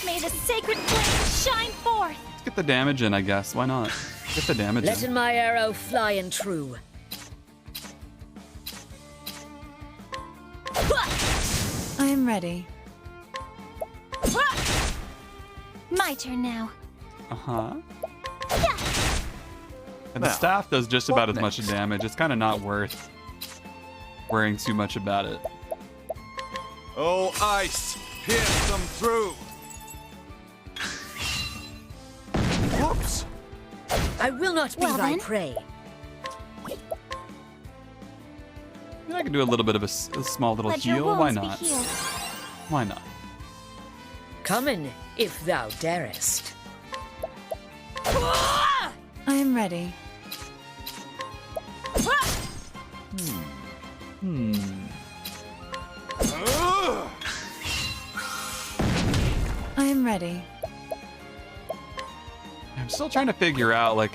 May the sacred flame shine forth. Let's get the damage in, I guess. Why not? Get the damage in. Letting my arrow fly and true. I am ready. My turn now. Uh-huh. Yeah. And the Now, staff does just about as what much next? damage. It's kind of not worth worrying too much about it. Oh, ice! Pierce them through! Whoops! I will not be Well thy then. prey. mean, I can do a little bit of a small little Let your heal. Why wounds be not? healed. Why not? Come in, if thou darest. I am ready. I am ready. I'm still trying to figure out, like,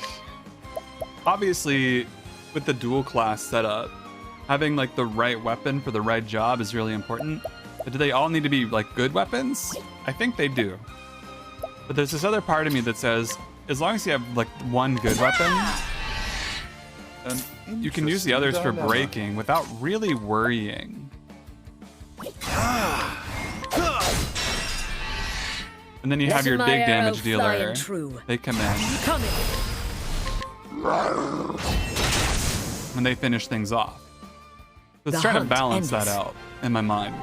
obviously, with the dual class setup, having like the right weapon for the right job is really important. But do they all need to be like good weapons? I think they do. But there's this other part of me that says, as long as you have like one good weapon, then you can use the others for breaking without really worrying. And then you have your big damage dealer. They come in. Come in. And they finish things off. Let's The try to hunt balance that ends. out in my mind.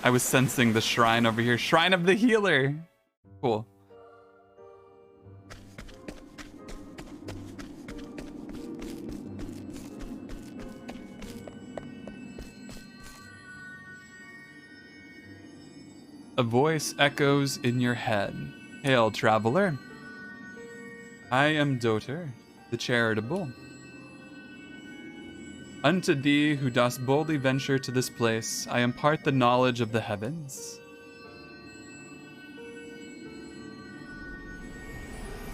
I was sensing the shrine over here. Shrine of the healer. Cool. A voice echoes in your head. Hail, traveler. I am Doter, the charitable. Unto thee who dost boldly venture to this place, I impart the knowledge of the heavens.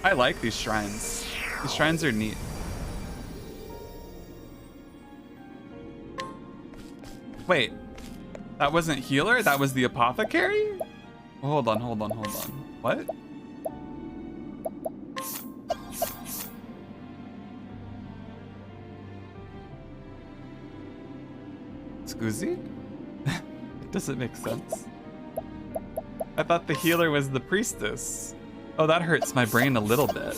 I like these shrines. These shrines are neat. Wait. That wasn't healer? That was the apothecary? Hold on. What? Scusi? It doesn't make sense. I thought the healer was the priestess. Oh, that hurts my brain a little bit.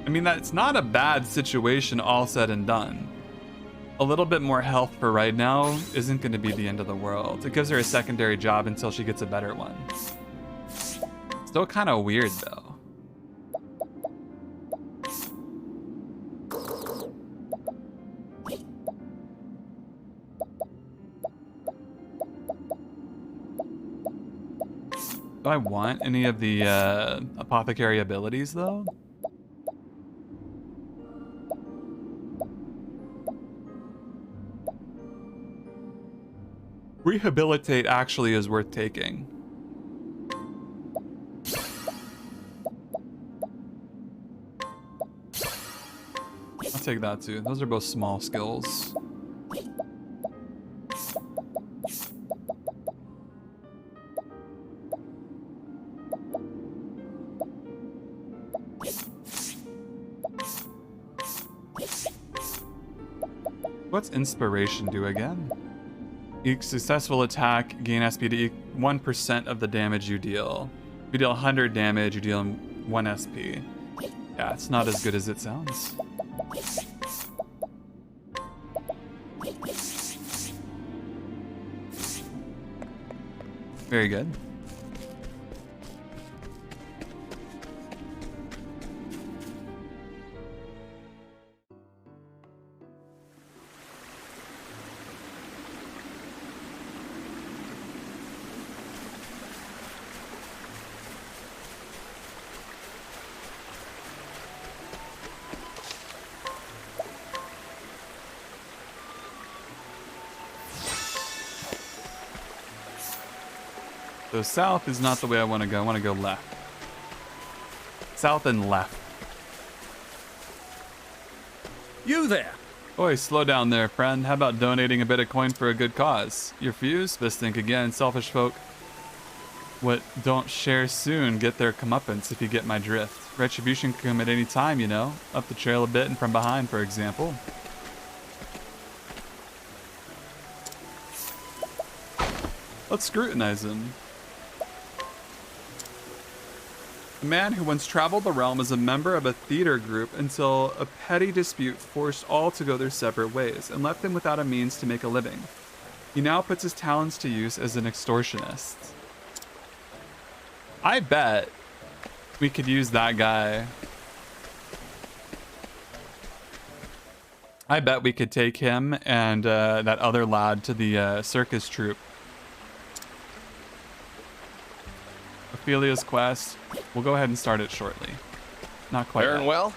I mean, that's not a bad situation all said and done. A little bit more health for right now isn't going to be the end of the world. It gives her a secondary job until she gets a better one. Still kind of weird, though. Do I want any of the apothecary abilities, though? Rehabilitate actually is worth taking. I'll take that too. Those are both small skills. What's inspiration do again? Each successful attack gain SP to 1% of the damage you deal. If you deal 100 damage, you deal 1 SP. Yeah, it's not as good as it sounds. Very good. So south is not the way I want to go. I want to go left. South and left. You there! Oi, slow down there, friend. How about donating a bit of coin for a good cause? You're fused? Best think again. Selfish folk. What don't share soon get their comeuppance, if you get my drift. Retribution can come at any time, you know. Up the trail a bit and from behind, for example. Let's scrutinize him. A man who once traveled the realm as a member of a theater group until a petty dispute forced all to go their separate ways and left him without a means to make a living. He now puts his talents to use as an extortionist. I bet we could use that guy. I bet we could take him and that other lad to the circus troupe. Ophelia's quest. We'll go ahead and start it shortly. Not quite. Faring well?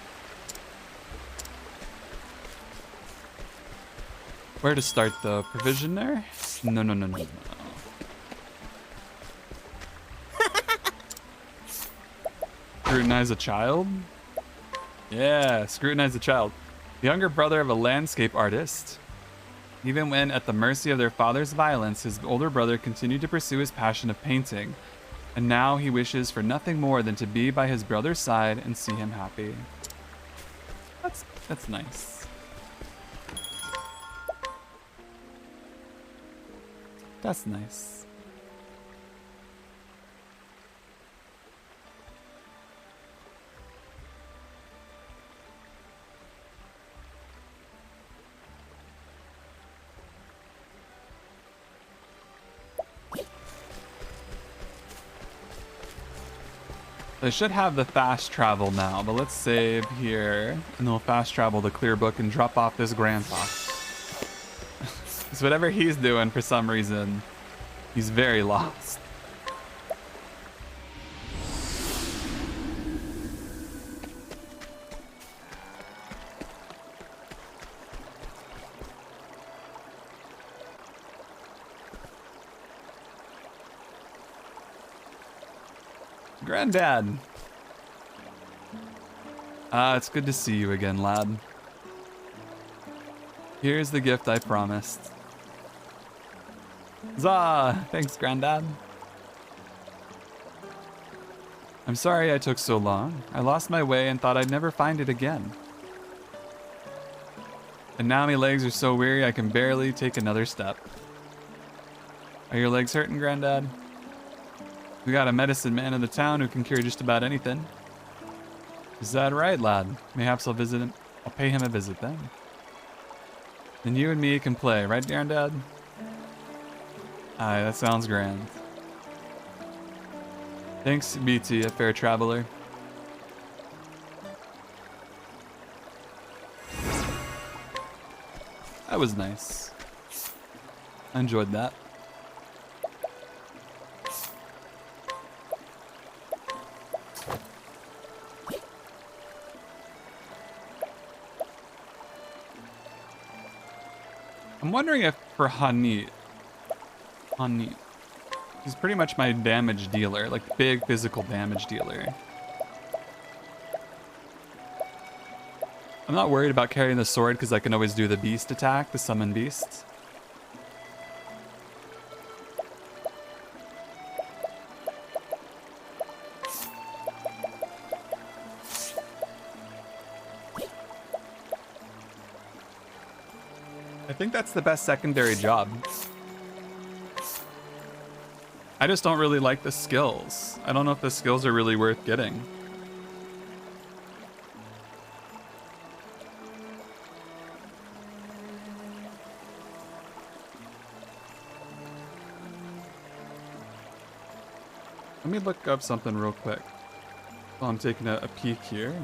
Where to start though? Provision there? No, no, no, no, no. Scrutinize a child? Yeah, scrutinize a child. The younger brother of a landscape artist. Even when at the mercy of their father's violence, his older brother continued to pursue his passion of painting. And now he wishes for nothing more than to be by his brother's side and see him happy. That's nice. That's nice. They should have the fast travel now, but let's save here and they'll fast travel the clear book and drop off this grandpa. Because whatever he's doing for some reason, he's very lost. Granddad. It's good to see you again, lad. Here's the gift I promised. Zah! Thanks, Granddad. I'm sorry I took so long. I lost my way and thought I'd never find it again. And now my legs are so weary I can barely take another step. Are your legs hurting, Granddad? We got a medicine man in the town who can cure just about anything. Is that right, lad? Mayhaps I'll visit him. I'll pay him a visit then. Then you and me can play, right, Granddad? Aye, that sounds grand. Thanks, BT, a fair traveler. That was nice. I enjoyed that. I'm wondering if for Hanit, he's pretty much my damage dealer, like big physical damage dealer. I'm not worried about carrying the sword because I can always do the beast attack, the summon beast. I think that's the best secondary job. I just don't really like the skills. I don't know if the skills are really worth getting. Let me look up something real quick while I'm taking a peek here.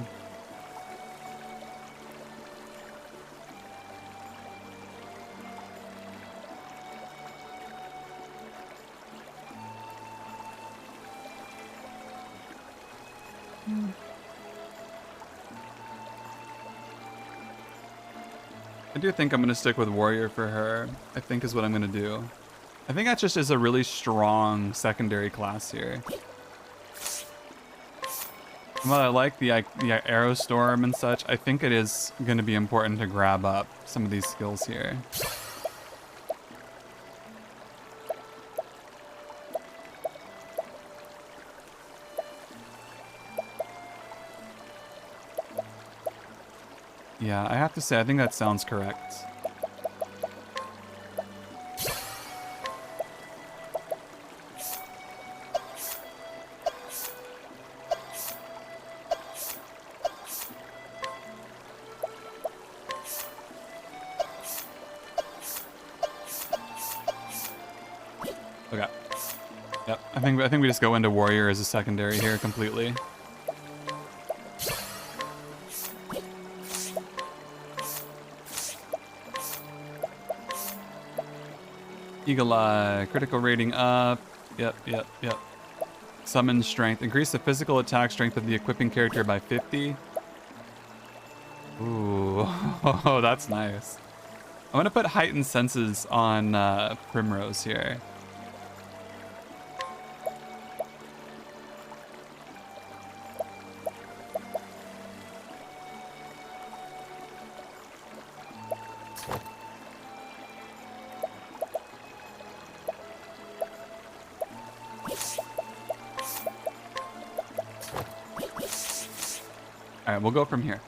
I do think I'm going to stick with Warrior for her, I think is what I'm going to do. I think that just is a really strong secondary class here. And while I like the Arrow Storm and such, I think it is going to be important to grab up some of these skills here. Yeah, I have to say, I think that sounds correct. Okay. Yep. I think we just go into warrior as a secondary here completely. Eagle Eye, critical rating up. Yep. Summon strength. Increase the physical attack strength of the equipping character by 50. Ooh, oh, that's nice. I'm gonna put heightened senses on Primrose here. All right, we'll go from here.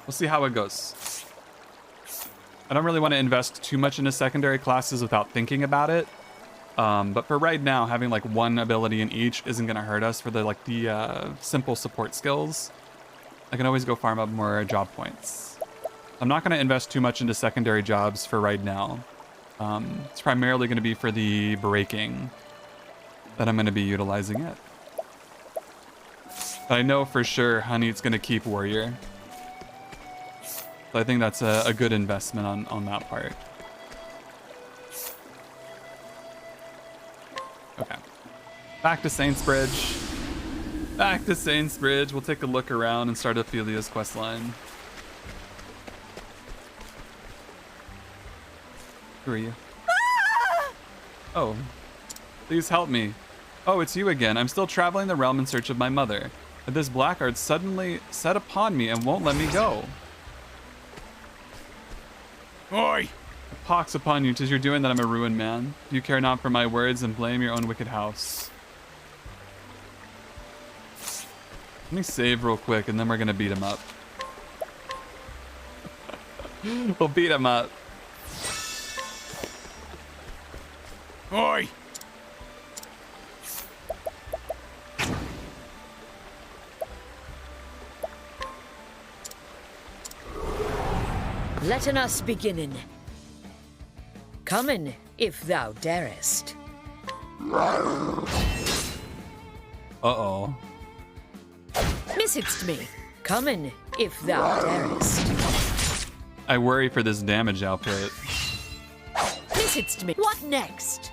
We'll see how it goes. I don't really want to invest too much into secondary classes without thinking about it. But for right now, having like one ability in each isn't going to hurt us for the simple support skills. I can always go farm up more job points. I'm not going to invest too much into secondary jobs for right now. It's primarily going to be for the breaking that I'm going to be utilizing it. But I know for sure Honey's going to keep warrior. So I think that's a good investment on that part. Okay. Back to Saints Bridge. Back to Saints Bridge. We'll take a look around and start Ophelia's questline. Who are you? Oh. Please help me. Oh, it's you again. I'm still traveling the realm in search of my mother. But this blackguard suddenly set upon me and won't let me go. Oi! Pox upon you, 'tis your doing that I'm a ruined man. You care not for my words and blame your own wicked house. Let me save real quick and then we're gonna beat him up. We'll beat him up. Oi! Letten us beginnen. Come in, if thou darest. Uh-oh. Missedst me. Come in, if thou darest. I worry for this damage output. Missedst me. What next?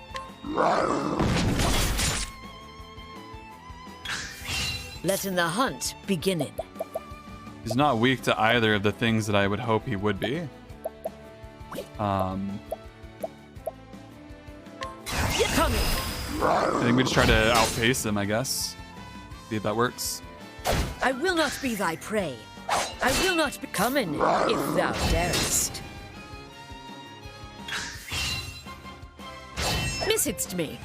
Letten the hunt beginnen. He's not weak to either of the things that I would hope he would be. Coming. I think we just try to outpace him, I guess. See if that works. I will not be thy prey. I will not be coming if thou darest. Missedst me.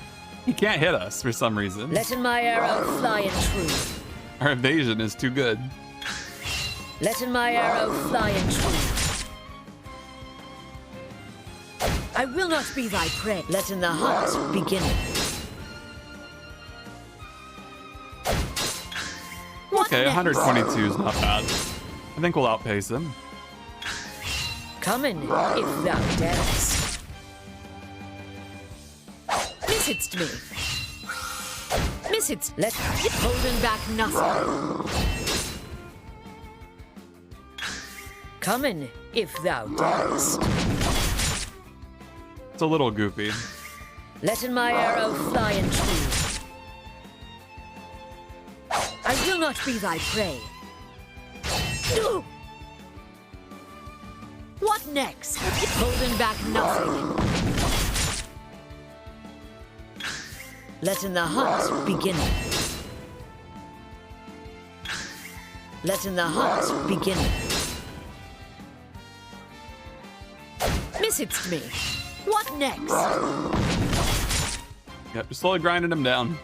He can't hit us for some reason. Letten my arrow fly in true. Our evasion is too good. Letten my arrow fly in true. I will not be thy prey. Letten the hunt begin. Okay, 122 is not bad. I think we'll outpace him. Come in, if thou darest. Missedst me. Missedst. Let holding back nothing. Come in, if thou darest. It's a little goofy. Letten my arrow fly in true. I will not be thy prey. What next? Holding back nothing. Letten the hunt begin. Letten the hunt begin. Missedst me. What next? Yep, just slowly grinding him down.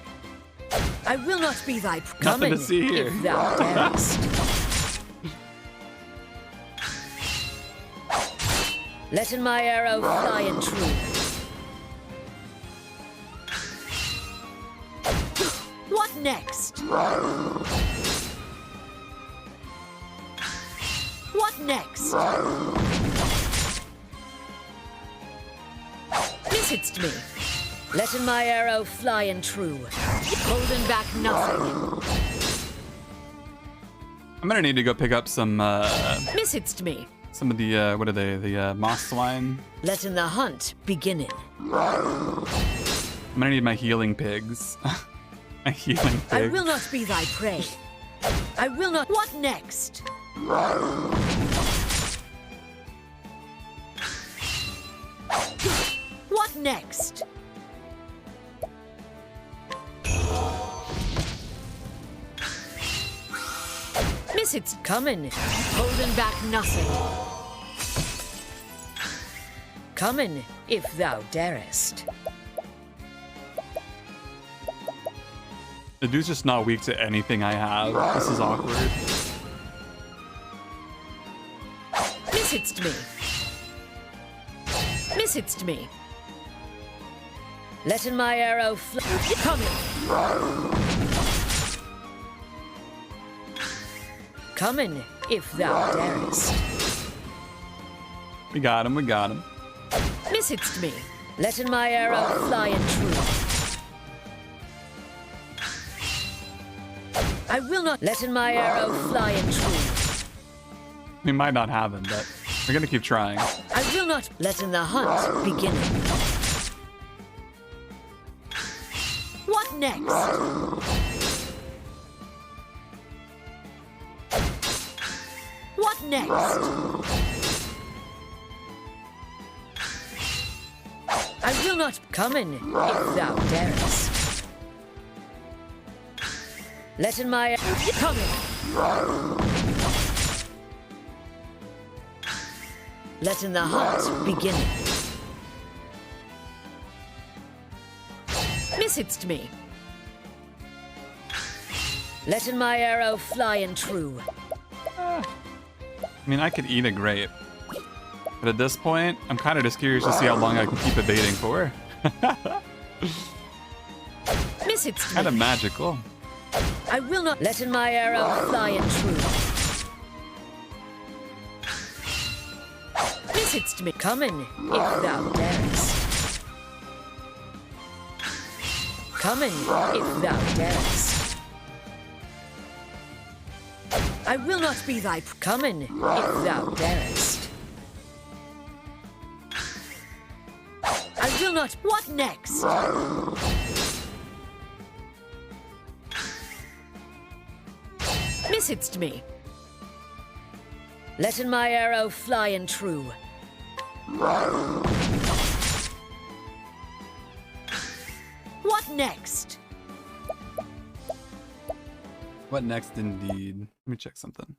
I will not be thy Nothing to see here. If thou darest. Letten my arrow fly in true. What next? What next? Missedst me. Letting my arrow fly and true. Holding back nothing. I'm gonna need to go pick up some Missed me. some of the what are they? The moss swine. Letting the hunt beginning. I'm gonna need my healing pigs. My healing pigs. I will not be thy prey. I will not. What next? What next? Miss it's coming. Holding back nothing. Coming, if thou darest. The dude's just not weak to anything I have. This is awkward. Missed me. Missed me. Letting my arrow fly. Coming. Coming, if thou darest. We got him, we got him. Missed me. Letting my arrow fly and true. I will not. Letting my arrow fly and true. We might not have him, but we're gonna keep trying. I will not. Letting the hunt begin. What next? What next? I will not. Coming, if thou darest. Letting my coming. Letting the hunt begin. Missed me. Letting my arrow fly and true. I mean, I could eat a grape. But at this point, I'm kind of just curious to see how long I can keep evading for. Missed Kind of magical. I will not. Letting my arrow fly and true. Missed me. Coming, if thou darest. Coming, if thou darest. I will not be thy coming, if thou darest. I will not. What next? Missed me. Letting my arrow fly and true. What next? What next, indeed? Let me check something.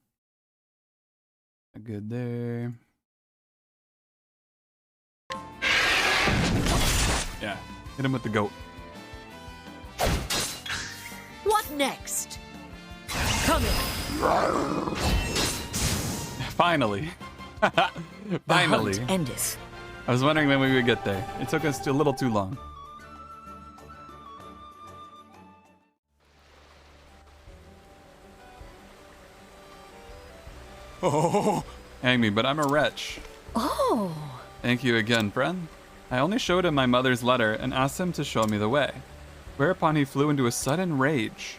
Good there. Yeah, hit him with the goat. What next? Coming. Finally. Finally. The hunt endeth. I was wondering when we would get there. It took us a little too long. Oh, Hang me, but I'm a wretch. Oh. Thank you again, friend. I only showed him my mother's letter and asked him to show me the way. Whereupon he flew into a sudden rage.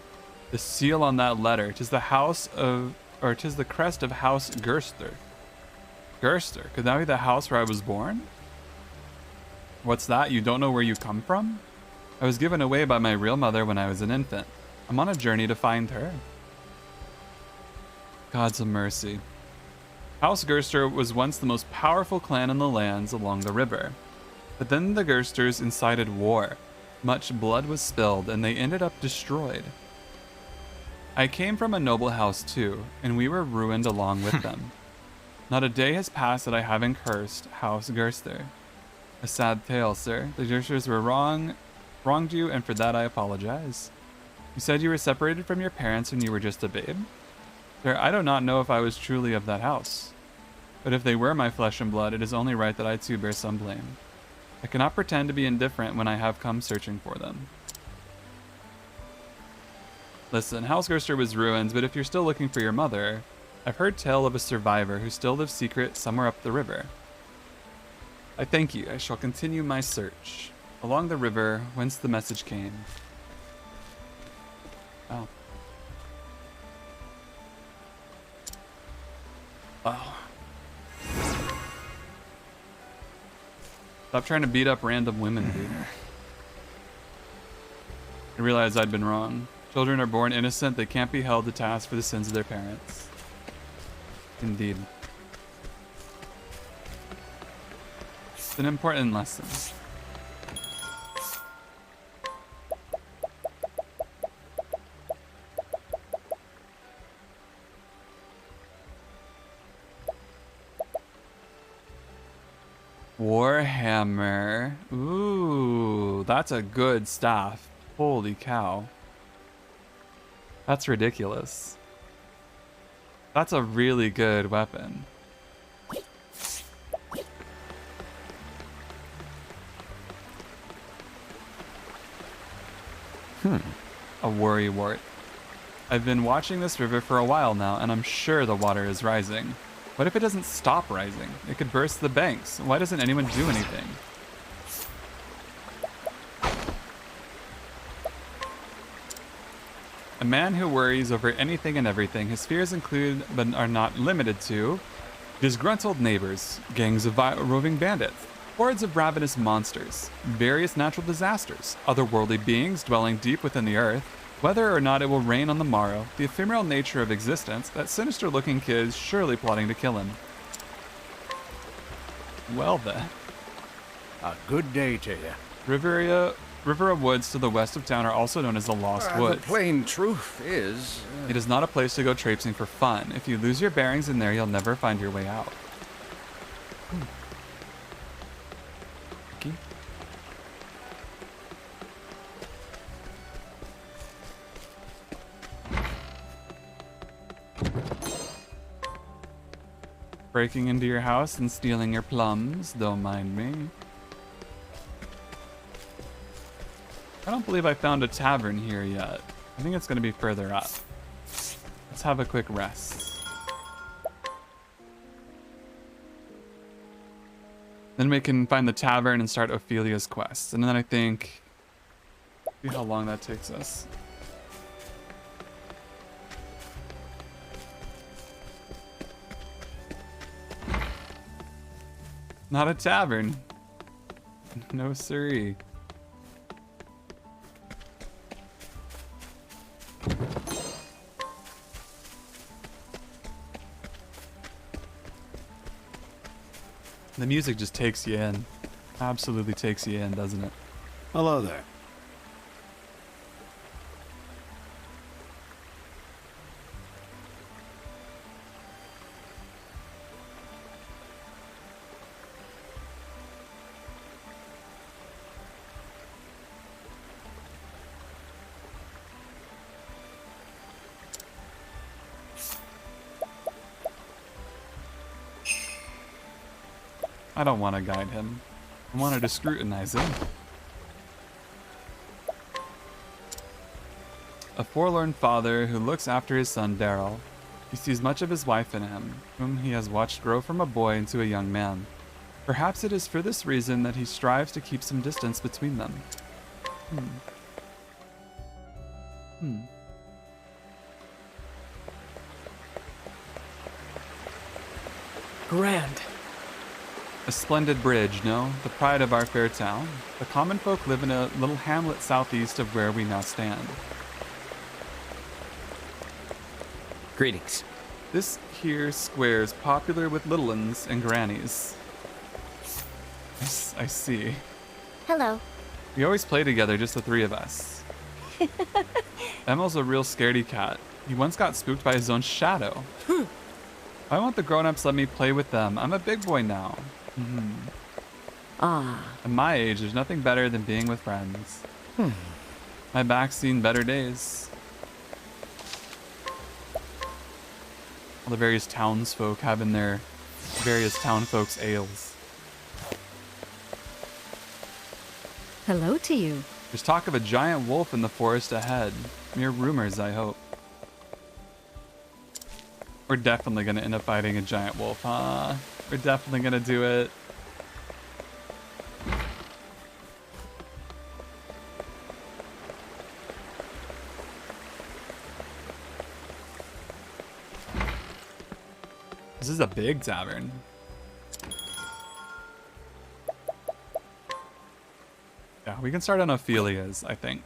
The seal on that letter, 'tis the house of, or 'tis the crest of House Gerster. Gerster, could that be the house where I was born? What's that? You don't know where you come from? I was given away by my real mother when I was an infant. I'm on a journey to find her. God's a mercy. House Gerster was once the most powerful clan in the lands along the river. But then the Gersters incited war. Much blood was spilled, and they ended up destroyed. I came from a noble house too, and we were ruined along with them. Not a day has passed that I haven't cursed House Gerster. A sad tale, sir. The Gersters were wronged you, and for that I apologize. You said you were separated from your parents when you were just a babe? Sir, I do not know if I was truly of that house. But if they were my flesh and blood, it is only right that I too bear some blame. I cannot pretend to be indifferent when I have come searching for them. Listen, House Gerster was ruined, but if you're still looking for your mother, I've heard tell of a survivor who still lives secret somewhere up the river. I thank you. I shall continue my search. Along the river, whence the message came. Oh. Oh. Stop trying to beat up random women, dude. I realized I'd been wrong. Children are born innocent. They can't be held to task for the sins of their parents. Indeed. It's an important lesson. Warhammer. Ooh, that's a good staff. Holy cow. That's ridiculous. That's a really good weapon. A worry wart. I've been watching this river for a while now, and I'm sure the water is rising. What if it doesn't stop rising? It could burst the banks. Why doesn't anyone do anything? A man who worries over anything and everything. His fears include, but are not limited to, disgruntled neighbors, gangs of roving bandits, hordes of ravenous monsters, various natural disasters, otherworldly beings dwelling deep within the earth, whether or not it will rain on the morrow, the ephemeral nature of existence, that sinister-looking kid surely plotting to kill him. Well then. A good day to you. River woods to the west of town are also known as the Lost Woods. The plain truth is... It is not a place to go traipsing for fun. If you lose your bearings in there, you'll never find your way out. Okay. Breaking into your house and stealing your plums, don't mind me. I don't believe I found a tavern here yet. I think it's going to be further up. Let's have a quick rest. Then we can find the tavern and start Ophelia's quest. And then I think... see how long that takes us. Not a tavern. No siree. The music just takes you in. Absolutely takes you in, doesn't it? Hello there. I don't want to guide him. I wanted to scrutinize him. A forlorn father who looks after his son Daryl. He sees much of his wife in him, whom he has watched grow from a boy into a young man. Perhaps it is for this reason that he strives to keep some distance between them. Grand. A splendid bridge, no? The pride of our fair town. The common folk live in a little hamlet southeast of where we now stand. Greetings. This here square's popular with little uns and grannies. I see. Hello. We always play together, just the three of us. Emil's a real scaredy cat. He once got spooked by his own shadow. Why won't the grown-ups let me play with them? I'm a big boy now. At my age, there's nothing better than being with friends. My back's seen better days. All the various townsfolk having their various townfolk's ales. Hello to you. There's talk of a giant wolf in the forest ahead. Mere rumors, I hope. We're definitely gonna end up fighting a giant wolf, huh? We're definitely gonna do it. is a big tavern. Yeah, we can start on Ophelia's, I think.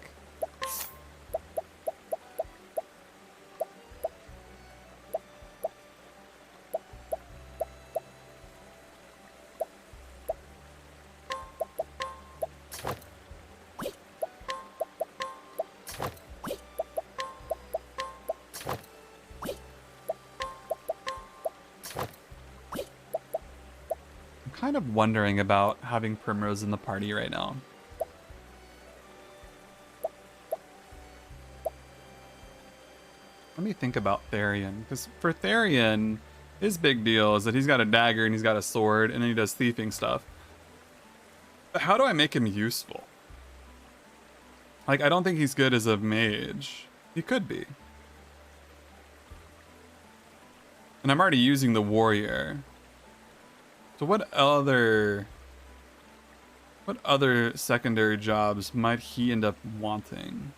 Kind of wondering about having Primrose in the party right now. Let me think about Therian, because for Therian, his big deal is that he's got a dagger and he's got a sword and then he does thieving stuff. But how do I make him useful? Like, I don't think he's good as a mage. He could be. And I'm already using the warrior. So what other secondary jobs might he end up wanting?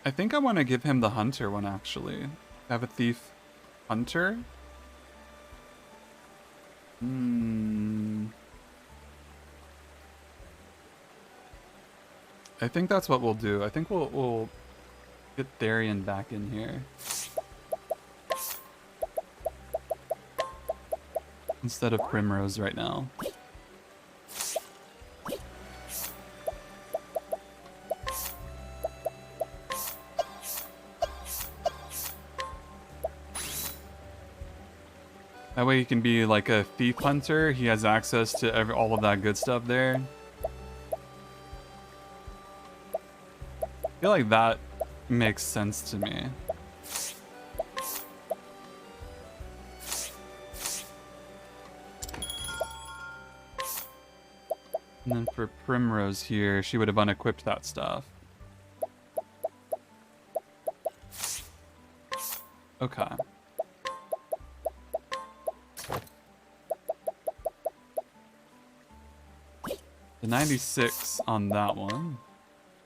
I think I want to give him the hunter one, actually. Have a thief hunter? I think that's what we'll do. I think we'll get Therian back in here. Instead of Primrose right now. That way he can be like a thief hunter. He has access to all of that good stuff there. I feel like that makes sense to me. And then for Primrose here, she would have unequipped that stuff. Okay. The 96 on that one.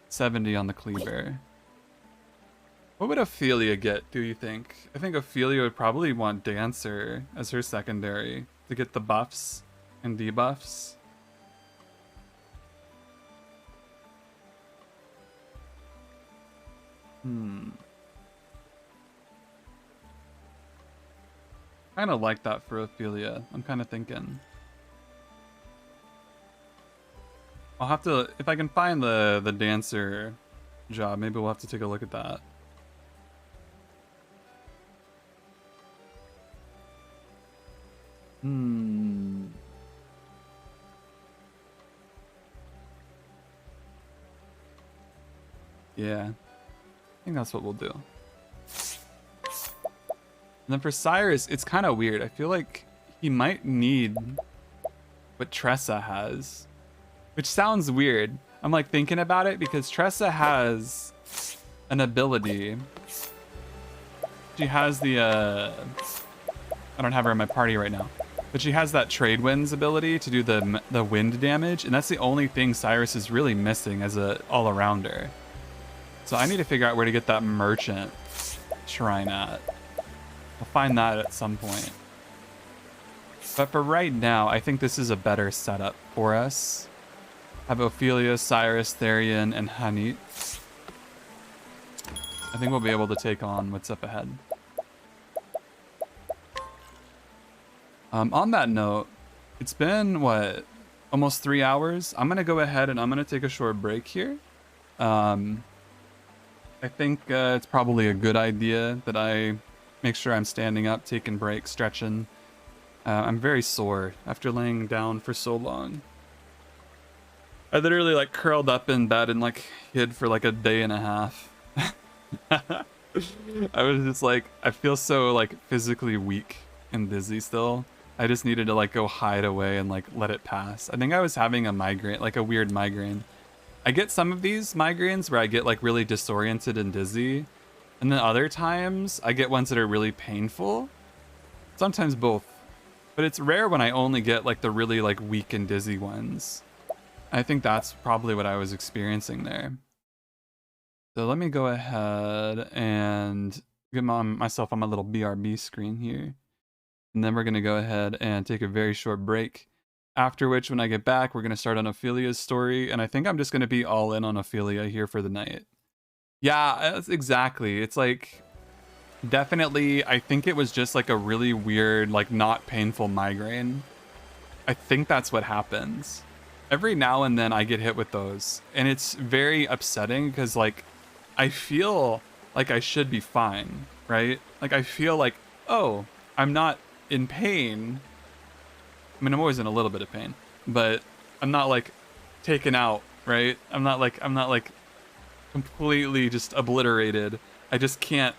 70 on the cleaver. What would Ophelia get, do you think? I think Ophelia would probably want Dancer as her secondary to get the buffs and debuffs. Kind of like that for Ophelia. I'm kind of thinking. I'll have to, if I can find the dancer job, maybe we'll have to take a look at that. Yeah. I think that's what we'll do. And then for Cyrus, it's kind of weird. I feel like he might need what Tressa has. Which sounds weird. I'm like thinking about it because Tressa has an ability. She has the, I don't have her in my party right now. But she has that Trade Winds ability to do the wind damage. And that's the only thing Cyrus is really missing as a all-arounder. So I need to figure out where to get that merchant shrine at. I'll find that at some point. But for right now, I think this is a better setup for us. Have Ophelia, Cyrus, Therian, and Hanit. I think we'll be able to take on what's up ahead. On that note, it's been, what, almost 3 hours? I'm going to go ahead and I'm going to take a short break here. I think it's probably a good idea that I make sure I'm standing up, taking breaks, stretching. I'm very sore after laying down for so long. I literally like curled up in bed and like hid for like a day and a half. I was just like, I feel so like physically weak and dizzy still. I just needed to like go hide away and like let it pass. I think I was having a migraine, like a weird migraine. I get some of these migraines where I get like really disoriented and dizzy. And then other times I get ones that are really painful. Sometimes both. But it's rare when I only get like the really like weak and dizzy ones. I think that's probably what I was experiencing there. So let me go ahead and get myself on my little BRB screen here. And then we're going to go ahead and take a very short break. After which, when I get back, we're going to start on Ophelia's story. And I think I'm just going to be all in on Ophelia here for the night. Yeah, that's exactly. It's like, definitely, I think it was just like a really weird, like not painful migraine. I think that's what happens. Every now and then I get hit with those. And it's very upsetting because like, I feel like I should be fine, right? Like I feel like, oh, I'm not in pain. I mean, I'm always in a little bit of pain, but I'm not like taken out, right? I'm not like completely just obliterated. I just can't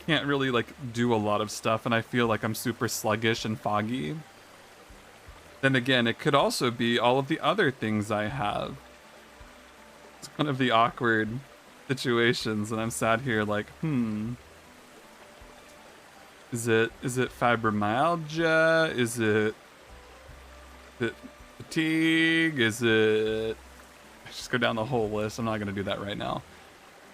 really like do a lot of stuff, and I feel like I'm super sluggish and foggy. Then again, it could also be all of the other things I have. It's one of the awkward situations, and I'm sat here like, is it fibromyalgia? Is it fatigue? Is it? Just go down the whole list. I'm not gonna do that right now.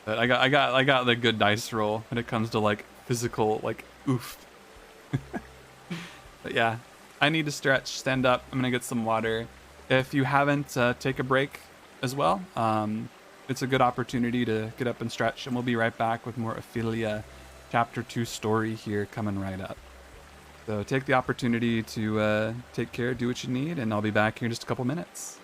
But I got the good dice roll when it comes to like physical like oof. But yeah, I need to stretch, stand up. I'm gonna get some water. If you haven't, take a break as well. It's a good opportunity to get up and stretch, and we'll be right back with more Ophelia Chapter 2 story here coming right up. So take the opportunity to take care, do what you need, and I'll be back here in just a couple minutes.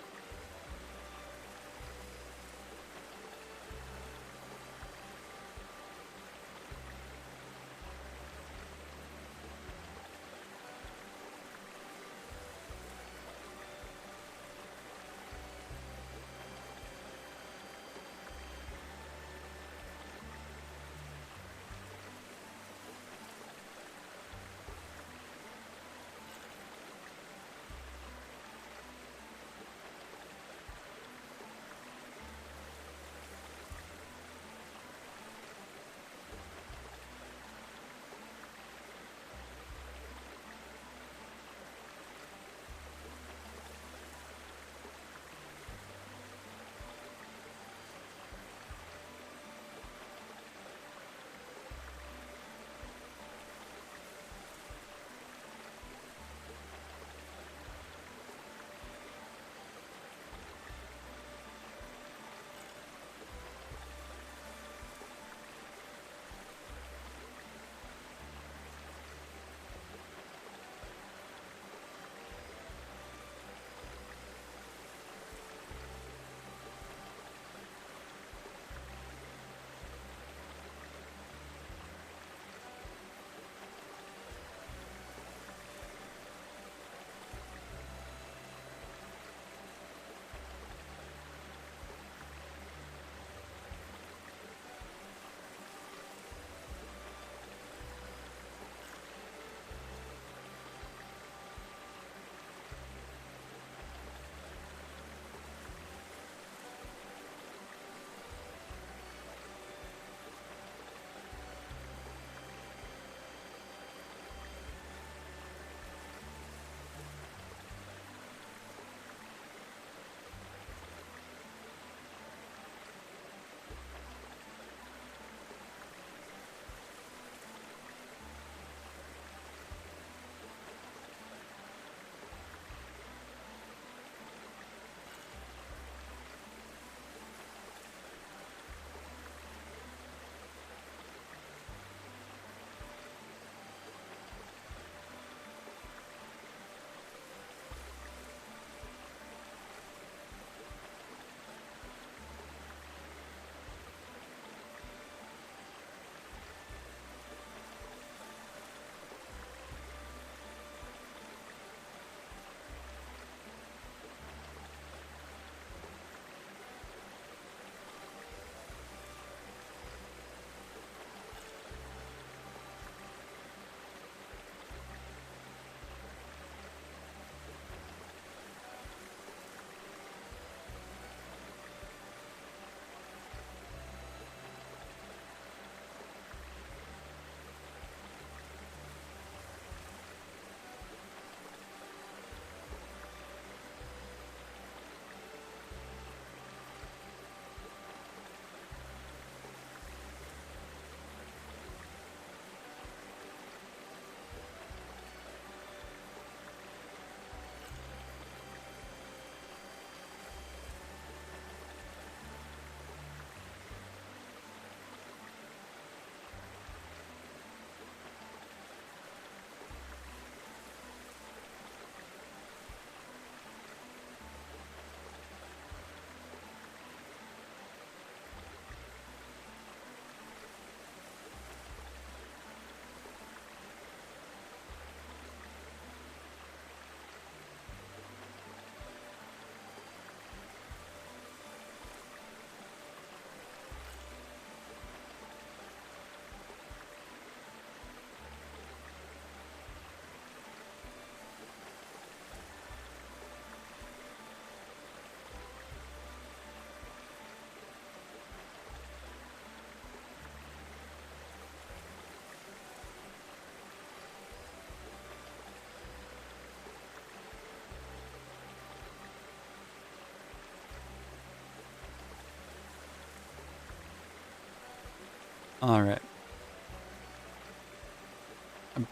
All right.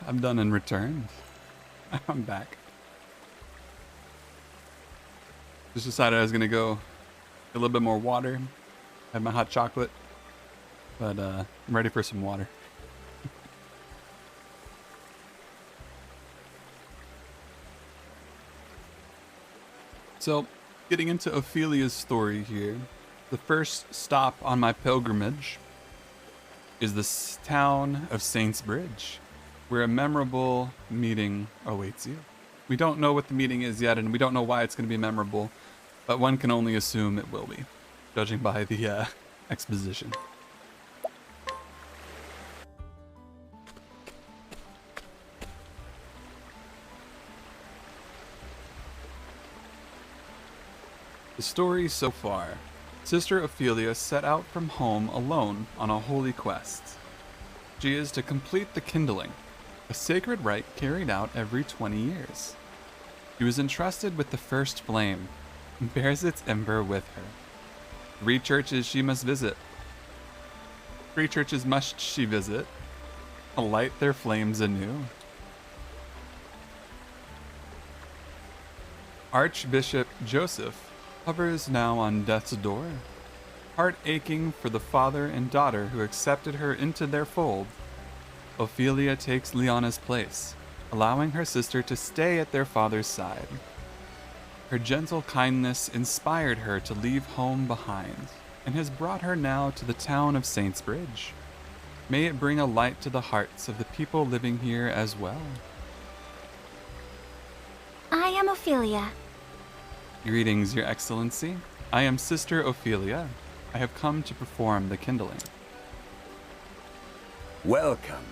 I'm done and returned. I'm back. Just decided I was gonna go get a little bit more water. Had my hot chocolate, but I'm ready for some water. So, getting into Ophelia's story here, the first stop on my pilgrimage is the town of Saints Bridge, where a memorable meeting awaits you. We don't know what the meeting is yet, and we don't know why it's going to be memorable, but one can only assume it will be, judging by the exposition. The story so far. Sister Ophelia set out from home alone on a holy quest. She is to complete the kindling, a sacred rite carried out every 20 years. She was entrusted with the first flame and bears its ember with her. 3 churches she must visit. 3 churches must she visit, to light their flames anew. Archbishop Joseph hovers now on death's door, heart aching for the father and daughter who accepted her into their fold. Ophelia takes Liana's place, allowing her sister to stay at their father's side. Her gentle kindness inspired her to leave home behind, and has brought her now to the town of Saints Bridge. May it bring a light to the hearts of the people living here as well. I am Ophelia. Greetings, Your Excellency. I am Sister Ophelia. I have come to perform the kindling. Welcome.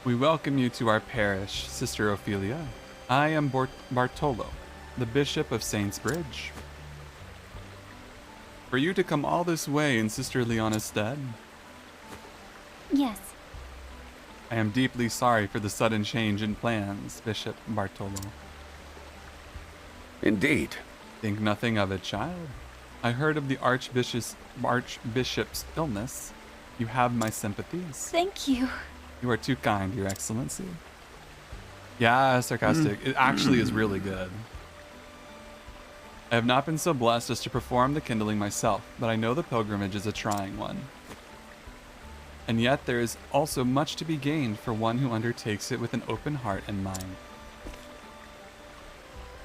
We welcome you to our parish, Sister Ophelia. I am Bartolo, the Bishop of Saints Bridge. For you to come all this way in Sister Liana's stead, Yes. I am deeply sorry for the sudden change in plans, Bishop Bartolo. Indeed. Think nothing of it, child. I heard of the Archbishop's illness. You have my sympathies. Thank you. You are too kind, Your Excellency. Yeah, sarcastic. It actually is really good. I have not been so blessed as to perform the kindling myself, but I know the pilgrimage is a trying one. And yet there is also much to be gained for one who undertakes it with an open heart and mind.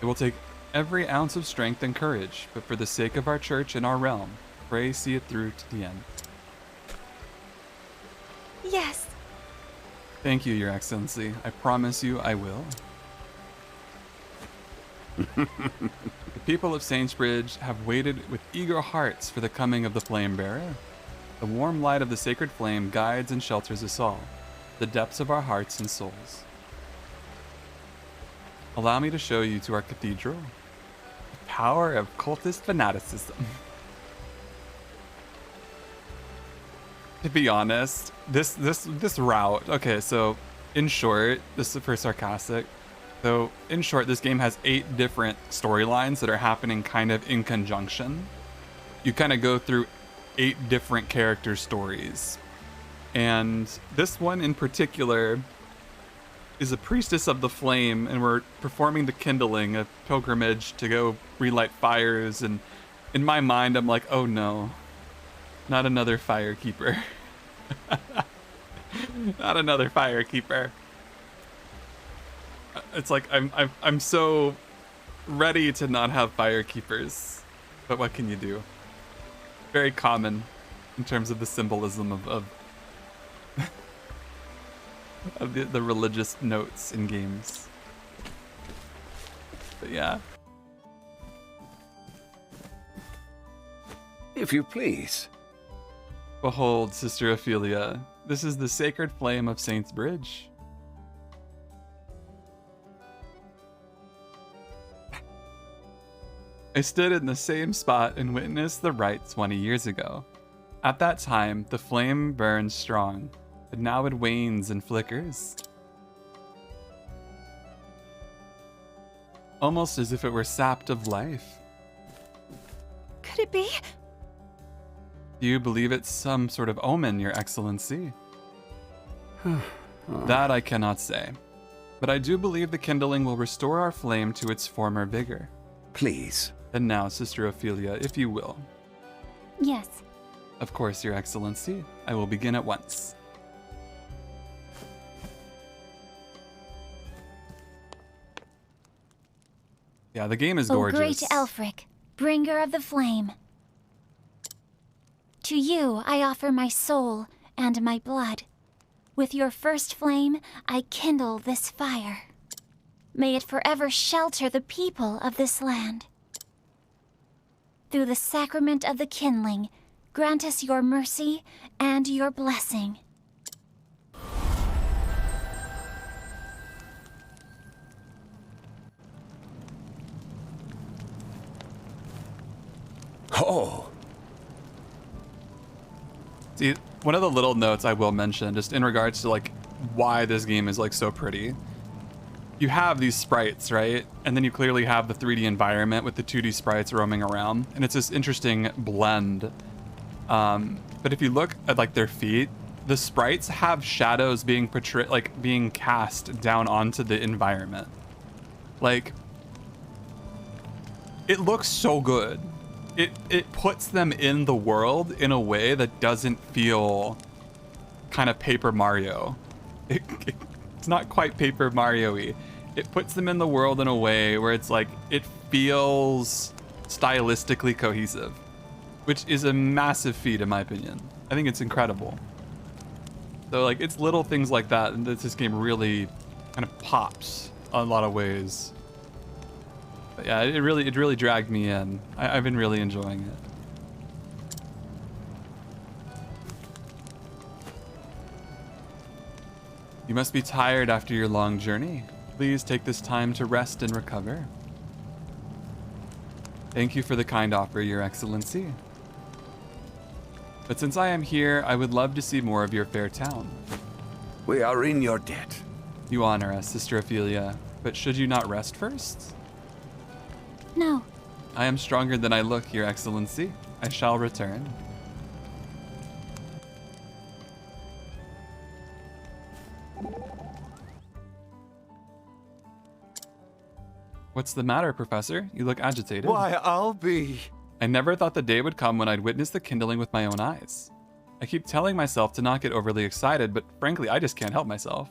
It will take every ounce of strength and courage, but for the sake of our church and our realm, pray see it through to the end. Yes. Thank you, Your Excellency. I promise you I will. The people of Saintsbridge have waited with eager hearts for the coming of the flame bearer. The warm light of the sacred flame guides and shelters us all, the depths of our hearts and souls. Allow me to show you to our cathedral. The power of cultist fanaticism. To be honest, this route. Okay, so in short, this is for sarcastic. So in short, this game has 8 different storylines that are happening kind of in conjunction. You kind of go through 8 different character stories, and this one in particular is a priestess of the flame, and we're performing the kindling, a pilgrimage to go relight fires. And in my mind, I'm like, oh no, not another firekeeper. Not another firekeeper. It's like I'm so ready to not have firekeepers, but what can you do? Very common in terms of the symbolism of the religious notes in games. But yeah. If you please. Behold, Sister Ophelia, this is the sacred flame of Saints Bridge. I stood in the same spot and witnessed the rite 20 years ago. At that time, the flame burned strong, but now it wanes and flickers. Almost as if it were sapped of life. Could it be? Do you believe it's some sort of omen, Your Excellency? That I cannot say. But I do believe the kindling will restore our flame to its former vigor. Please. And now, Sister Ophelia, if you will. Yes. Of course, Your Excellency. I will begin at once. Yeah, the game is gorgeous. O great Elfric, bringer of the flame. To you I offer my soul and my blood. With your first flame, I kindle this fire. May it forever shelter the people of this land. Through the sacrament of the kindling, grant us your mercy and your blessing. Oh. See, one of the little notes I will mention, just in regards to like why this game is like so pretty. You have these sprites, right? And then you clearly have the 3D environment with the 2D sprites roaming around, and it's this interesting blend. But if you look at like their feet, the sprites have shadows being portrayed, like being cast down onto the environment. Like, it looks so good. It puts them in the world in a way that doesn't feel kind of Paper Mario. It's not quite Paper Mario-y. It puts them in the world in a way where it's like, it feels stylistically cohesive, which is a massive feat in my opinion. I think it's incredible. So like, it's little things like that, and this game really kind of pops in a lot of ways. But yeah, it really dragged me in. I've been really enjoying it. You must be tired after your long journey. Please take this time to rest and recover. Thank you for the kind offer, Your Excellency. But since I am here, I would love to see more of your fair town. We are in your debt. You honor us, Sister Ophelia, but should you not rest first? No. I am stronger than I look, Your Excellency. I shall return. What's the matter, Professor? You look agitated. Why, I'll be... I never thought the day would come when I'd witness the kindling with my own eyes. I keep telling myself to not get overly excited, but frankly, I just can't help myself.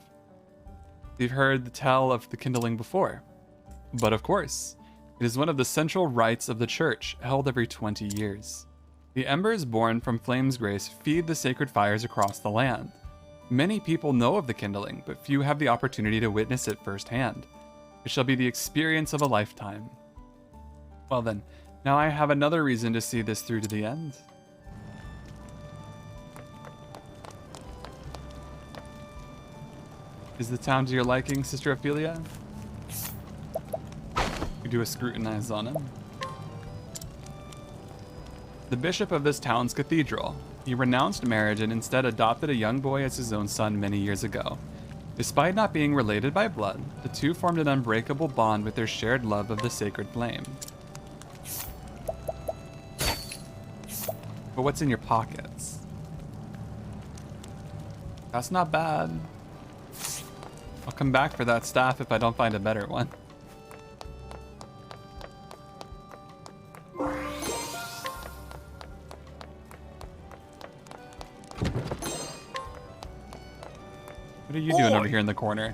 You've heard the tale of the kindling before. But of course, it is one of the central rites of the church, held every 20 years. The embers born from Flame's grace feed the sacred fires across the land. Many people know of the kindling, but few have the opportunity to witness it firsthand. It shall be the experience of a lifetime. Well then, now I have another reason to see this through to the end. Is the town to your liking, Sister Ophelia? We do a scrutinize on him. The bishop of this town's cathedral. He renounced marriage and instead adopted a young boy as his own son many years ago. Despite not being related by blood, the two formed an unbreakable bond with their shared love of the sacred flame. But what's in your pockets? That's not bad. I'll come back for that staff if I don't find a better one. What are you doing over here in the corner?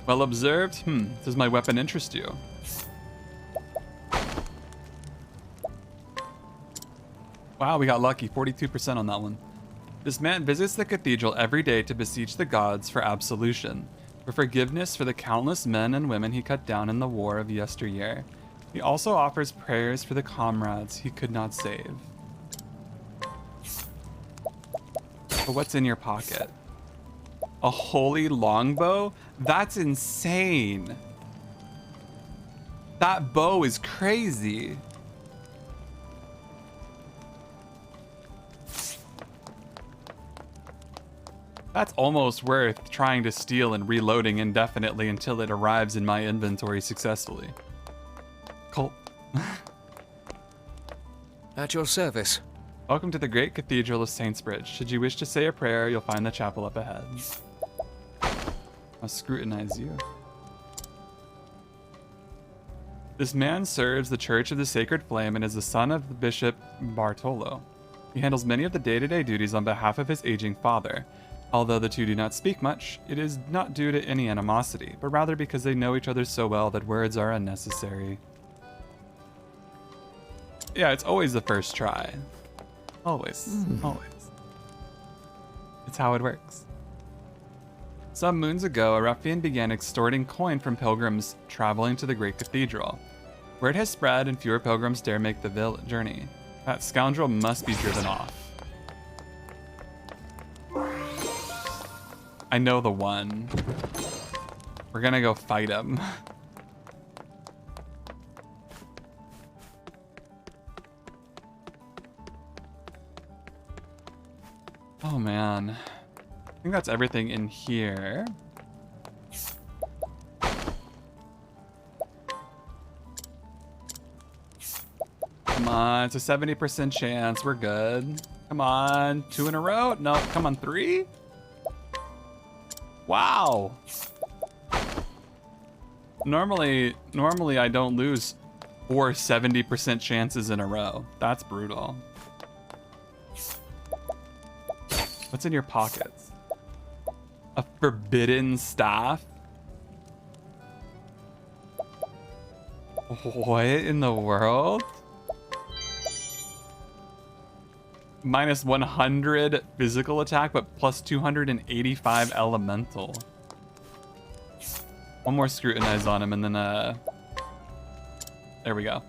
Well observed. Does my weapon interest you? Wow, we got lucky. 42% on that one. This man visits the cathedral every day to beseech the gods for absolution, for forgiveness for the countless men and women he cut down in the war of yesteryear. He also offers prayers for the comrades he could not save. But what's in your pocket? A holy longbow? That's insane. That bow is crazy. That's almost worth trying to steal and reloading indefinitely until it arrives in my inventory successfully. Cool. At your service. Welcome to the Great Cathedral of Saintsbridge. Should you wish to say a prayer, you'll find the chapel up ahead. I'll scrutinize you. This man serves the Church of the Sacred Flame and is the son of the Bishop Bartolo. He handles many of the day-to-day duties on behalf of his aging father. Although the two do not speak much, it is not due to any animosity, but rather because they know each other so well that words are unnecessary. Yeah, it's always the first try. Always. Always. It's how it works. Some moons ago, a ruffian began extorting coin from pilgrims traveling to the Great Cathedral. Word has spread and fewer pilgrims dare make the journey. That scoundrel must be driven off. I know the one. We're gonna go fight him. Oh man. I think that's everything in here. Come on, it's a 70% chance. We're good. Come on, 2 in a row? No, come on, 3? Wow. Normally I don't lose 4 70% chances in a row. That's brutal. What's in your pockets? A forbidden staff? What in the world? Minus 100 physical attack, but plus 285 elemental. One more scrutinize on him, and then, there we go.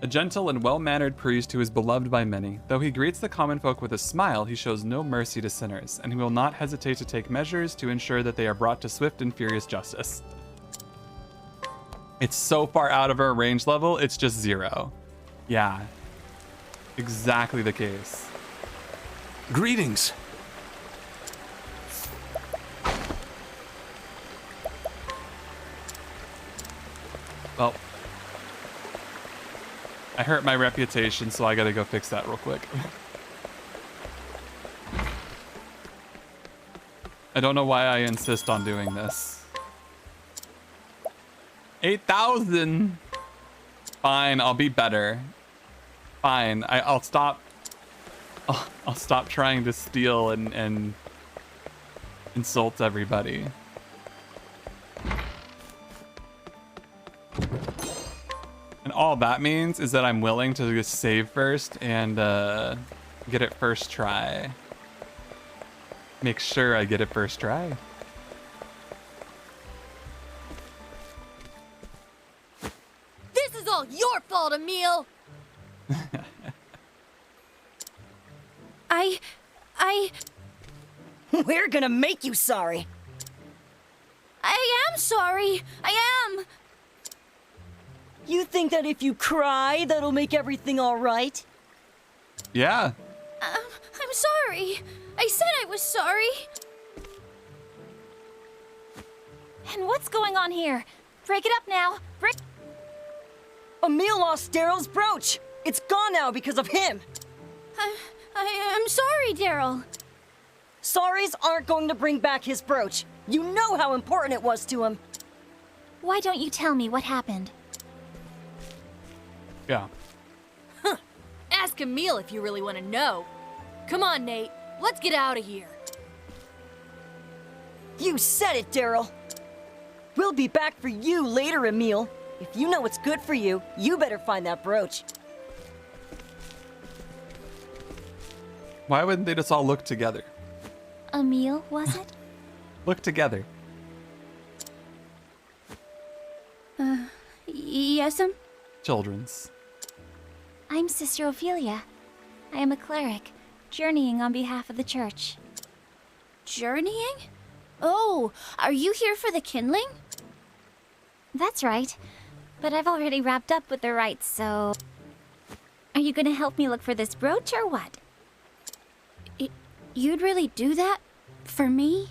A gentle and well-mannered priest who is beloved by many. Though he greets the common folk with a smile, he shows no mercy to sinners, and he will not hesitate to take measures to ensure that they are brought to swift and furious justice. It's so far out of our range level, it's just 0. Yeah. Exactly the case. Greetings. Well, I hurt my reputation, so I gotta go fix that real quick. I don't know why I insist on doing this. 8,000! Fine, I'll be better. Fine, I'll stop. I'll stop trying to steal and insult everybody. And all that means is that I'm willing to just save first and get it first try. Make sure I get it first try. This is all your fault, Emil! We're gonna make you sorry. I am sorry. I am. You think that if you cry, that'll make everything all right? Yeah. I'm sorry. I said I was sorry. And what's going on here? Break it up now. Emil lost Daryl's brooch. It's gone now because of him. I'm sorry, Daryl. Sorries aren't going to bring back his brooch. You know how important it was to him. Why don't you tell me what happened? Yeah. Huh. Ask Emil if you really want to know. Come on, Nate. Let's get out of here. You said it, Daryl. We'll be back for you later, Emil. If you know what's good for you, you better find that brooch. Why wouldn't they just all look together? Emil, was it? Look together. Yes'm? Children's. I'm Sister Ophelia. I am a cleric, journeying on behalf of the church. Journeying? Oh, are you here for the kindling? That's right. But I've already wrapped up with the rites, so... Are you gonna help me look for this brooch or what? You'd really do that? For me?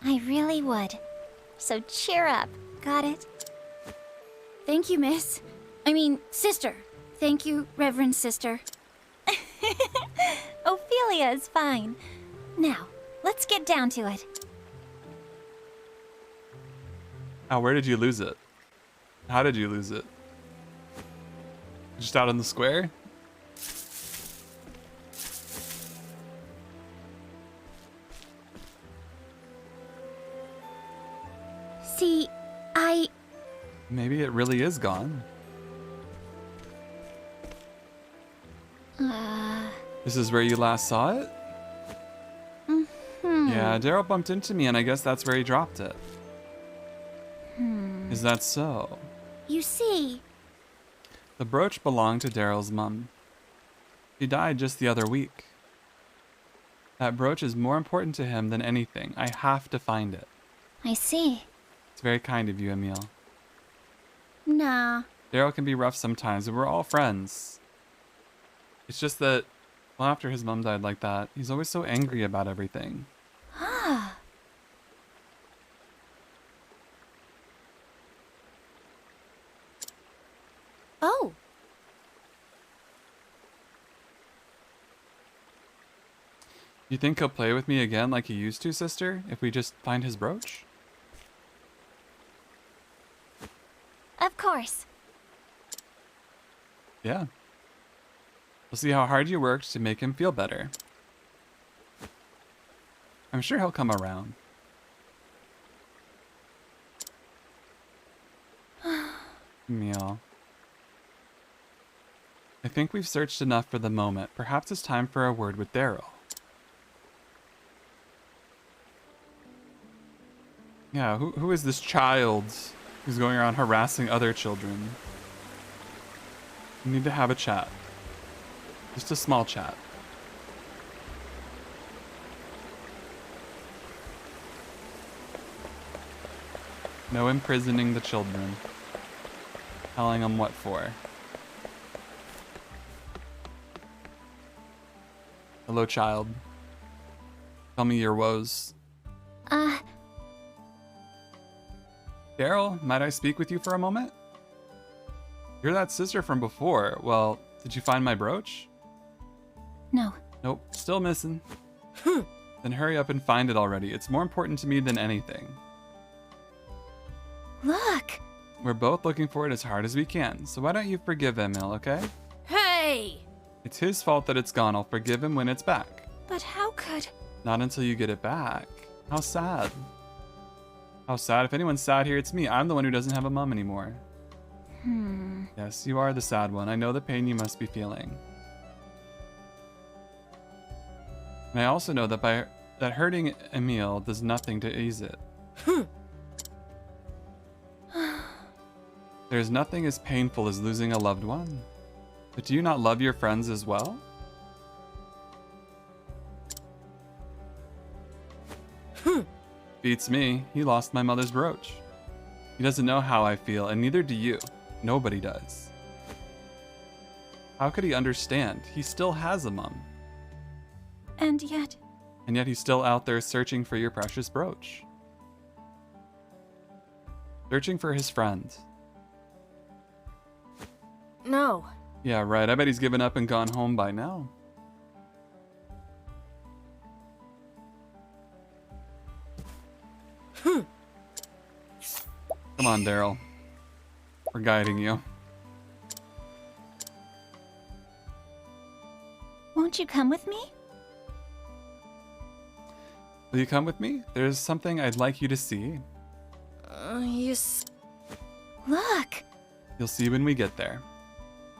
I really would. So cheer up, got it? Thank you, miss. I mean, sister. Thank you, Reverend Sister. Amelia is fine. Now, let's get down to it. Oh, where did you lose it? How did you lose it? Just out in the square? See, Maybe it really is gone. This is where you last saw it? Yeah, Daryl bumped into me and I guess that's where he dropped it. Is that so? You see... The brooch belonged to Daryl's mum. She died just the other week. That brooch is more important to him than anything. I have to find it. I see. It's very kind of you, Emil. Nah. Daryl can be rough sometimes, but we're all friends. It's just that, well, after his mum died like that, he's always so angry about everything. Ah. Oh. You think he'll play with me again like he used to, sister, if we just find his brooch? Of course. Yeah. We'll see how hard you worked to make him feel better. I'm sure he'll come around. Emil. I think we've searched enough for the moment. Perhaps it's time for a word with Daryl. Yeah, who is this child who's going around harassing other children? We need to have a chat. Just a small chat. No imprisoning the children. Telling them what for. Hello, child. Tell me your woes. Daryl, might I speak with you for a moment? You're that sister from before. Well, did you find my brooch? No. Nope, still missing. Then hurry up and find it already. It's more important to me than anything. Look! We're both looking for it as hard as we can, so why don't you forgive Emil, okay? Hey! It's his fault that it's gone. I'll forgive him when it's back. But how could... Not until you get it back. How sad. How sad. If anyone's sad here, it's me. I'm the one who doesn't have a mom anymore. Yes, you are the sad one. I know the pain you must be feeling. And I also know that hurting Emil does nothing to ease it. There's nothing as painful as losing a loved one. But do you not love your friends as well? Beats me. He lost my mother's brooch. He doesn't know how I feel, and neither do you. Nobody does. How could he understand? He still has a mom. And yet he's still out there searching for your precious brooch. Searching for his friend. No. Yeah, right. I bet he's given up and gone home by now. Come on, Daryl. We're guiding you. Won't you come with me? Will you come with me? There's something I'd like you to see. Look! You'll see when we get there.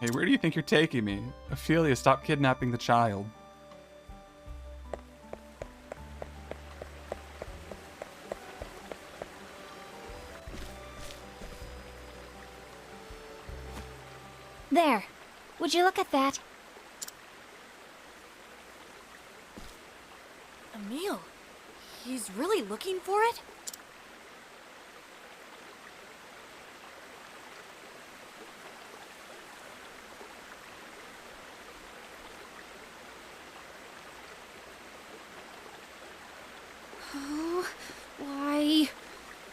Hey, where do you think you're taking me? Ophelia, stop kidnapping the child. There. Would you look at that? Emil, he's really looking for it? Oh, why?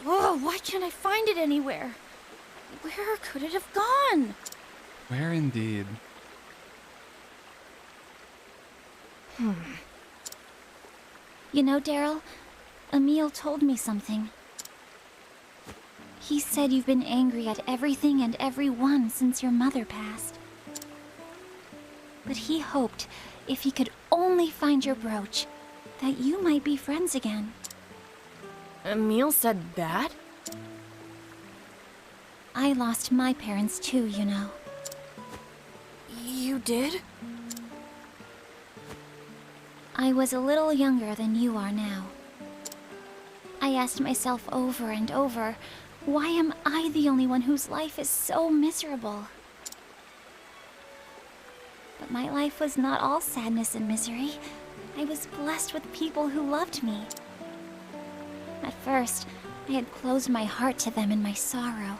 Oh, why can't I find it anywhere? Where could it have gone? Where indeed? You know, Daryl, Emil told me something. He said you've been angry at everything and everyone since your mother passed. But he hoped, if he could only find your brooch, that you might be friends again. Emil said that? I lost my parents too, you know. You did? I was a little younger than you are now. I asked myself over and over, why am I the only one whose life is so miserable? But my life was not all sadness and misery. I was blessed with people who loved me. At first, I had closed my heart to them in my sorrow.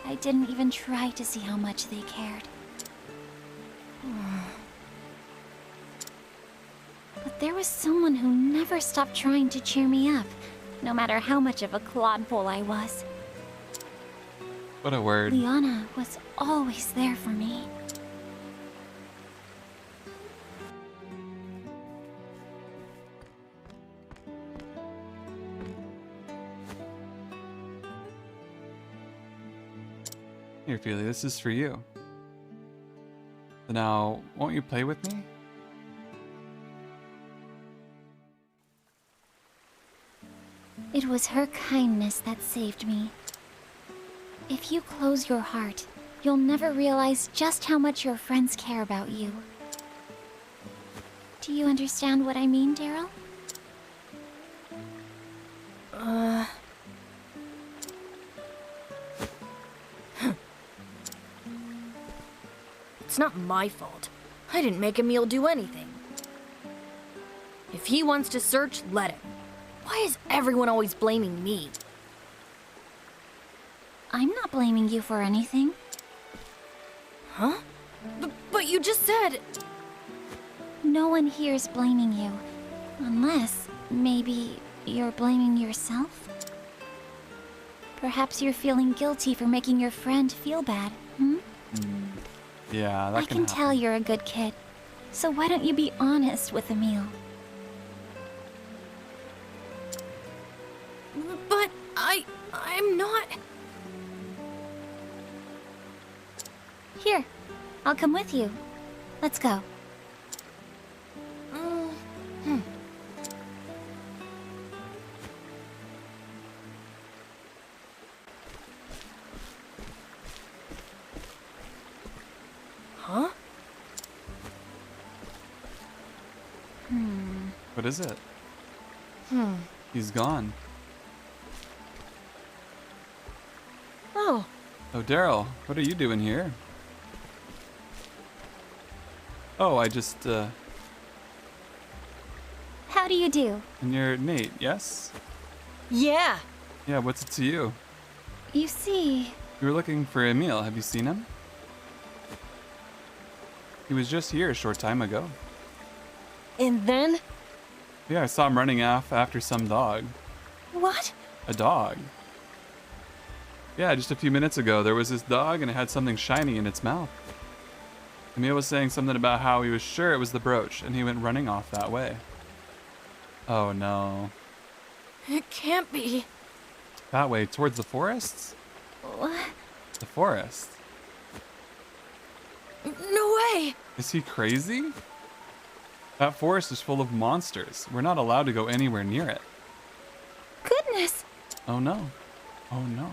I didn't even try to see how much they cared. But there was someone who never stopped trying to cheer me up, no matter how much of a clodpole I was. What a word. Liana was always there for me. Here, Feely, this is for you. So now, won't you play with me? It was her kindness that saved me. If you close your heart, you'll never realize just how much your friends care about you. Do you understand what I mean, Daryl? It's not my fault. I didn't make Emil do anything. If he wants to search, let him. Why is everyone always blaming me? I'm not blaming you for anything. Huh? But you just said... No one here is blaming you. Unless, maybe, you're blaming yourself? Perhaps you're feeling guilty for making your friend feel bad, Yeah, that I can tell you're a good kid. So why don't you be honest with Emil? But I'm not... Here, I'll come with you. Let's go. Huh? What is it? He's gone. Oh. Oh, Daryl, what are you doing here? Oh, I just, How do you do? and you're Nate, yes? Yeah. Yeah, what's it to you? You see... You were looking for Emil, have you seen him? He was just here a short time ago. And then? Yeah, I saw him running off after some dog. What? A dog? Yeah, just a few minutes ago, there was this dog and it had something shiny in its mouth. Emil was saying something about how he was sure it was the brooch, and he went running off that way. Oh no. It can't be. That way, towards the forests? What? The forest. No way! Is he crazy? That forest is full of monsters. We're not allowed to go anywhere near it. Goodness! Oh no. Oh no.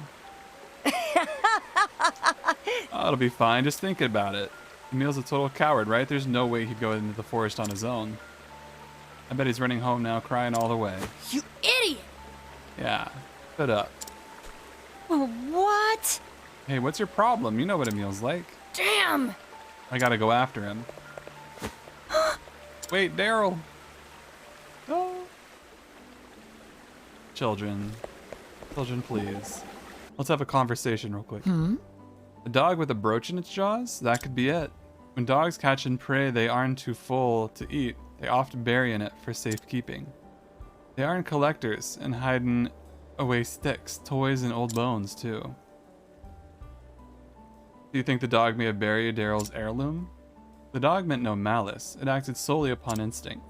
Oh, it'll be fine. Just think about it. Emil's a total coward, right? There's no way he'd go into the forest on his own. I bet he's running home now, crying all the way. You idiot! Yeah. Shut up. What? Hey, what's your problem? You know what Emil's like. Damn! I gotta go after him. Wait, Daryl. No. Children. Children, please. Let's have a conversation real quick. A dog with a brooch in its jaws? That could be it. When dogs catch and prey they aren't too full to eat, they often bury in it for safekeeping. They aren't collectors and hiding away sticks, toys, and old bones too. Do you think the dog may have buried Daryl's heirloom? The dog meant no malice. It acted solely upon instinct.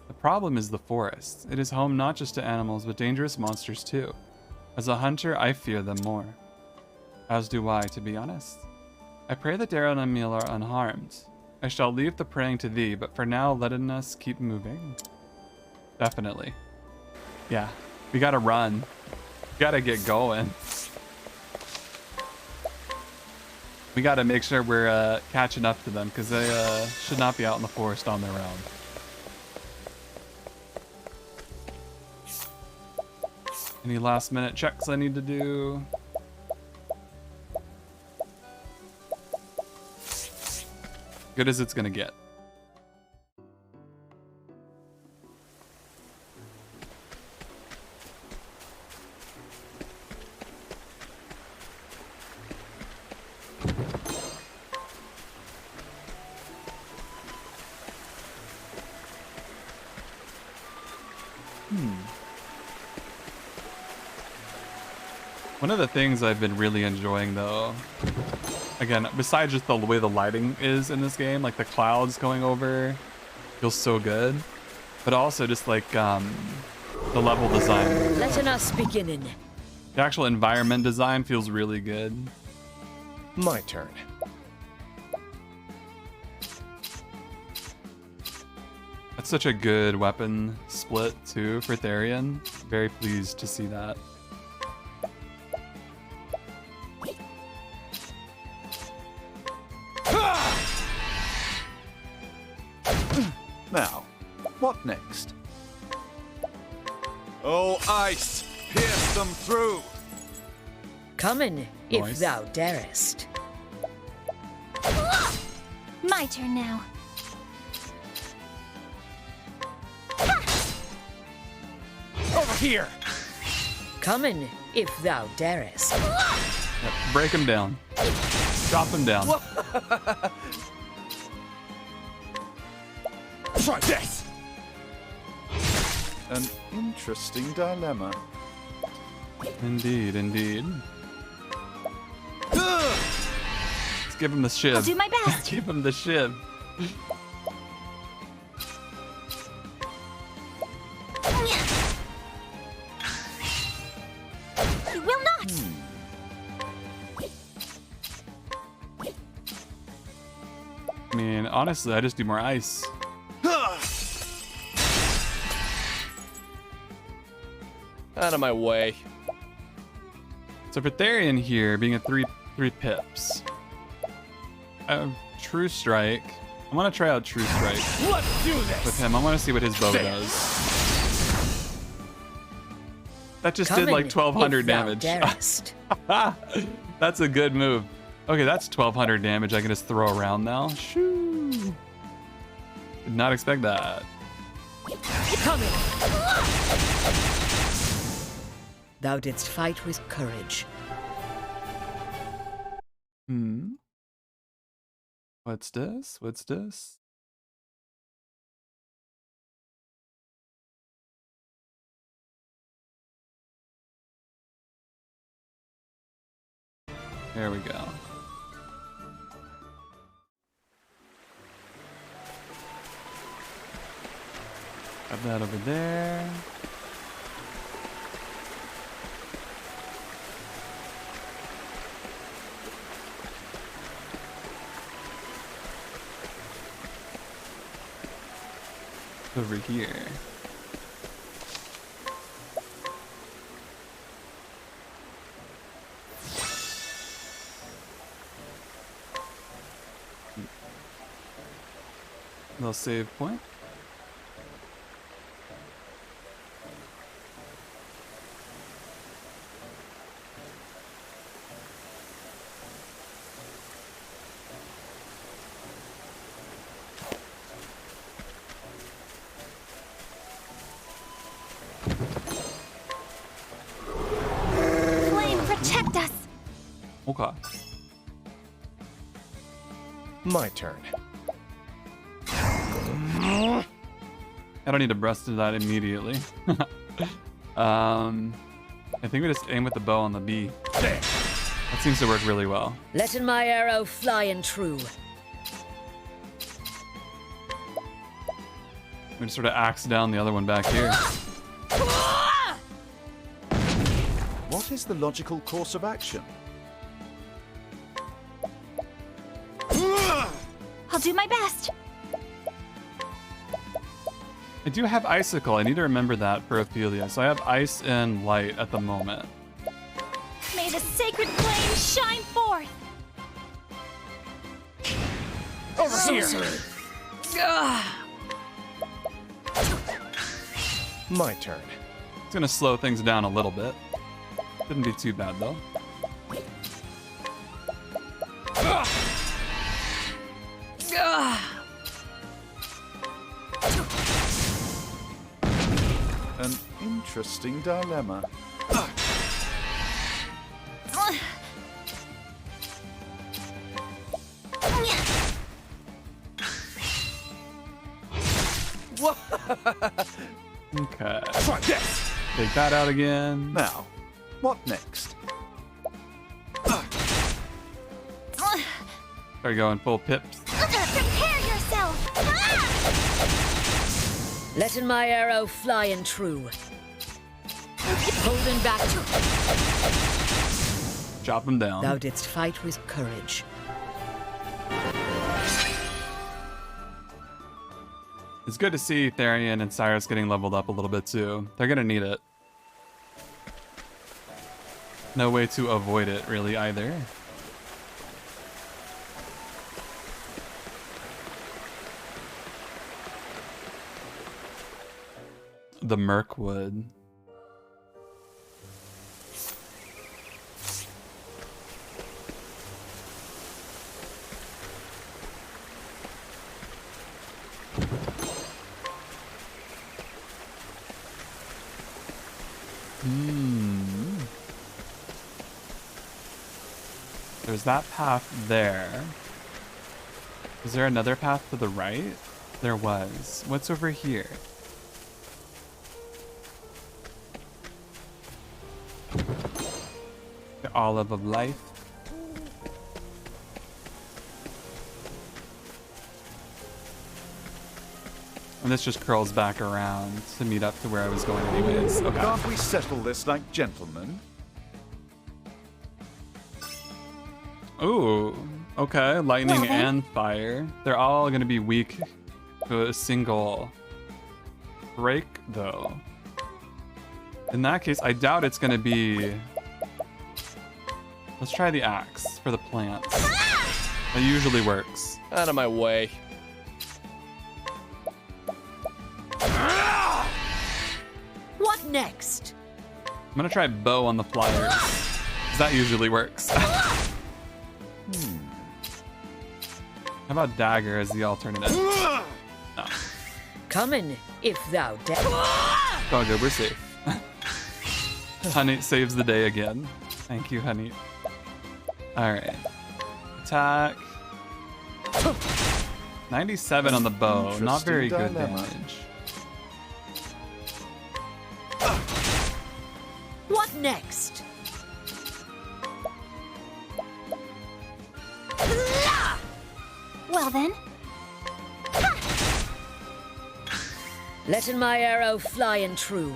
The problem is the forest. It is home not just to animals, but dangerous monsters too. As a hunter, I fear them more. As do I, to be honest. I pray that Daryl and Emil are unharmed. I shall leave the praying to thee, but for now, letting us keep moving. Definitely. Yeah, we gotta run. We gotta get going. We gotta make sure we're catching up to them, because they should not be out in the forest on their own. Any last minute checks I need to do? Good as it's gonna get. One of the things I've been really enjoying though, again, besides just the way the lighting is in this game, like the clouds going over feels so good, but also just like the level design. Letting us begin. The actual environment design feels really good. My turn. That's such a good weapon split too for Therian. Very pleased to see that. Now, what next? Oh, ice! Pierce them through! Coming, if Nice. thou darest. My turn now. Over here! Coming, if thou darest. Yep, break him down. Chop him down. Try this! An interesting dilemma. Indeed, indeed. Let's give him the shiv. I'll do my best. Give him the shiv. You will not. I mean, honestly, I just do more ice. Out of my way. So for Therian here, being a three pips. True Strike. I want to try out True Strike Let's do this! with him. I want to see what his bow does. That just did like 1,200 damage. That's a good move. Okay, that's 1,200 damage I can just throw around now. Shoo. Did not expect that. Coming. Thou didst fight with courage. What's this? What's this? There we go. Got that over there. Over here. Little save point. Flame, protect us. Okay. My turn. I don't need to burst into that immediately. I think we just aim with the bow on the bee. There. That seems to work really well. Letting my arrow fly and true. I'm gonna sort of axe down the other one back here. What is the logical course of action? I'll do my best. I do have Icicle. I need to remember that for Ophelia. So I have Ice and Light at the moment. May the sacred flame shine forth. Over here. My turn. It's gonna slow things down a little bit. Shouldn't be too bad though. An interesting dilemma. Okay. Try this. Take that out again. Now, what next? Start going full pips. Prepare yourself. Letting my arrow fly and true. Holding back. Chop him down. Thou didst fight with courage. It's good to see Therian and Cyrus getting leveled up a little bit too. They're gonna need it. No way to avoid it really either. The Mirkwood. There's that path there. Is there another path to the right? There was. What's over here? The Olive of Life. And this just curls back around to meet up to where I was going anyways. Okay. Can't we settle this like gentlemen? Ooh, okay. Lightning and fire. They're all gonna be weak to a single break, though. In that case, I doubt it's gonna be... Let's try the axe for the plants. That usually works. Out of my way. What next? I'm gonna try bow on the flyers. 'Cause that usually works. How about dagger as the alternative? No. Coming, if thou dare. It's all good, we're safe. Honey saves the day again. Thank you, Honey. Alright. Attack. 97 on the bow. Not very good damage. What next? Well then. Letting my arrow fly and true.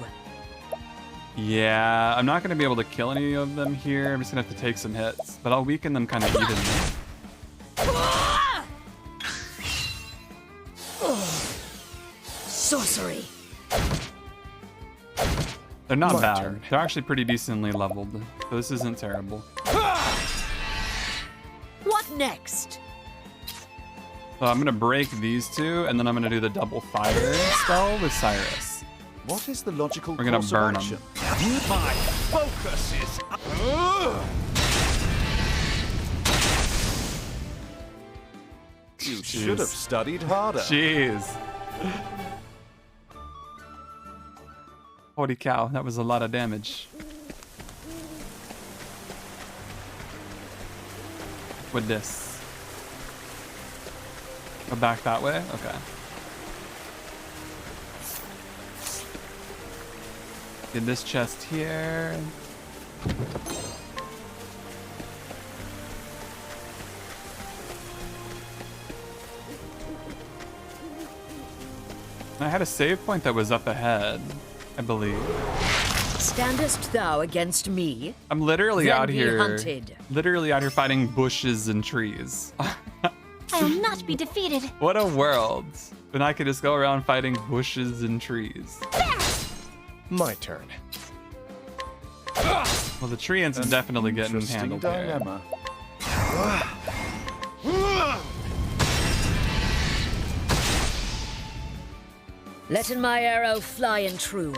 Yeah, I'm not going to be able to kill any of them here. I'm just going to have to take some hits. But I'll weaken them kind of evenly. Sorcery. They're not My bad. turn. They're actually pretty decently leveled. So this isn't terrible. What next? So I'm going to break these two, and then I'm going to do the double fire spell with Cyrus. What is the logical We're gonna course burn of 'em. action? My focus is. You should have studied harder. Jeez. Holy cow, that was a lot of damage. With this. Go back that way? Okay. Get this chest here. I had a save point that was up ahead, I believe. Standest thou against me? I'm literally Then out be here, hunted. literally out here fighting bushes and trees. I'll not be defeated. What a world. When I could just go around fighting bushes and trees. My turn. Well, the treants is definitely getting Interesting handled here. dilemma. Letting my arrow fly and true.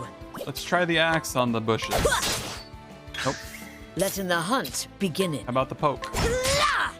Let's try the axe on the bushes. Nope. Letting the hunt begin it. How about the poke?